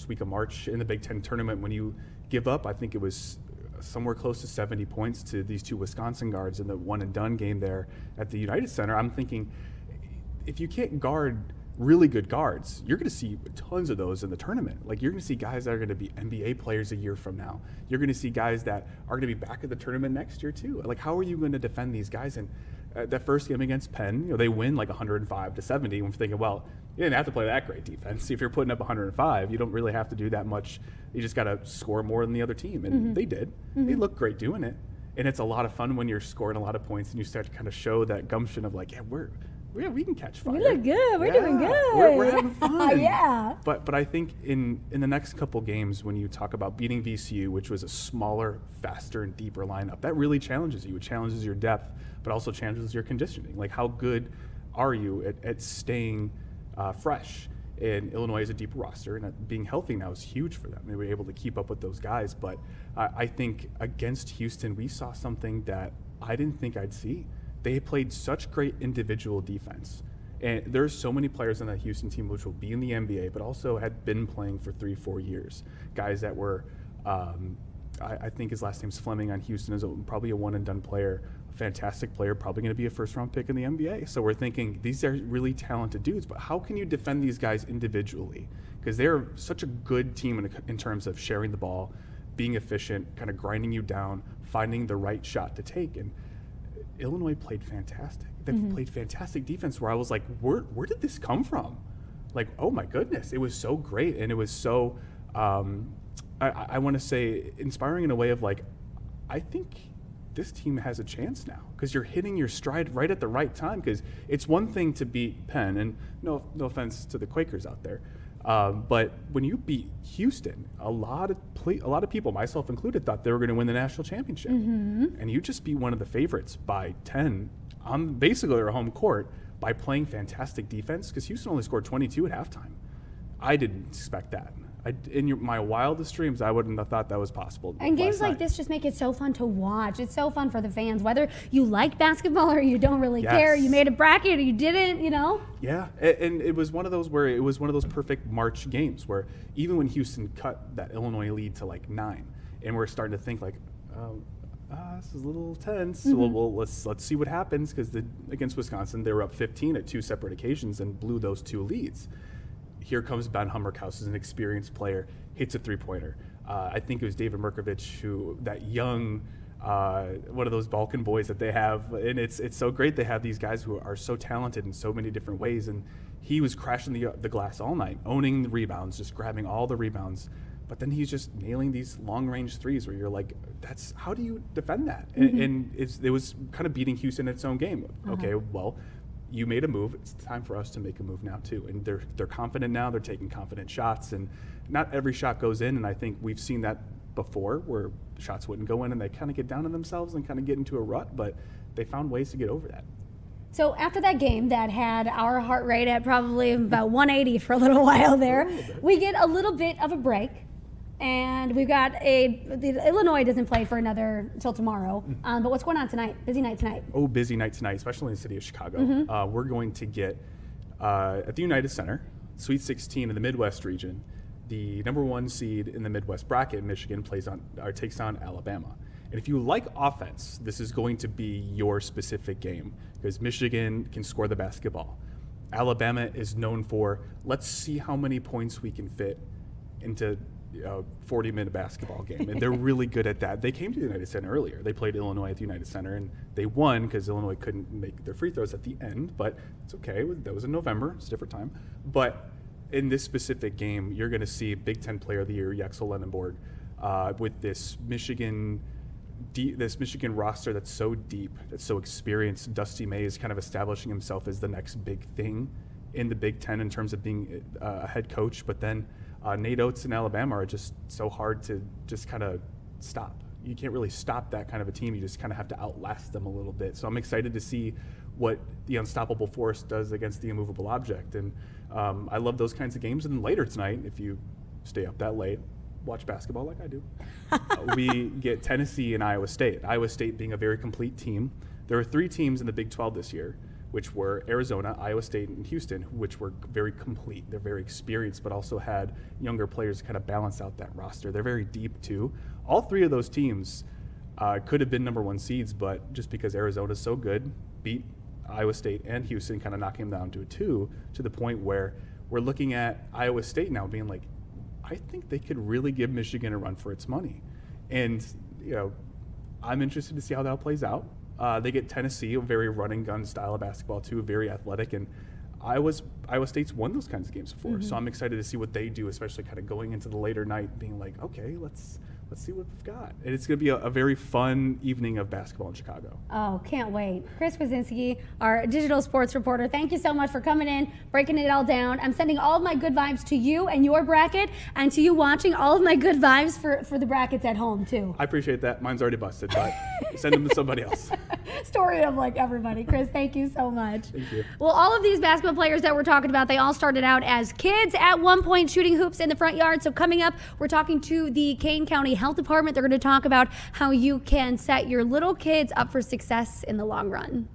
week of March in the Big Ten tournament, when you give up, I think it was somewhere close to 70 points to these two Wisconsin guards in the one and done game there at the United Center. I'm thinking, if you can't guard really good guards, you're going to see tons of those in the tournament. Like, you're going to see guys that are going to be NBA players a year from now. You're going to see guys that are going to be back at the tournament next year too. Like, how are you going to defend these guys? And that first game against Penn, they win like 105-70. We're thinking, well, you didn't have to play that great defense. If you're putting up 105, you don't really have to do that much. You just got to score more than the other team. And they did. They looked great doing it. And it's a lot of fun when you're scoring a lot of points and you start to kind of show that gumption of like, we can catch fire. We look good. We're doing good. We're having fun. Yeah. But I think in the next couple games, when you talk about beating VCU, which was a smaller, faster, and deeper lineup, that really challenges you. It challenges your depth, but also challenges your conditioning. Like, how good are you at staying fresh? And Illinois is a deep roster, and being healthy now is huge for them. They were able to keep up with those guys. But I think against Houston, we saw something that I didn't think I'd see. They played such great individual defense. And there's so many players on that Houston team which will be in the NBA, but also had been playing for 3-4 years. Guys that were, I think his last name's Fleming on Houston, is probably a one-and-done player, a fantastic player, probably going to be a first-round pick in the NBA. So we're thinking, these are really talented dudes, but how can you defend these guys individually? Because they're such a good team in terms of sharing the ball, being efficient, kind of grinding you down, finding the right shot to take. And Illinois played fantastic. They played fantastic defense where I was like, where did this come from? Like, oh my goodness, it was so great. And it was so, I want to say, inspiring in a way of like, I think this team has a chance now because you're hitting your stride right at the right time. Because it's one thing to beat Penn, and no offense to the Quakers out there, but when you beat Houston, a lot of people, myself included, thought they were going to win the national championship. And you just beat one of the favorites by 10 on basically their home court by playing fantastic defense, because Houston only scored 22 at halftime. I didn't expect that. In my wildest dreams, I wouldn't have thought that was possible. And games like this just make it so fun to watch. It's so fun for the fans, whether you like basketball or you don't really care. You made a bracket or you didn't, Yeah, and it was one of those perfect March games where even when Houston cut that Illinois lead to like 9, and we're starting to think like, this is a little tense. Well, let's see what happens, because against Wisconsin, they were up 15 at 2 separate occasions and blew those 2 leads. Here comes Ben Hummerkaus as an experienced player, hits a three-pointer. I think it was David Merkovich, that young, one of those Balkan boys that they have. And it's so great they have these guys who are so talented in so many different ways. And he was crashing the glass all night, owning the rebounds, just grabbing all the rebounds. But then he's just nailing these long-range threes where you're like, how do you defend that? And it was kind of beating Houston in its own game. Okay, well, you made a move. It's time for us to make a move now too. And they're confident now. They're taking confident shots, and not every shot goes in. And I think we've seen that before, where shots wouldn't go in, and they kind of get down on themselves and kind of get into a rut. But they found ways to get over that. So after that game that had our heart rate at probably about 180 for a little while there, we get a little bit of a break. And we've got Illinois doesn't play for until tomorrow. But what's going on tonight? Busy night tonight. Oh, busy night tonight, especially in the city of Chicago. We're going to get, at the United Center, Sweet 16 in the Midwest region, the number 1 seed in the Midwest bracket, Michigan, takes on Alabama. And if you like offense, this is going to be your specific game, because Michigan can score the basketball. Alabama is known for, let's see how many points we can fit into 40-minute basketball game, and they're really good at that. They came to the United Center earlier. They played Illinois at the United Center, and they won because Illinois couldn't make their free throws at the end, but it's okay. That was in November. It's a different time. But in this specific game, you're going to see Big Ten Player of the Year, Yaxel Lenenborg, with this Michigan roster that's so deep, that's so experienced. Dusty May is kind of establishing himself as the next big thing in the Big Ten in terms of being a head coach, but then Nate Oates in Alabama are just so hard to just kind of stop. You can't really stop that kind of a team. You just kind of have to outlast them a little bit. So I'm excited to see what the unstoppable force does against the immovable object. And I love those kinds of games. And then later tonight, if you stay up that late, watch basketball like I do, we get Tennessee and Iowa State. Iowa State being a very complete team. There are 3 teams in the Big 12 this year, which were Arizona, Iowa State, and Houston, which were very complete. They're very experienced, but also had younger players to kind of balance out that roster. They're very deep, too. All 3 of those teams could have been number 1 seeds, but just because Arizona's so good, beat Iowa State and Houston, kind of knocking them down to a 2, to the point where we're looking at Iowa State now being like, I think they could really give Michigan a run for its money. And, I'm interested to see how that plays out. They get Tennessee, a very running gun style of basketball too, very athletic, and Iowa State's won those kinds of games before. So I'm excited to see what they do, especially kind of going into the later night, being like, okay, let's see what we've got. And it's going to be a very fun evening of basketball in Chicago. Oh, can't wait. Chris Kwasinski, our digital sports reporter, thank you so much for coming in, breaking it all down. I'm sending all of my good vibes to you and your bracket, and to you watching, all of my good vibes for the brackets at home, too. I appreciate that. Mine's already busted, but send them to somebody else. Story of everybody. Chris, thank you so much. Thank you. Well, all of these basketball players that we're talking about, they all started out as kids at one point shooting hoops in the front yard. So coming up, we're talking to the Kane County Health Department. They're going to talk about how you can set your little kids up for success in the long run.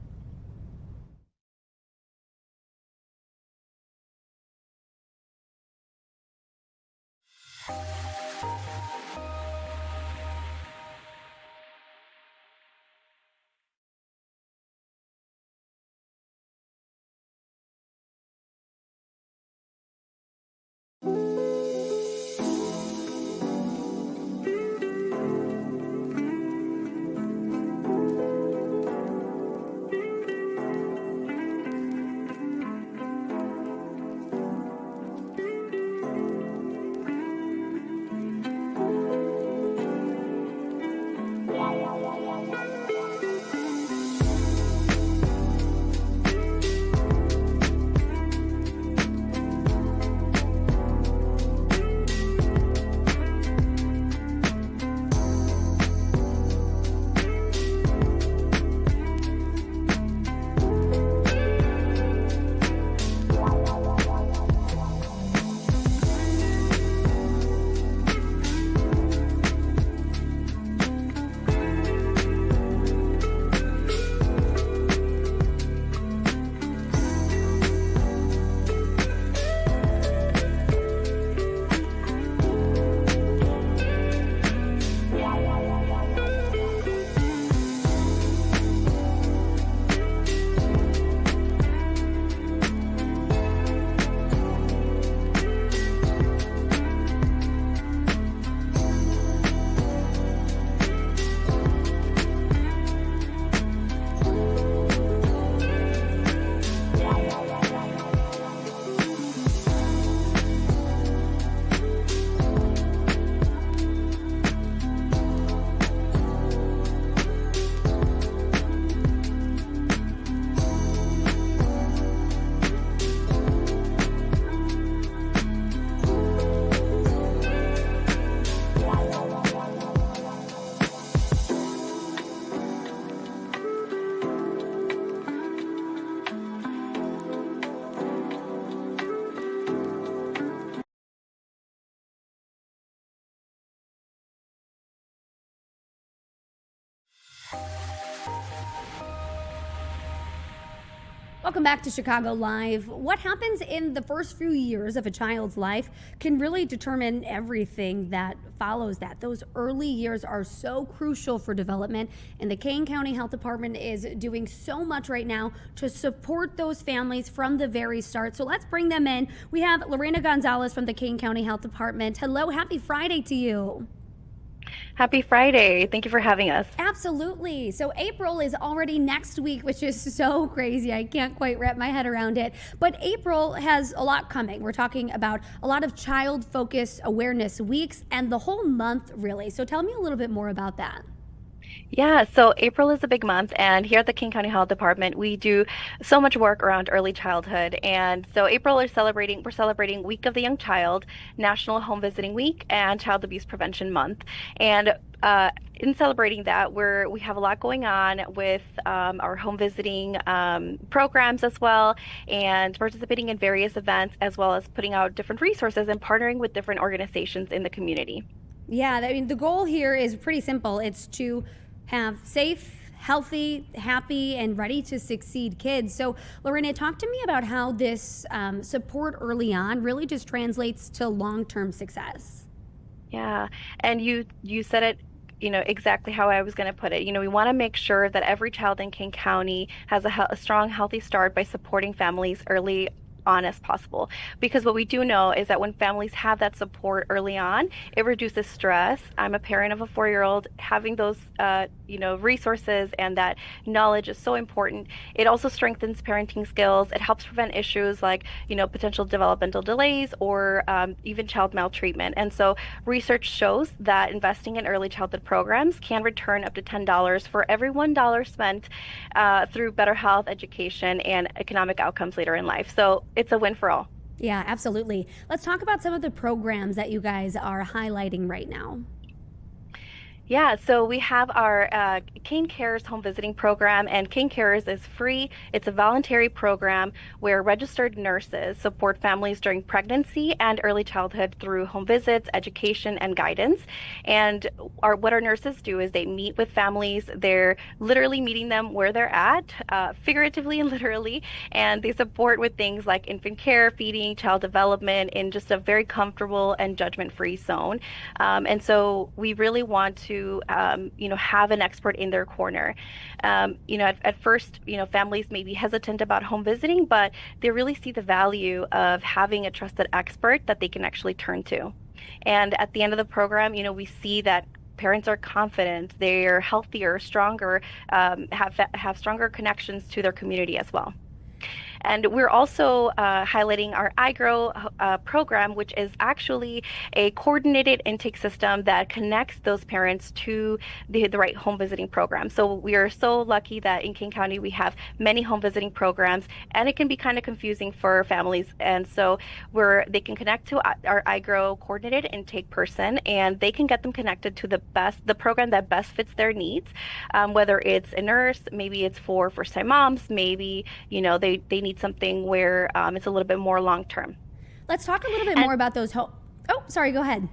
Welcome back to Chicago Live. What happens in the first few years of a child's life can really determine everything that follows that. Those early years are so crucial for development, and the Kane County Health Department is doing so much right now to support those families from the very start. So let's bring them in. We have Lorena Gonzalez from the Kane County Health Department. Hello, happy Friday to you. Happy Friday. Thank you for having us. Absolutely. So April is already next week, which is so crazy. I can't quite wrap my head around it. But April has a lot coming. We're talking about a lot of child focus awareness weeks and the whole month, really. So tell me a little bit more about that. Yeah, so April is a big month, and here at the King County Health Department, we do so much work around early childhood. And so April we're celebrating Week of the Young Child, National Home Visiting Week, and Child Abuse Prevention Month. And in celebrating that, we have a lot going on with our home visiting programs as well, and participating in various events, as well as putting out different resources and partnering with different organizations in the community. Yeah, I mean, the goal here is pretty simple. It's to have safe, healthy, happy, and ready to succeed kids. So, Lorena, talk to me about how this support early on really just translates to long-term success. Yeah, and you said it exactly how I was going to put it. We want to make sure that every child in King County has a strong, healthy start by supporting families early on as possible, because what we do know is that when families have that support early on, it reduces stress. I'm a parent of a 4-year-old. Having those resources and that knowledge is so important. It also strengthens parenting skills. It helps prevent issues like potential developmental delays or even child maltreatment. And so research shows that investing in early childhood programs can return up to $10 for every $1 spent through better health, education, and economic outcomes later in life. So it's a win for all. Yeah, absolutely. Let's talk about some of the programs that you guys are highlighting right now. Yeah, so we have our Kane Cares home visiting program, and Kane Cares is free. It's a voluntary program where registered nurses support families during pregnancy and early childhood through home visits, education, and guidance. And what our nurses do is they meet with families. They're literally meeting them where they're at, figuratively and literally, and they support with things like infant care, feeding, child development in just a very comfortable and judgment-free zone. And so we really want to have an expert in their corner. At first, families may be hesitant about home visiting, but they really see the value of having a trusted expert that they can actually turn to. And at the end of the program, we see that parents are confident, they're healthier, stronger, have stronger connections to their community as well. And we're also highlighting our iGrow program, which is actually a coordinated intake system that connects those parents to the right home visiting program. So we are so lucky that in King County we have many home visiting programs, and it can be kind of confusing for families. And so they can connect to our iGrow coordinated intake person, and they can get them connected to the program that best fits their needs, whether it's a nurse, maybe it's for first-time moms, maybe they need something where it's a little bit more long-term. Let's talk a little bit more about those. Oh, sorry, go ahead.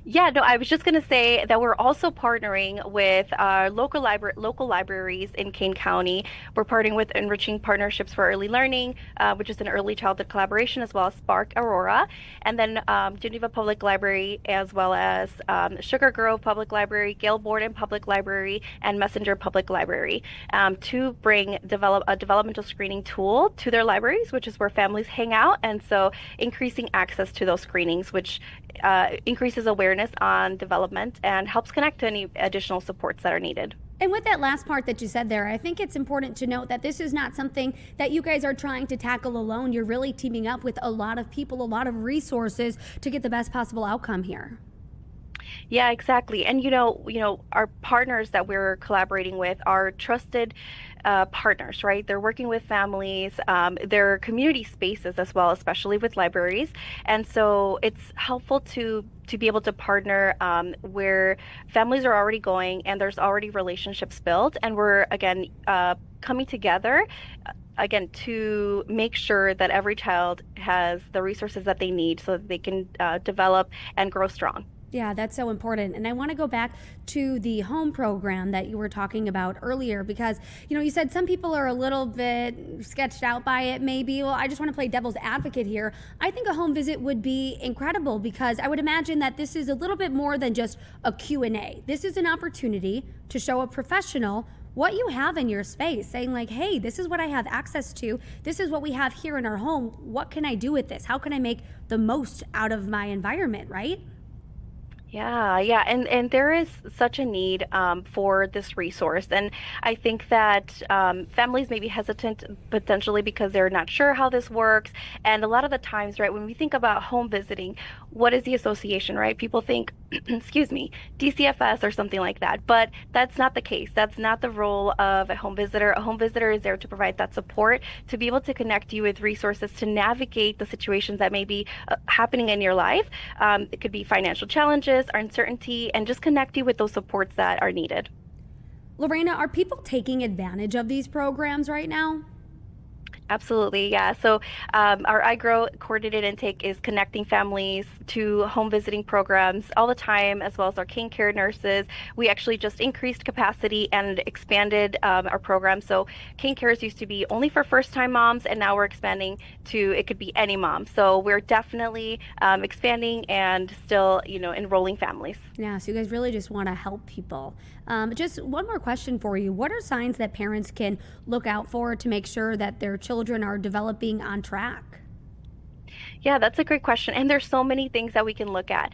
Yeah, no, I was just going to say that we're also partnering with local libraries in Kane County. We're partnering with Enriching Partnerships for Early Learning, which is an early childhood collaboration, as well as Spark Aurora, and then Geneva Public Library, as well as Sugar Grove Public Library, Gale Borden Public Library, and Messenger Public Library, to develop a developmental screening tool to their libraries, which is where families hang out, and so increasing access to those screenings, which increases awareness on development and helps connect to any additional supports that are needed. And with that last part that you said there, I think it's important to note that this is not something that you guys are trying to tackle alone. You're really teaming up with a lot of people, a lot of resources to get the best possible outcome here. Yeah, exactly. And our partners that we're collaborating with are trusted partners, right? They're working with families, they're community spaces as well, especially with libraries. And so it's helpful to be able to partner where families are already going and there's already relationships built. And we're, again, coming together to make sure that every child has the resources that they need so that they can develop and grow strong. Yeah, that's so important. And I want to go back to the home program that you were talking about earlier because, you said some people are a little bit sketched out by it maybe. Well, I just want to play devil's advocate here. I think a home visit would be incredible because I would imagine that this is a little bit more than just a Q&A. This is an opportunity to show a professional what you have in your space, saying like, hey, this is what I have access to. This is what we have here in our home. What can I do with this? How can I make the most out of my environment, right? Yeah, and there is such a need for this resource, and I think that families may be hesitant potentially because they're not sure how this works, and a lot of the times, right, when we think about home visiting, what is the association, right? People think, excuse me, DCFS or something like that, but that's not the case. That's not the role of a home visitor. A home visitor is there to provide that support, to be able to connect you with resources to navigate the situations that may be happening in your life. It could be financial challenges, or uncertainty, and just connect you with those supports that are needed. Lorena, are people taking advantage of these programs right now? Absolutely, yeah. So our iGrow coordinated intake is connecting families to home visiting programs all the time, as well as our King Care nurses. We actually just increased capacity and expanded our program. So King Cares used to be only for first-time moms, and now we're expanding to it could be any mom. So we're definitely expanding and still, enrolling families. Yeah, so you guys really just want to help people. Just one more question for you. What are signs that parents can look out for to make sure that their children are developing on track? Yeah, that's a great question. And there's so many things that we can look at.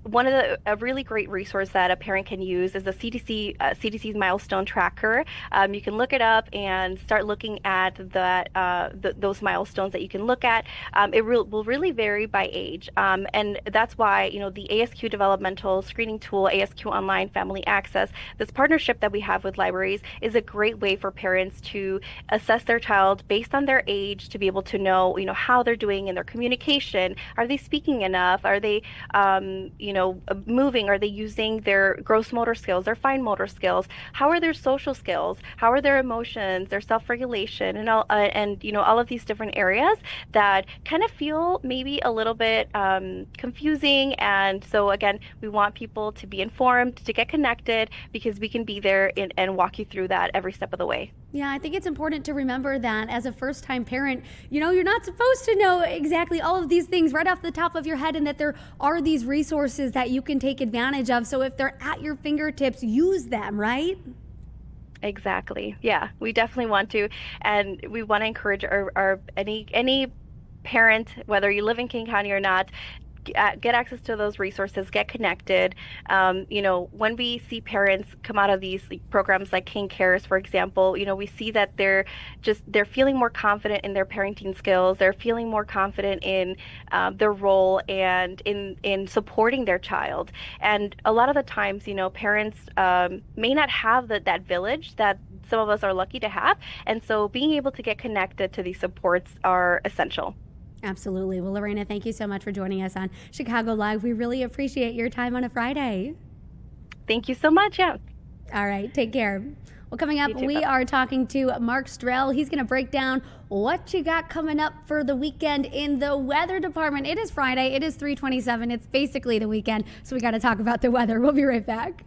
One of a really great resource that a parent can use is the CDC's milestone tracker. You can look it up and start looking at those milestones that you can look at. It will really vary by age. And that's why, the ASQ developmental screening tool, ASQ Online Family Access, this partnership that we have with libraries is a great way for parents to assess their child based on their age, to be able to know, how they're doing in their communication. Are they speaking enough? Are they, moving? Are they using their gross motor skills, their fine motor skills? How are their social skills? How are their emotions, their self-regulation, and all of these different areas that kind of feel maybe a little bit confusing. And so again, we want people to be informed, to get connected, because we can be there and walk you through that every step of the way. Yeah, I think it's important to remember that as a first-time parent, you're not supposed to know exactly all of these things right off the top of your head, and that there are these resources that you can take advantage of. So if they're at your fingertips, use them, right? Exactly. Yeah, we definitely want to, and we want to encourage any parent, whether you live in King County or not, get access to those resources, get connected. When we see parents come out of these programs like King Cares, for example, we see that they're feeling more confident in their parenting skills. They're feeling more confident in their role and in supporting their child. And a lot of the times, parents may not have that village that some of us are lucky to have. And so being able to get connected to these supports are essential. Well, Lorena, thank you so much for joining us on Chicago Live. We really appreciate your time on a Friday. Thank you so much. Yeah. All right. Take care. Well, coming up, we bye. are talking to Mark Strell. He's going to break down what you got coming up for the weekend in the weather department. It is Friday. It is 3/27. It's basically the weekend. So we got to talk about the weather. We'll be right back.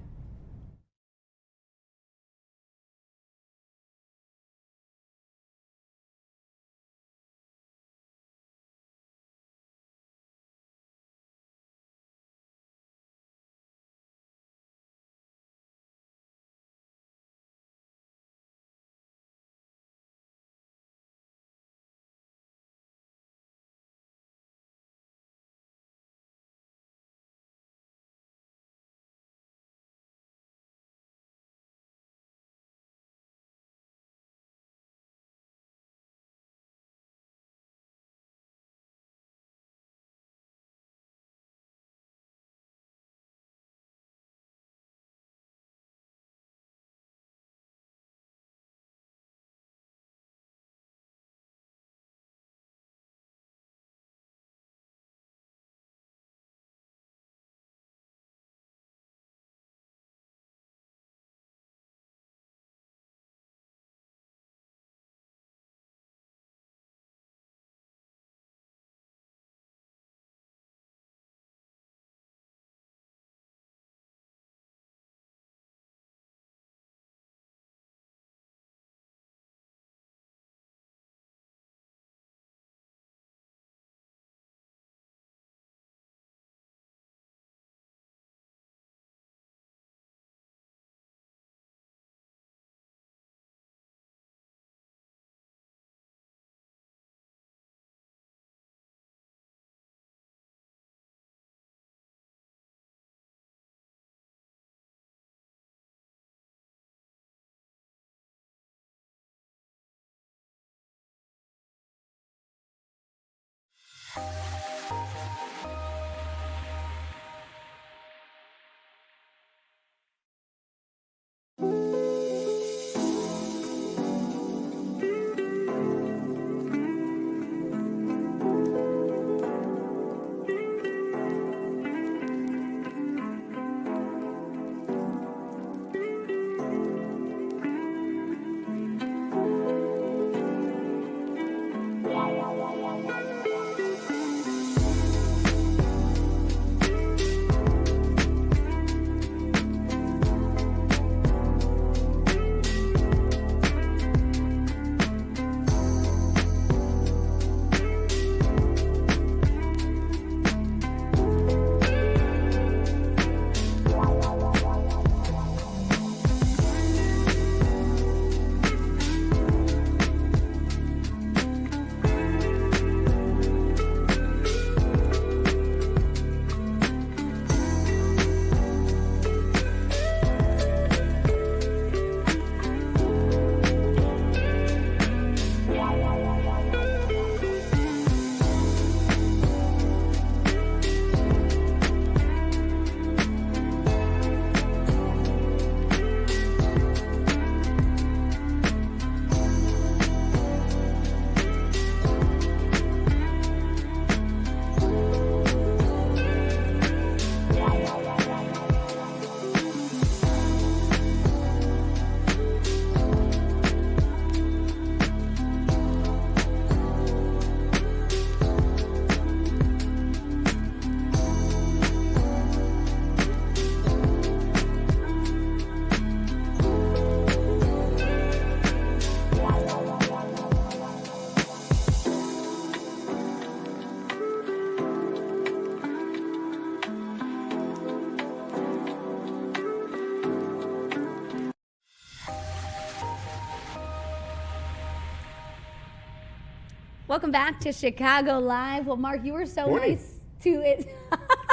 Welcome back to Chicago Live. Well, Mark, you were so Morning. nice to it.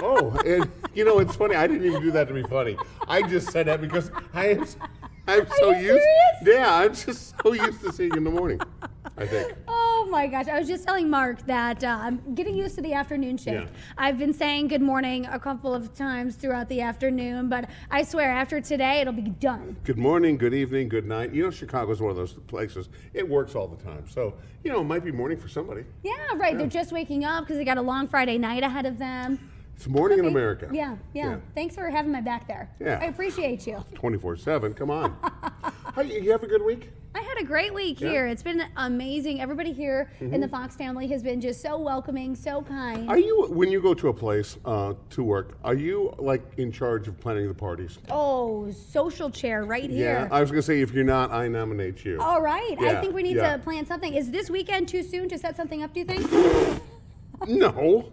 Oh, and you know, it's funny. I didn't even do that to be funny. I just said that because I'm so you used. serious? Yeah, I'm just so used to seeing you in the morning, I think. Oh my gosh. I was just telling Mark that I'm getting used to the afternoon shift. Yeah. I've been saying good morning a couple of times throughout the afternoon, but I swear after today, it'll be done. Good morning, good evening, good night. You know, Chicago's one of those places. It works all the time. So, you know, it might be morning for somebody. Yeah, right. They're just waking up because they got a long Friday night ahead of them. It's morning in America. Yeah. Thanks for having my back there. Yeah. I appreciate you. 24/7. Come on. How, you have a good week? I had a great week Yeah. here. It's been amazing. Everybody here in Mhm. the Fox family has been just so welcoming, so kind. Are you, when you go to a place to work, are you like in charge of planning the parties? Oh, social chair right here. Yeah, I was going to say, if you're not, I nominate you. All right. I Yeah, think we need yeah. to plan something. Is this weekend too soon to set something up, do you think? No.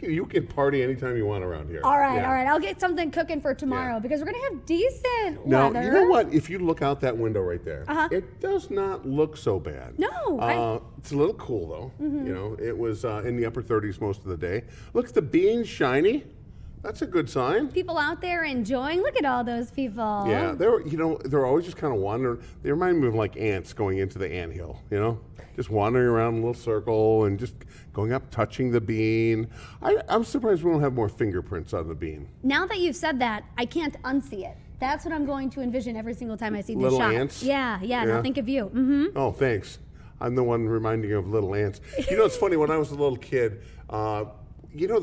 You can party anytime you want around here. All right, Yeah. all right. I'll get something cooking for tomorrow because we're going to have decent Now, weather. you know what? If you look out that window right there, Uh-huh. it does not look so bad. No. It's a little cool, though. Mhm. You know, it was in the upper 30s most of the day. Look at the beans shiny. That's a good sign. People out there enjoying. Look at all those people. Yeah, they're always just kind of wandering. They remind me of like ants going into the anthill, you know? Just wandering around in a little circle and just going up, touching the bean. I'm surprised we don't have more fingerprints on the bean. Now that you've said that, I can't unsee it. That's what I'm going to envision every single time I see this Little shot. ants? Yeah. Yeah. Now think of you. Mm-hmm. Oh, thanks. I'm the one reminding you of little ants. You know, it's funny, when I was a little kid, you know,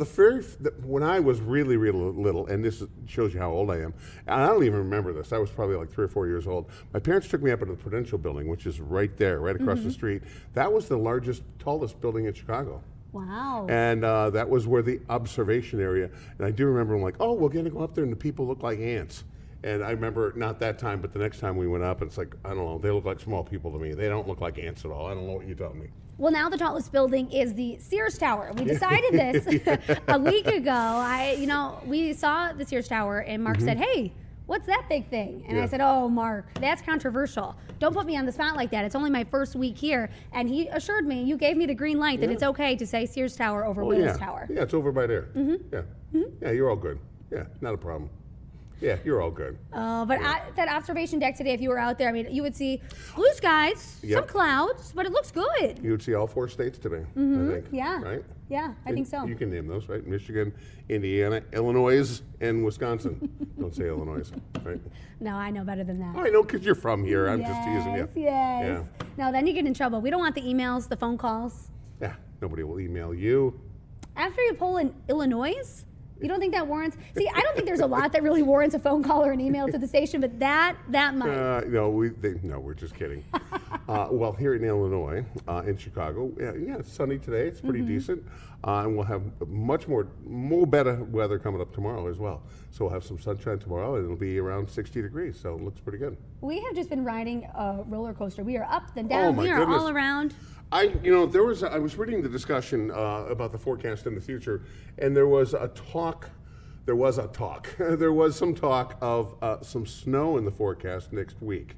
when I was really, really little, and this shows you how old I am, and I don't even remember this. I was probably like 3 or 4 years old. My parents took me up into the Prudential Building, which is right there, right across the Mhm. street. That was the largest, tallest building in Chicago. Wow. And that was where the observation area, and I do remember, I'm like, oh, we're going to go up there and the people look like ants. And I remember, not that time, but the next time we went up, it's like, I don't know, they look like small people to me. They don't look like ants at all. I don't know what you tell me. Well, now the tallest building is the Sears Tower. We decided this a week ago. We saw the Sears Tower, and Mark Mhm. said, "Hey, what's that big thing?" And I Yeah. said, "Oh, Mark, that's controversial. Don't put me on the spot like that. It's only my first week here." And he assured me, you gave me the green light that Yeah. it's okay to say Sears Tower over Oh, Willis yeah. Tower. Yeah, it's over by there. Mhm. Yeah. Yeah, you're all good. Yeah, not a problem. Yeah, you're all good. But that observation deck today, if you were out there, I mean, you would see blue skies, some Yep. clouds, but it looks good. You would see all 4 states today, Mhm. I think. Yeah. Right? Yeah, I think so. You can name those, right? Michigan, Indiana, Illinois, and Wisconsin. Don't say Illinois, right? No, I know better than that. Oh, I know, because you're from here. I'm just teasing you. Yes. No, then you get in trouble. We don't want the emails, the phone calls. Yeah, nobody will email you. After you pull in Illinois, you don't think that warrants? See, I don't think there's a lot that really warrants a phone call or an email to the station, but that might. No, we're just kidding. Well, here in Illinois, in Chicago, yeah, it's sunny today. It's pretty Mhm. decent. And we'll have much more better weather coming up tomorrow as well. So we'll have some sunshine tomorrow, and it'll be around 60 degrees, so it looks pretty good. We have just been riding a roller coaster. We are up and down. Oh, my we are goodness. all around. I was reading the discussion about the forecast in the future, and there was some talk of some snow in the forecast next week.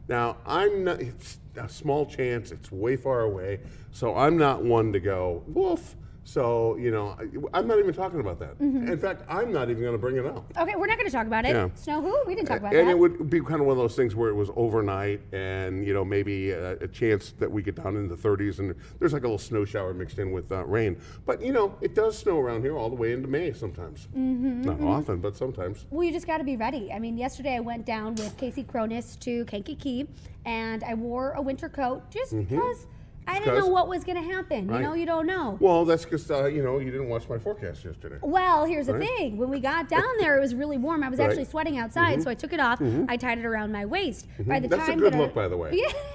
Now, it's a small chance, it's way far away, so I'm not one to go, woof. So, I'm not even talking about that. Mhm. In fact, I'm not even going to bring it up. Okay, we're not going to talk about it. Yeah. Snow who? We didn't talk about And that. it would be kind of one of those things where it was overnight and, maybe a chance that we get down in the 30s and there's like a little snow shower mixed in with rain. But, it does snow around here all the way into May sometimes. Mhm, Not mhm. often, but sometimes. Well, you just got to be ready. I mean, yesterday I went down with Casey Cronus to Kankakee, and I wore a winter coat just Mhm. because I didn't know Because- what was going to happen. Right. You don't know. Well, that's because, you didn't watch my forecast yesterday. Well, here's the Right. thing. When we got down there, it was really warm. I was Right. actually sweating outside, Mhm. so I took it off. Mhm. I tied it around my waist. Mhm. By the That's a time good that look, by the way.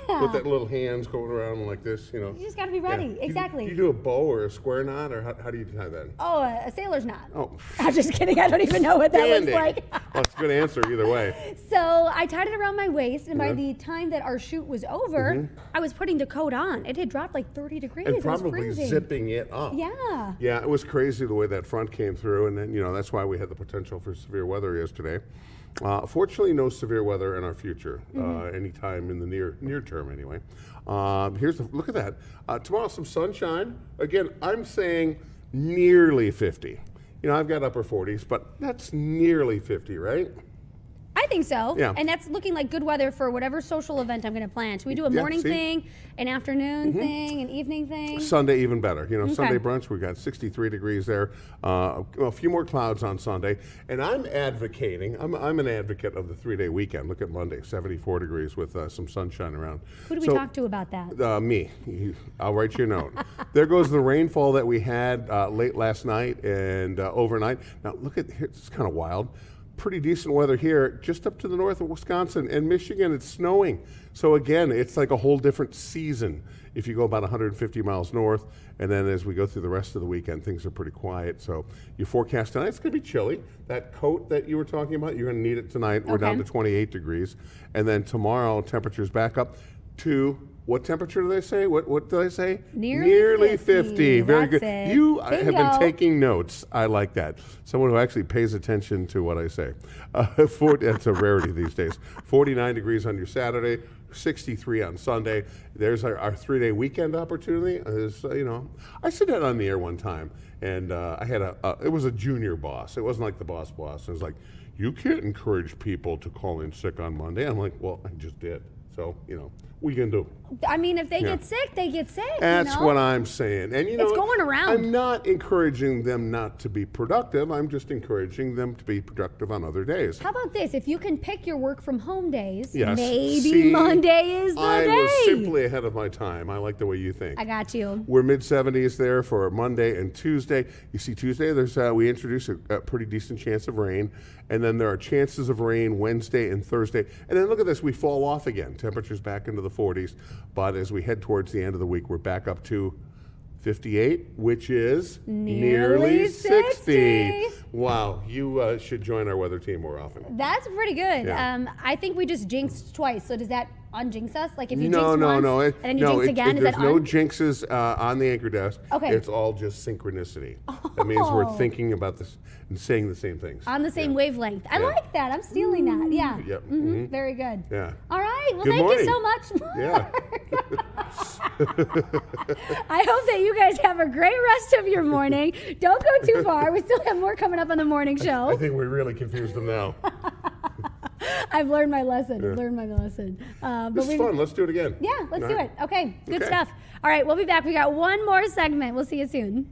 Yeah. With that little hands going around like this, You just got to be ready. Yeah. Exactly. Do you do a bow or a square knot, or how do you tie that? Oh, a sailor's knot. Oh. I'm just kidding. I don't even know what that looks Dandy. like. Well, it's a good answer either way. So I tied it around my waist, and by Yeah. the time that our shoot was over, Mhm. I was putting the coat on. It had dropped like 30 degrees. And It was probably freezing. zipping it up. Yeah. Yeah, it was crazy the way that front came through, and then, that's why we had the potential for severe weather yesterday. Fortunately, no severe weather in our future, anytime in the near term anyway. Look at that. Tomorrow, some sunshine. Again, I'm saying nearly 50. I've got upper 40s, but that's nearly 50, right? I think so. Yeah. And that's looking like good weather for whatever social event I'm going to plan. Should we do a Yeah, morning see? thing, an afternoon thing, an evening thing? Sunday even better. Sunday Okay. brunch, we got 63 degrees there. A few more clouds on Sunday. And I'm advocating, I'm an advocate of the 3-day weekend. Look at Monday, 74 degrees with some sunshine around. Who do we talk to about that? Me. I'll write you a note. There goes the rainfall that we had late last night and overnight. Now look at here, it's kind of wild. Pretty decent weather here, just up to the north of Wisconsin and Michigan. It's snowing. So again, it's like a whole different season. If you go about 150 miles north, and then as we go through the rest of the weekend, things are pretty quiet. So you forecast tonight, it's going to be chilly. That coat that you were talking about, you're going to need it tonight. We're down to 28 degrees. And then tomorrow, temperatures back up to, what temperature do they say? What do they say? Nearly 50. Very That's good. it. You have been Bingo. taking notes. I like that. Someone who actually pays attention to what I say. That's a rarity these days. 49 degrees on your Saturday, 63 on Sunday. There's our 3-day weekend opportunity. I said that on the air one time, and I had it was a junior boss. It wasn't like the boss. It was like, you can't encourage people to call in sick on Monday. I'm like, well, I just did. So, what are you going to do? I mean, if they Yeah. get sick, they get sick. That's what I'm saying. And It's going around. I'm not encouraging them not to be productive. I'm just encouraging them to be productive on other days. How about this? If you can pick your work from home days, Yes. maybe See, Monday is the I day. was simply ahead of my time. I like the way you think. I got you. We're mid-70s there for Monday and Tuesday. You see, Tuesday, we introduce a pretty decent chance of rain. And then there are chances of rain Wednesday and Thursday. And then look at this, we fall off again. Temperatures back into the 40s. But as we head towards the end of the week, we're back up to 58, which is Nearly 60. Wow, you should join our weather team more often. That's pretty good. Yeah. I think we just jinxed twice. So does that unjinx us? Like if you No. jinx once and then you jinx again, is there's that no jinxes on the anchor desk. Okay. It's all just synchronicity. That means we're thinking about this and saying the same things. on the same wavelength? I Yeah. like that. I'm stealing that. Yeah. Yep. Very good. Yeah. All right. Well, Good thank morning. you so much. Yeah. I hope that you guys have a great rest of your morning. Don't go too far. We still have more coming up on the morning show. I think we really confused them now. I've learned my lesson. Yeah. I've learned my lesson. This is fun. Let's do it again. Yeah, let's All do right. it. Okay, good Okay. stuff. All right, we'll be back. We got one more segment. We'll see you soon.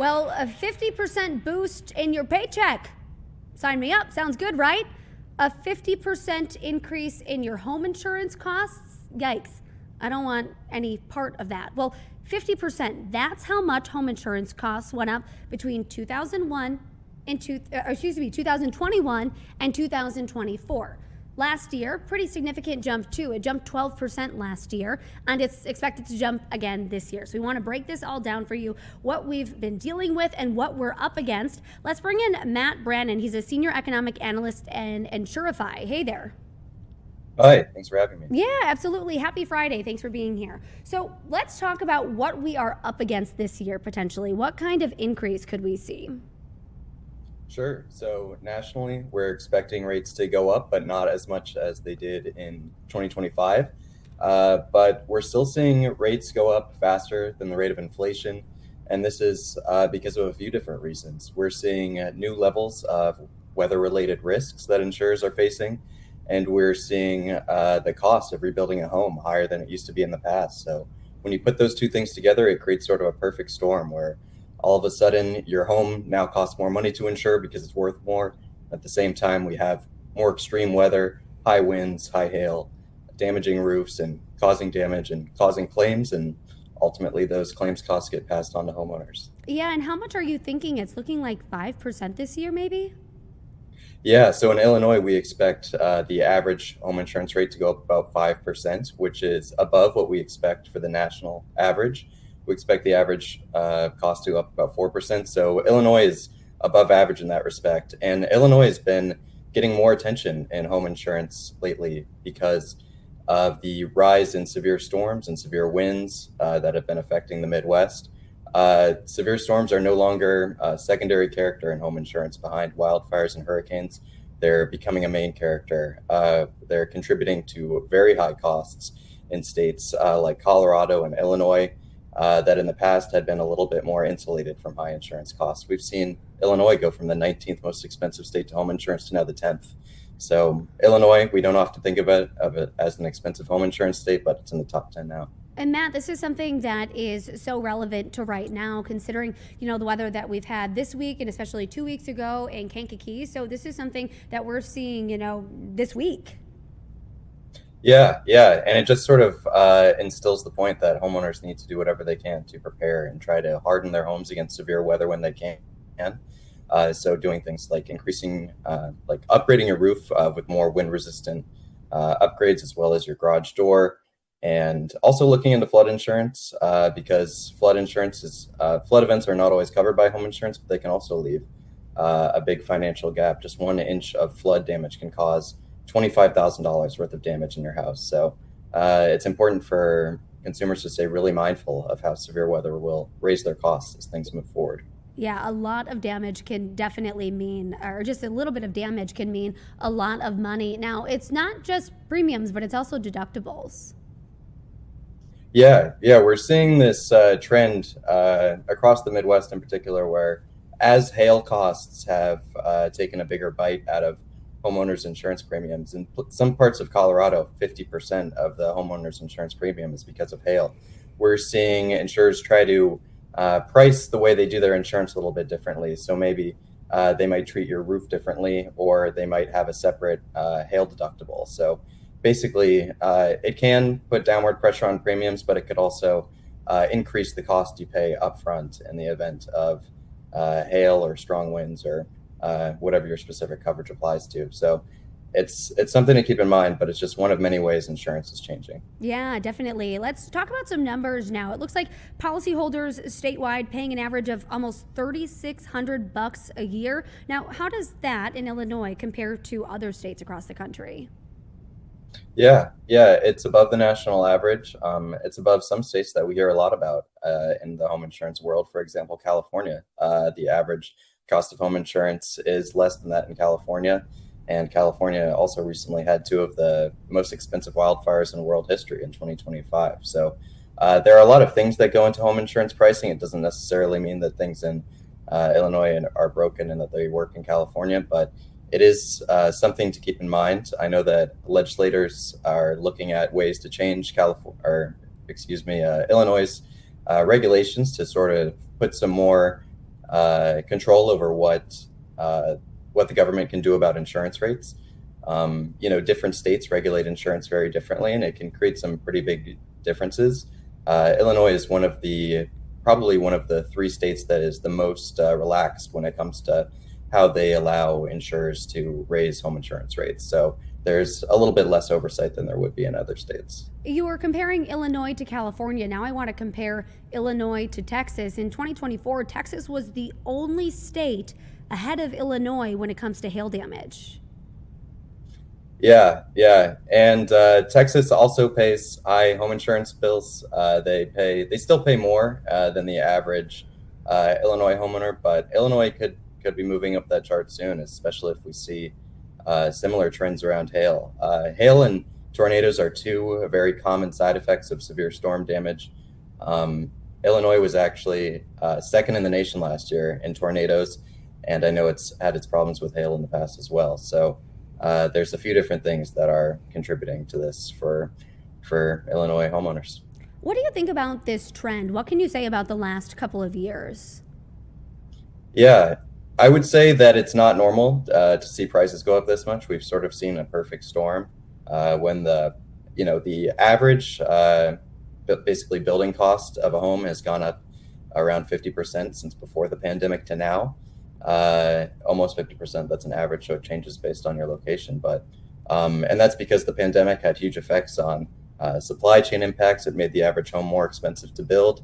Well, a 50% boost in your paycheck. Sign me up. Sounds good, right? A 50% increase in your home insurance costs? Yikes. I don't want any part of that. Well, 50%, that's how much home insurance costs went up between 2021 and 2024. Last year, pretty significant jump too. It jumped 12% last year, and it's expected to jump again this year. So we want to break this all down for you, what we've been dealing with and what we're up against. Let's bring in Matt Brannon. He's a senior economic analyst and Insurify. Hey there. Hi, thanks for having me. Yeah, absolutely. Happy Friday. Thanks for being here. So let's talk about what we are up against this year potentially. What kind of increase could we see? Sure. So nationally, we're expecting rates to go up, but not as much as they did in 2025. But we're still seeing rates go up faster than the rate of inflation. And this is because of a few different reasons. We're seeing new levels of weather-related risks that insurers are facing. And we're seeing the cost of rebuilding a home higher than it used to be in the past. So when you put those two things together, it creates sort of a perfect storm where all of a sudden your home now costs more money to insure because it's worth more. At the same time, we have more extreme weather, high winds, high hail, damaging roofs and causing damage and causing claims. And ultimately, those claims costs get passed on to homeowners. Yeah, and how much are you thinking? It's looking like 5% this year, maybe? Yeah, so in Illinois, we expect the average home insurance rate to go up about 5%, which is above what we expect for the national average. We expect the average cost to go up about 4%. So Illinois is above average in that respect. And Illinois has been getting more attention in home insurance lately because of the rise in severe storms and severe winds that have been affecting the Midwest. Severe storms are no longer a secondary character in home insurance behind wildfires and hurricanes. They're becoming a main character. They're contributing to very high costs in states like Colorado and Illinois that in the past had been a little bit more insulated from high insurance costs. We've seen Illinois go from the 19th most expensive state to home insurance to now the 10th. So Illinois, we don't often think of it as an expensive home insurance state, but it's in the top 10 now. And Matt, this is something that is so relevant to right now, considering, the weather that we've had this week and especially 2 weeks ago in Kankakee. So this is something that we're seeing, this week. Yeah. And it just sort of instills the point that homeowners need to do whatever they can to prepare and try to harden their homes against severe weather when they can. So doing things like increasing, like upgrading your roof with more wind resistant upgrades, as well as your garage door. And also looking into flood insurance because flood events are not always covered by home insurance, but they can also leave a big financial gap. Just 1 inch of flood damage can cause $25,000 worth of damage in your house. So it's important for consumers to stay really mindful of how severe weather will raise their costs as things move forward. Yeah, a lot of damage can definitely mean, or just a little bit of damage can mean a lot of money. Now, it's not just premiums, but it's also deductibles. Yeah, we're seeing this trend across the Midwest in particular, where as hail costs have taken a bigger bite out of homeowners insurance premiums. In some parts of Colorado, 50% of the homeowners insurance premium is because of hail. We're seeing insurers try to price the way they do their insurance a little bit differently. So maybe they might treat your roof differently, or they might have a separate hail deductible. So basically, it can put downward pressure on premiums, but it could also increase the cost you pay upfront in the event of hail or strong winds or whatever your specific coverage applies to. So it's something to keep in mind, but it's just one of many ways insurance is changing. Yeah, definitely. Let's talk about some numbers now. It looks like policyholders statewide paying an average of almost $3,600 a year. Now, how does that in Illinois compare to other states across the country? Yeah, it's above the national average. It's above some states that we hear a lot about in the home insurance world. For example, California, the average cost of home insurance is less than that in California. And California also recently had 2 of the most expensive wildfires in world history in 2025. So there are a lot of things that go into home insurance pricing. It doesn't necessarily mean that things in Illinois are broken and that they work in California, but it is something to keep in mind. I know that legislators are looking at ways to change Illinois regulations to sort of put some more control over what the government can do about insurance rates. Different states regulate insurance very differently, and it can create some pretty big differences. Illinois is probably one of the 3 states that is the most relaxed when it comes to how they allow insurers to raise home insurance rates. So there's a little bit less oversight than there would be in other states. You were comparing Illinois to California. Now I want to compare Illinois to Texas. In 2024, Texas was the only state ahead of Illinois when it comes to hail damage. Yeah. And Texas also pays high home insurance bills. They still pay more than the average Illinois homeowner, but Illinois could be moving up that chart soon, especially if we see similar trends around hail. Hail and tornadoes are 2 very common side effects of severe storm damage. Illinois was actually second in the nation last year in tornadoes, and I know it's had its problems with hail in the past as well. So there's a few different things that are contributing to this for Illinois homeowners. What do you think about this trend? What can you say about the last couple of years? Yeah, I would say that it's not normal to see prices go up this much. We've sort of seen a perfect storm when the average basically building cost of a home has gone up around 50% since before the pandemic to now. Almost 50%, that's an average, so it changes based on your location. But and that's because the pandemic had huge effects on supply chain impacts. It made the average home more expensive to build.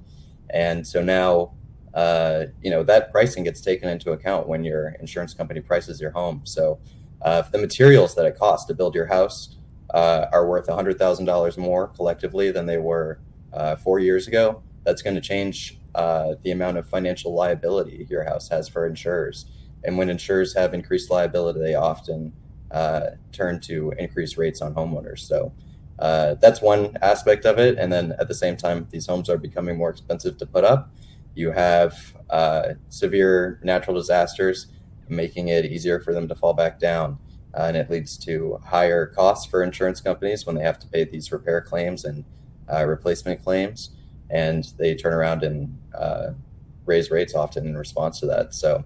And so now, that pricing gets taken into account when your insurance company prices your home. So if the materials that it costs to build your house are worth $100,000 more collectively than they were 4 years ago, that's going to change the amount of financial liability your house has for insurers. And when insurers have increased liability, they often turn to increased rates on homeowners. So that's one aspect of it. And then at the same time, these homes are becoming more expensive to put up. You have severe natural disasters, making it easier for them to fall back down. And it leads to higher costs for insurance companies when they have to pay these repair claims and replacement claims. And they turn around and raise rates often in response to that. So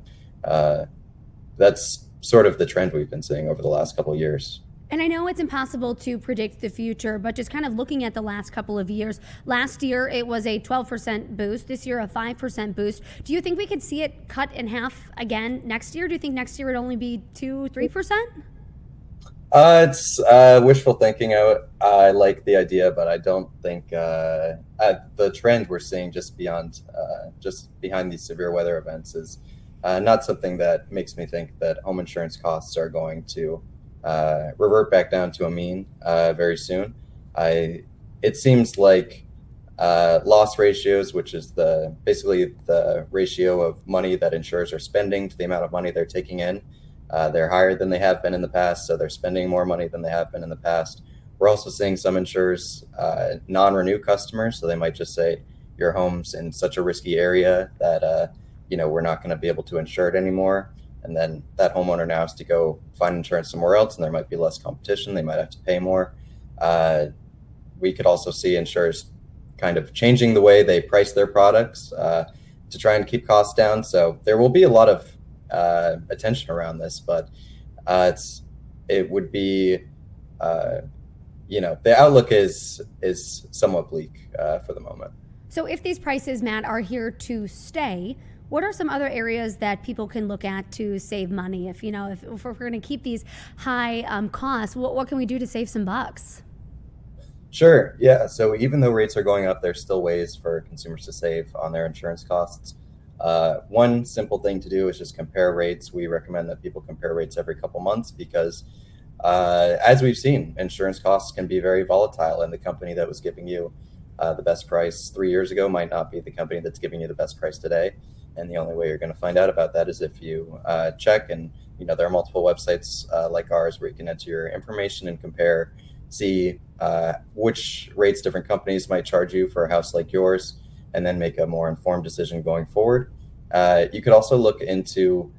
that's sort of the trend we've been seeing over the last couple of years. And I know it's impossible to predict the future, but just kind of looking at the last couple of years, last year it was a 12% boost, this year a 5% boost. Do you think we could see it cut in half again next year? Do you think next year it'd only be 2-3%? It's wishful thinking. I like the idea, but I don't think the trend we're seeing just behind these severe weather events is not something that makes me think that home insurance costs are going to revert back down to a mean very soon. It seems like loss ratios, which is basically the ratio of money that insurers are spending to the amount of money they're taking in, they're higher than they have been in the past, so they're spending more money than they have been in the past. We're also seeing some insurers non-renew customers, so they might just say your home's in such a risky area that we're not going to be able to insure it anymore. And then that homeowner now has to go find insurance somewhere else, and there might be less competition. They might have to pay more. We could also see insurers kind of changing the way they price their products to try and keep costs down. So there will be a lot of attention around this, but it would be, the outlook is somewhat bleak for the moment. So if these prices, Matt, are here to stay, what are some other areas that people can look at to save money? If we're going to keep these high costs, what can we do to save some bucks? Sure. Yeah. So even though rates are going up, there's still ways for consumers to save on their insurance costs. One simple thing to do is just compare rates. We recommend that people compare rates every couple months because, as we've seen, insurance costs can be very volatile, and the company that was giving you the best price 3 years ago might not be the company that's giving you the best price today. And the only way you're going to find out about that is if you check. And there are multiple websites like ours where you can enter your information and compare, see which rates different companies might charge you for a house like yours, and then make a more informed decision going forward. You could also look into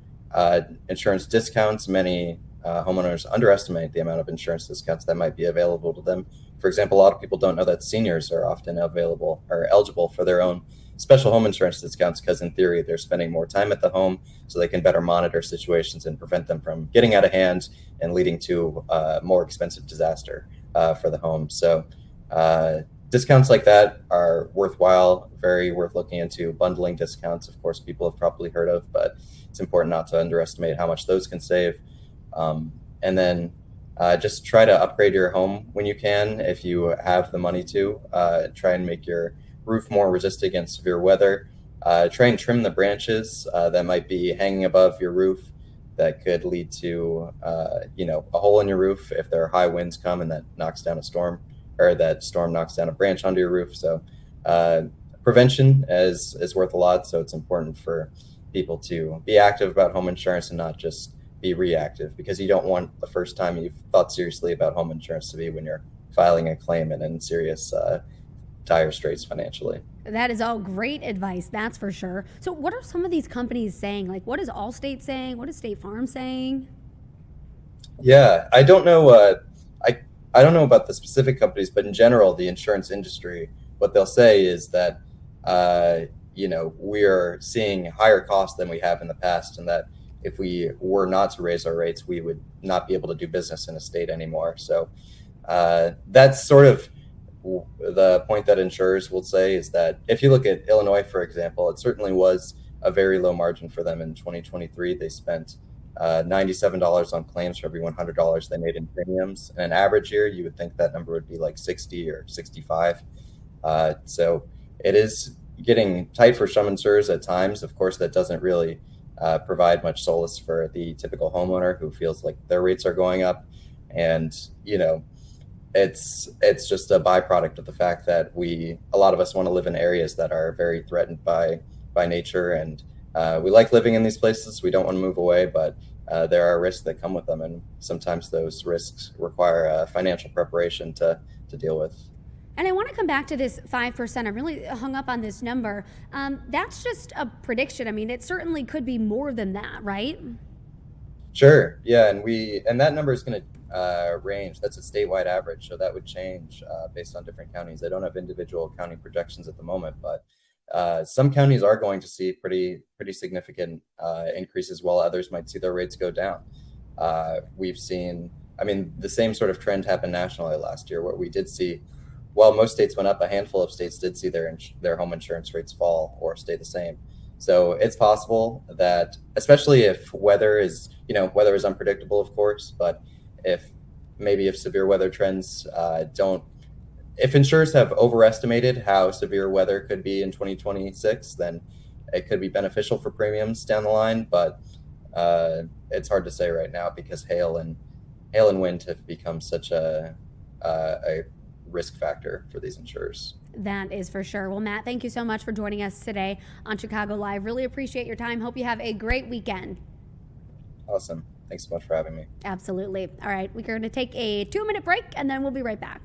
insurance discounts. Many homeowners underestimate the amount of insurance discounts that might be available to them For example, a lot of people don't know that seniors are often available or eligible for their own special home insurance discounts because in theory they're spending more time at the home so they can better monitor situations and prevent them from getting out of hand and leading to more expensive disaster for the home. So discounts like that are worthwhile, very worth looking into. Bundling discounts, of course, people have probably heard of, but it's important not to underestimate how much those can save. And then just try to upgrade your home when you can, if you have the money to. Try and make your roof more resistant against severe weather. Try and trim the branches that might be hanging above your roof that could lead to a hole in your roof if there are high winds come and that knocks down a storm, or that storm knocks down a branch onto your roof. So prevention is worth a lot. So it's important for people to be active about home insurance and not just be reactive, because you don't want the first time you've thought seriously about home insurance to be when you're filing a claim and in serious dire straits financially. That is all great advice, that's for sure. So what are some of these companies saying? Like, what is Allstate saying? What is State Farm saying? Yeah, I don't know. I don't know about the specific companies, but in general, the insurance industry, what they'll say is that we are seeing higher costs than we have in the past, and that if we were not to raise our rates, we would not be able to do business in a state anymore. So that's sort of the point that insurers will say, is that if you look at Illinois, for example, it certainly was a very low margin for them in 2023. They spent $97 on claims for every $100 they made in premiums. In an average year, you would think that number would be like 60 or 65. So it is getting tight for some insurers at times. Of course, that doesn't really provide much solace for the typical homeowner who feels like their rates are going up. And, it's just a byproduct of the fact that a lot of us want to live in areas that are very threatened by nature, and we like living in these places. We don't want to move away, but there are risks that come with them, and sometimes those risks require financial preparation to deal with. And I want to come back to this 5%. I'm really hung up on this number. That's just a prediction. I mean, it certainly could be more than that, right? Sure. Yeah, and that number is going to range. That's a statewide average, so that would change based on different counties. I don't have individual county projections at the moment, but some counties are going to see pretty significant increases, while others might see their rates go down. We've seen, the same sort of trend happened nationally last year, where we did see, while most states went up, a handful of states did see their home insurance rates fall or stay the same. So it's possible that, especially if weather is unpredictable, of course, but if severe weather trends if insurers have overestimated how severe weather could be in 2026, then it could be beneficial for premiums down the line. But it's hard to say right now, because hail and wind have become such a risk factor for these insurers. That is for sure. Well, Matt, thank you so much for joining us today on Chicago Live. Really appreciate your time. Hope you have a great weekend. Awesome. Thanks so much for having me. Absolutely. All right, we're going to take a 2-minute break, and then we'll be right back.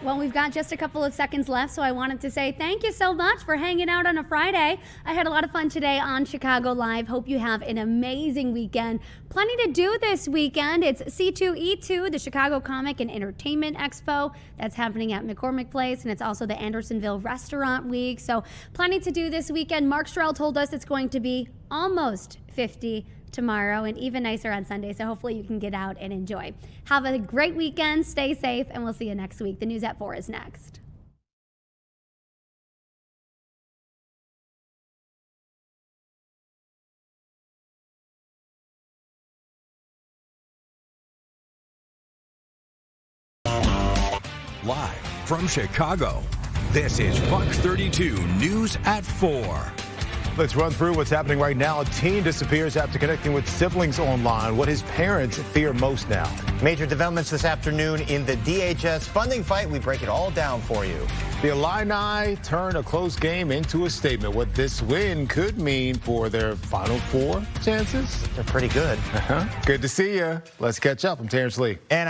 Well, we've got just a couple of seconds left, so I wanted to say thank you so much for hanging out on a Friday. I had a lot of fun today on Chicago Live. Hope you have an amazing weekend. Plenty to do this weekend. It's C2E2, the Chicago Comic and Entertainment Expo. That's happening at McCormick Place, and it's also the Andersonville Restaurant Week. So plenty to do this weekend. Mark Strell told us it's going to be almost 50 tomorrow and even nicer on Sunday, so hopefully you can get out and enjoy. Have a great weekend, stay safe, and we'll see you next week. The News at 4 is next. Live from Chicago, this is Fox 32 News at 4. Let's run through what's happening right now. A teen disappears after connecting with siblings online. What his parents fear most now. Major developments this afternoon in the DHS funding fight. We break it all down for you. The Illini turn a close game into a statement. What this win could mean for their Final Four chances. They're pretty good. Good to see you. Let's catch up. I'm Terrence Lee. And